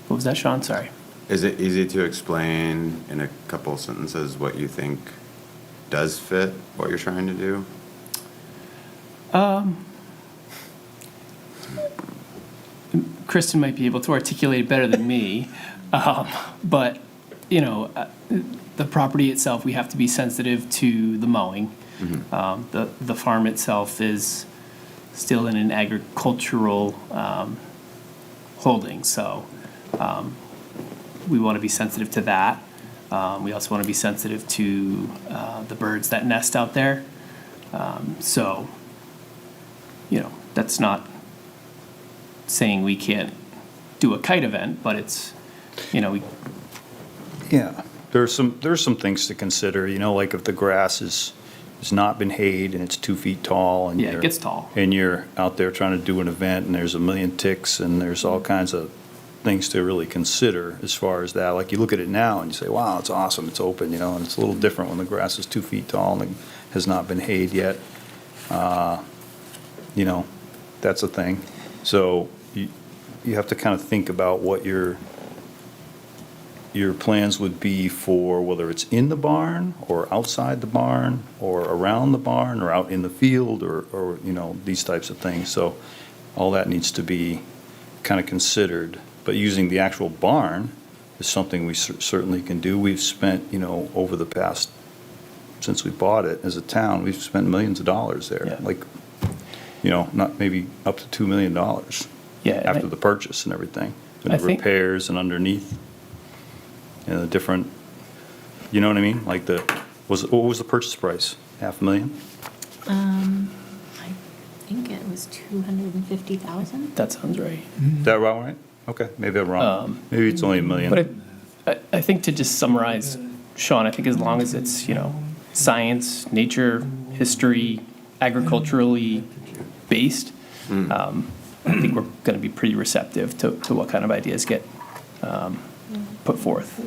What was that, Sean? Sorry. Is it easy to explain in a couple sentences what you think does fit what you're trying to do? Kristen might be able to articulate it better than me, but, the property itself, we have to be sensitive to the mowing. The farm itself is still in an agricultural holding, so we want to be sensitive to that. We also want to be sensitive to the birds that nest out there. So, that's not saying we can't do a kite event, but it's, we. Yeah, there's some things to consider, like if the grass has not been hayed and it's 2 feet tall and Yeah, it gets tall. and you're out there trying to do an event and there's a million ticks and there's all kinds of things to really consider as far as that. Like you look at it now and you say, wow, it's awesome, it's open, and it's a little different when the grass is 2 feet tall and has not been hayed yet. That's a thing. So you have to kind of think about what your plans would be for whether it's in the barn or outside the barn or around the barn or out in the field or these types of things. So all that needs to be kind of considered. But using the actual barn is something we certainly can do. We've spent, over the past, since we bought it as a town, we've spent millions of dollars there. Yeah. Like, not maybe up to $2 million. Yeah, and After the purchase and everything, and I the think- repairs and underneath, and the different, you know what I mean? Like what was the purchase price? $500,000? I think it was 250,000. That sounds right. Is that about right? Okay, maybe I'm wrong. Maybe it's only $1 million. But I think to just summarize, Sean, I think as long as it's, science, nature, history, agriculturally based, I think we're going to be pretty receptive to what kind of ideas get put forth.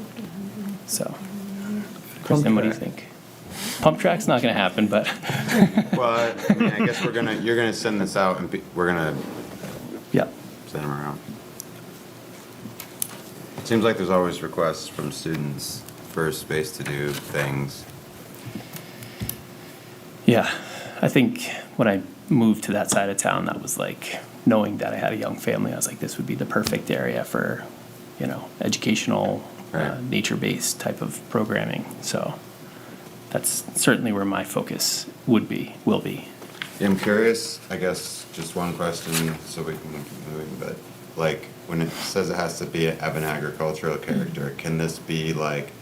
So, Kristen, what do you think? Pump track's not going to happen, but Well, I guess you're gonna send this out and we're gonna yeah. send them around. It seems like there's always requests from students for space to do things. Yeah, I think when I moved to that side of town, that was like, knowing that I had a young family, I was like, this would be the perfect area for, educational, Right. nature-based type of programming. So that's certainly where my focus will be. I'm curious, I guess, just one question so we can keep moving, but like when it says it has to be have an agricultural character, can this be like,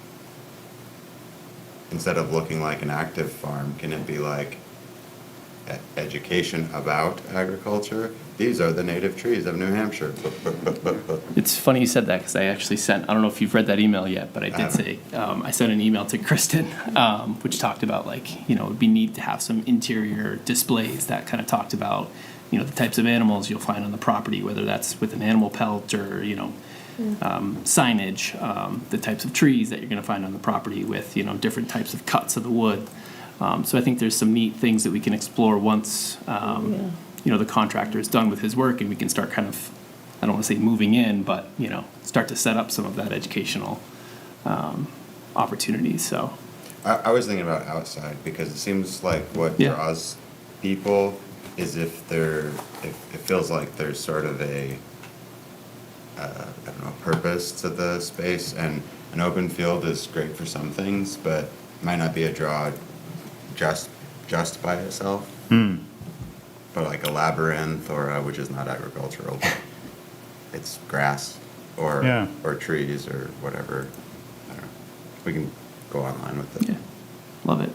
instead of looking like an active farm, can it be like education about agriculture? These are the native trees of New Hampshire. It's funny you said that because I actually sent, I don't know if you've read that email yet, but I did say, I sent an email to Kristen, which talked about like, it would be neat to have some interior displays that kind of talked about, the types of animals you'll find on the property, whether that's with an animal pelt or, signage, the types of trees that you're going to find on the property with, different types of cuts of the wood. So I think there's some neat things that we can explore once, the contractor is done with his work and we can start kind of, I don't want to say moving in, but, start to set up some of that educational opportunities, so. I was thinking about outside because it seems like what Yeah. draws people is if it feels like there's sort of a, I don't know, purpose to the space, and an open field is great for some things, but might not be a draw just by itself. But like a labyrinth which is not agricultural, but it's grass Yeah. or trees or whatever. I don't know. We can go online with it. Yeah. Love it.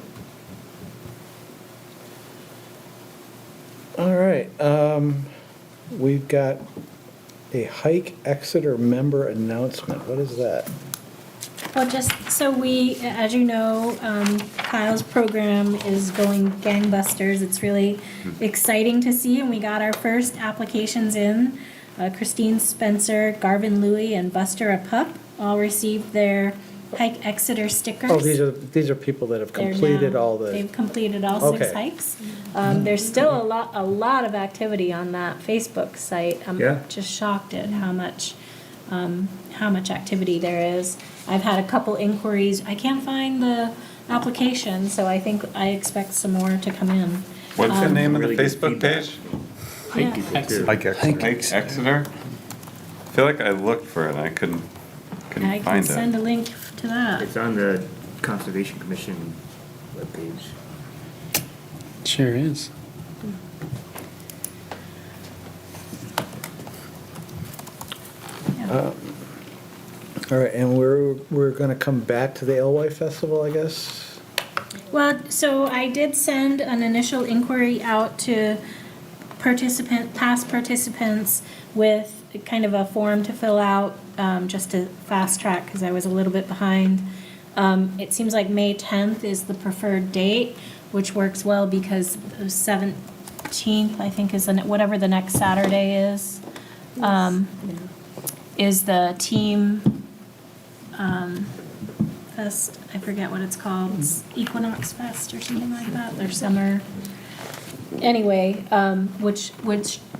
All right, we've got a Hike Exeter member announcement. What is that? Well, just so as you know, Kyle's program is going gangbusters. It's really exciting to see, and we got our first applications in. Christine Spencer, Garvin Louie, and Buster a Pup all received their Hike Exeter stickers. Oh, these are people that have They're completed now- all the. They've completed all 6 Okay. hikes. There's still a lot of activity on that Facebook site. I'm Yeah. just shocked at how much activity there is. I've had a couple inquiries. I can't find the application, so I expect some more to come in. What's the name of the Really good Facebook feedback. page? Yeah. Like Exeter. Hike Exeter? I feel like I looked for it and I couldn't I can find send a it. link to that. It's on the Conservation Commission webpage. Sure is. All right, and we're going to come back to the Alewife Festival, I guess? Well, so I did send an initial inquiry out to past participants with kind of a form to fill out, just to fast track, because I was a little bit behind. It seems like May 10th is the preferred date, which works well because the 17th, I think, is whatever the next Saturday is the team fest. I forget what it's called. It's Equinox Fest or something like that. Their summer. Anyway, which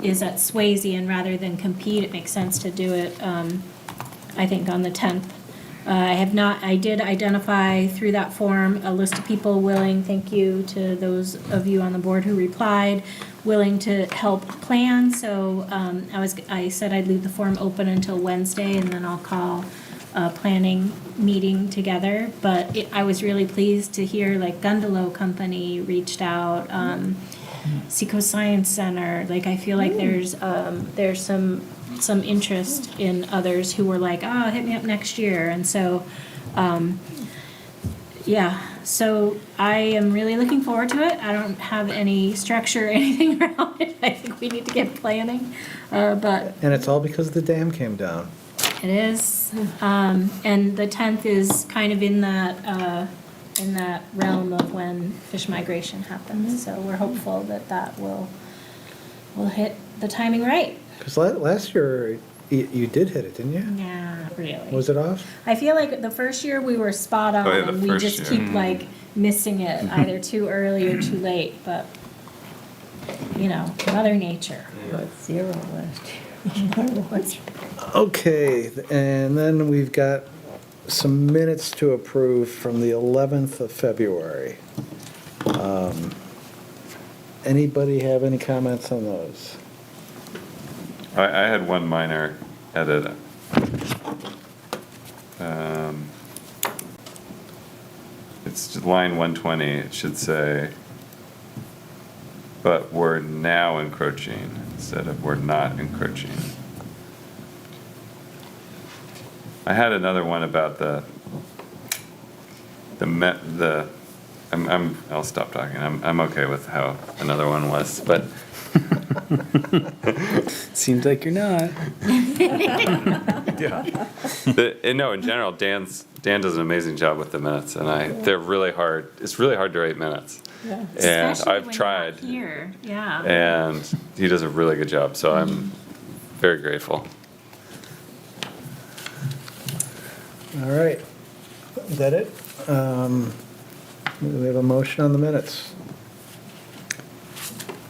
is at Swayze, and rather than compete, it makes sense to do it. I think on the 10th. I did identify through that form a list of people willing. Thank you to those of you on the board who replied, willing to help plan. So I said I'd leave the form open until Wednesday, and then I'll call a planning meeting together. But I was really pleased to hear like Gundalo Company reached out, Seco Science Center. Like I feel like there's some interest in others who were like, oh, hit me up next year. And so, so I am really looking forward to it. I don't have any structure or anything around it. I think we need to get planning, but And it's all because the dam came down. it is. And the 10th is kind of in that realm of when fish migration happens. So we're hopeful that will hit the timing right. Because last year, you did hit it, didn't you? Yeah, not really. Was it off? I feel like the first year we were spot on, Oh, yeah, the and we first just year. keep like missing it, either too early or too late, but, Mother Nature. Zero last year. Okay, and then we've got some minutes to approve from the 11th of February. Anybody have any comments on those? I had one minor edit. It's just line 120. It should say, but we're now encroaching instead of we're not encroaching. I had another one about I'll stop talking. I'm okay with how another one was, but Seems like you're not. yeah. No, in general, Dan does an amazing job with the minutes, and they're really hard. It's really hard to write minutes, and Especially I've when tried, you're not here, yeah. and he does a really good job. So I'm very grateful. All right, is that it? We have a motion on the minutes.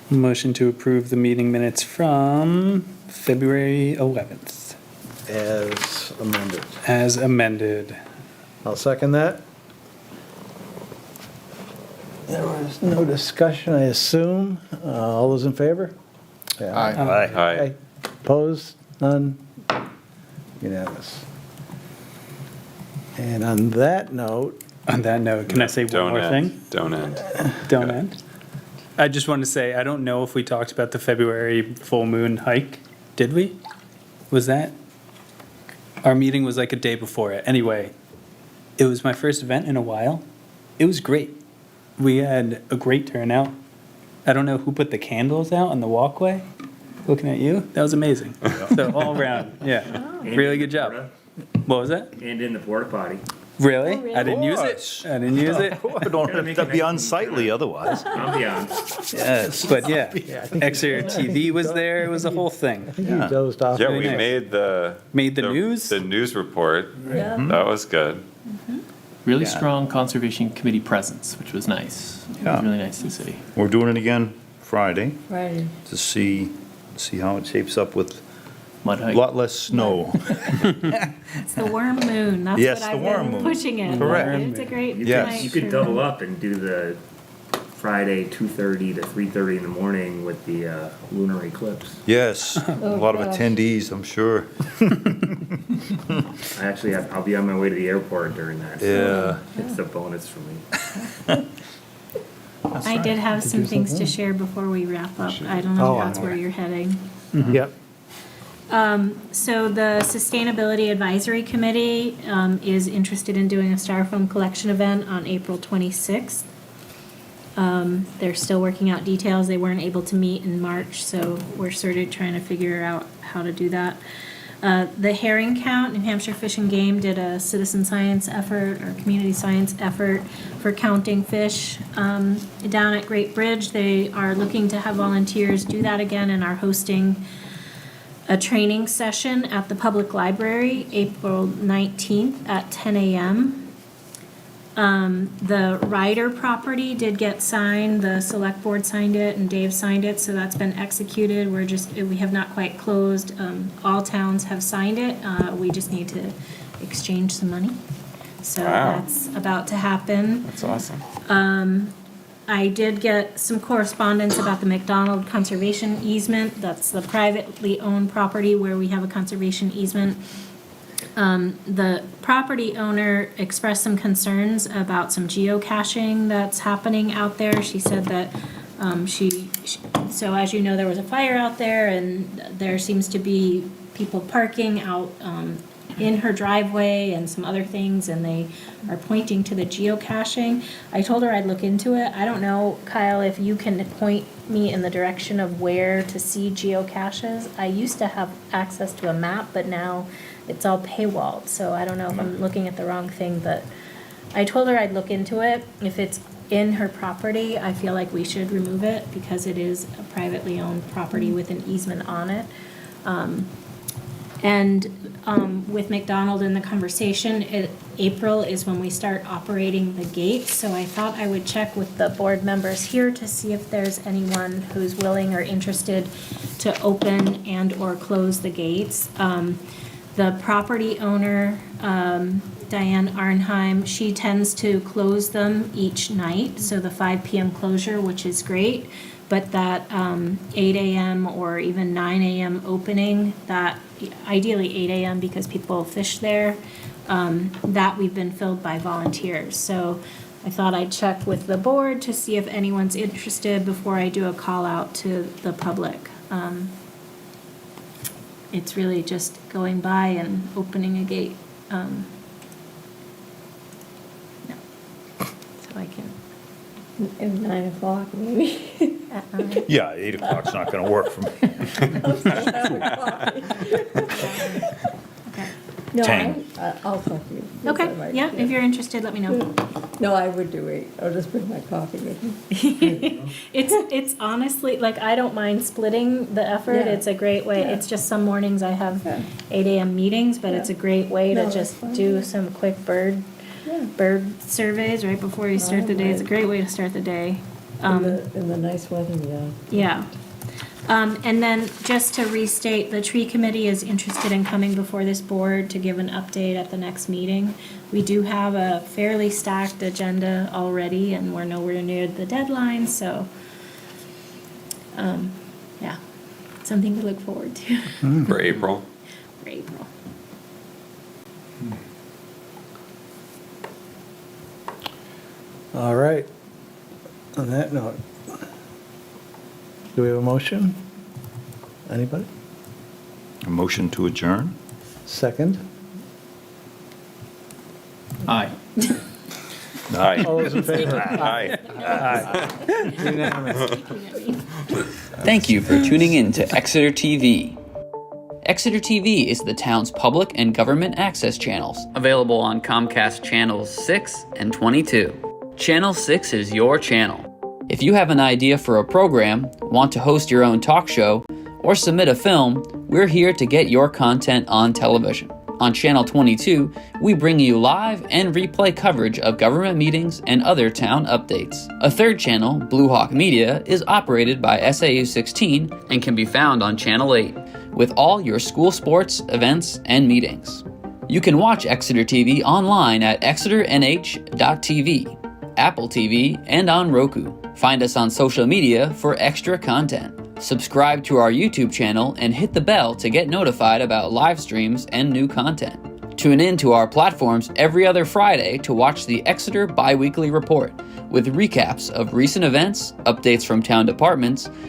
Motion to approve the meeting minutes from February 11th, As amended. as amended. I'll second that. There was no discussion, I assume. All those in favor? Say Aye. Aye. Opposed? None? Unanimous. And on that note, can I say one Don't more end. thing? Don't end. Don't end. I just wanted to say, I don't know if we talked about the February full moon hike. Did we? Was that? Our meeting was like a day before it. Anyway, it was my first event in a while. It was great. We had a great turnout. I don't know who put the candles out on the walkway. Looking at you, that was amazing. So all around, yeah, really good job. What was that? And in the porta potty. Really? Oh, really? I didn't use course. it. I didn't use it. Don't have to be unsightly otherwise. I'll be honest. Yes, but yeah, Exeter TV was there. It was a whole thing. you dozed off. Yeah, Very we nice. made the news? The news report. Yeah. That was good. Really Yeah. strong Conservation Committee presence, which was nice. It Yeah. was really nice to see. We're doing it again Friday Friday. to see how it shapes up with Mud a hike. lot less snow. It's the worm moon. That's Yes, what the I've worm been moon. pushing it. Correct. It's a great Yes. night You could for- double up and do the Friday 2:30 to 3:30 in the morning with the lunar eclipse. Yes, a lot of gosh. attendees, I'm sure. I'll be on my way to the airport during that. So it's a bonus for me. I did have some things to share before we wrap up. I don't know if that's where you're heading. Yep. So the Sustainability Advisory Committee is interested in doing a styrofoam collection event on April 26th. They're still working out details. They weren't able to meet in March, so we're sort of trying to figure out how to do that. The herring count, New Hampshire Fish and Game did a citizen science effort or community science effort for counting fish down at Great Bridge. They are looking to have volunteers do that again and are hosting a training session at the public library, April 19th at 10 a.m. The Ryder property did get signed, the select board signed it and Dave signed it, so that's been executed. We have not quite closed. All towns have signed it. We just need to exchange some money. So Wow. that's about to happen. That's awesome. I did get some correspondence about the McDonald Conservation Easement. That's the privately owned property where we have a conservation easement. The property owner expressed some concerns about some geocaching that's happening out there. She said that so as you know, there was a fire out there and there seems to be people parking out in her driveway and some other things, and they are pointing to the geocaching. I told her I'd look into it. I don't know, Kyle, if you can point me in the direction of where to see geocaches. I used to have access to a map, but now it's all paywalled, so I don't know if I'm looking at the wrong thing, but I told her I'd look into it. If it's in her property, I feel like we should remove it because it is a privately owned property with an easement on it. With McDonald in the conversation, April is when we start operating the gates, so I thought I would check with the board members here to see if there's anyone who's willing or interested to open and/or close the gates. The property owner, Diane Arnheim, she tends to close them each night, so the 5 p.m. closure, which is great, but that 8 a.m. or even 9 a.m. opening, that ideally 8 a.m. because people fish there, that we've been filled by volunteers. So I thought I'd check with the board to see if anyone's interested before I do a call out to the public. It's really just going by and opening a gate. No. So I can. At 9 o'clock, maybe. At 9. Yeah, 8 o'clock's not gonna work for me. No, 10. I'll talk to you. Okay, yeah, if you're interested, let me know. No, I would do 8. I'll just bring my coffee with me. It's honestly, like, I don't mind splitting the effort. Yeah. It's a great way. Yeah. It's just some mornings I have Yeah. 8 a.m. meetings, but it's a Yeah. great way No, to that's just fine. do some quick bird surveys right before you start the day. It's a great way to start the day. In the nice weather, yeah. Yeah. And then just to restate, the tree committee is interested in coming before this board to give an update at the next meeting. We do have a fairly stacked agenda already, and we're nowhere near the deadline, so, yeah, something to look forward to For April? for April. All right. On that note, do we have a motion? Anybody? A motion to adjourn? Second? Aye. Aye. All those in favor? Aye. Unanimous. Thank you for tuning in to Exeter TV. Exeter TV is the town's public and government access channels, available on Comcast channels 6 and 22. Channel 6 is your channel. If you have an idea for a program, want to host your own talk show, or submit a film, we're here to get your content on television. On Channel 22, we bring you live and replay coverage of government meetings and other town updates. A third channel, Blue Hawk Media, is operated by SAU 16 and can be found on Channel 8, with all your school sports, events, and meetings. You can watch Exeter TV online at exeternh.tv, Apple TV, and on Roku. Find us on social media for extra content. Subscribe to our YouTube channel and hit the bell to get notified about live streams and new content. Tune in to our platforms every other Friday to watch the Exeter Biweekly Report with recaps of recent events, updates from town departments,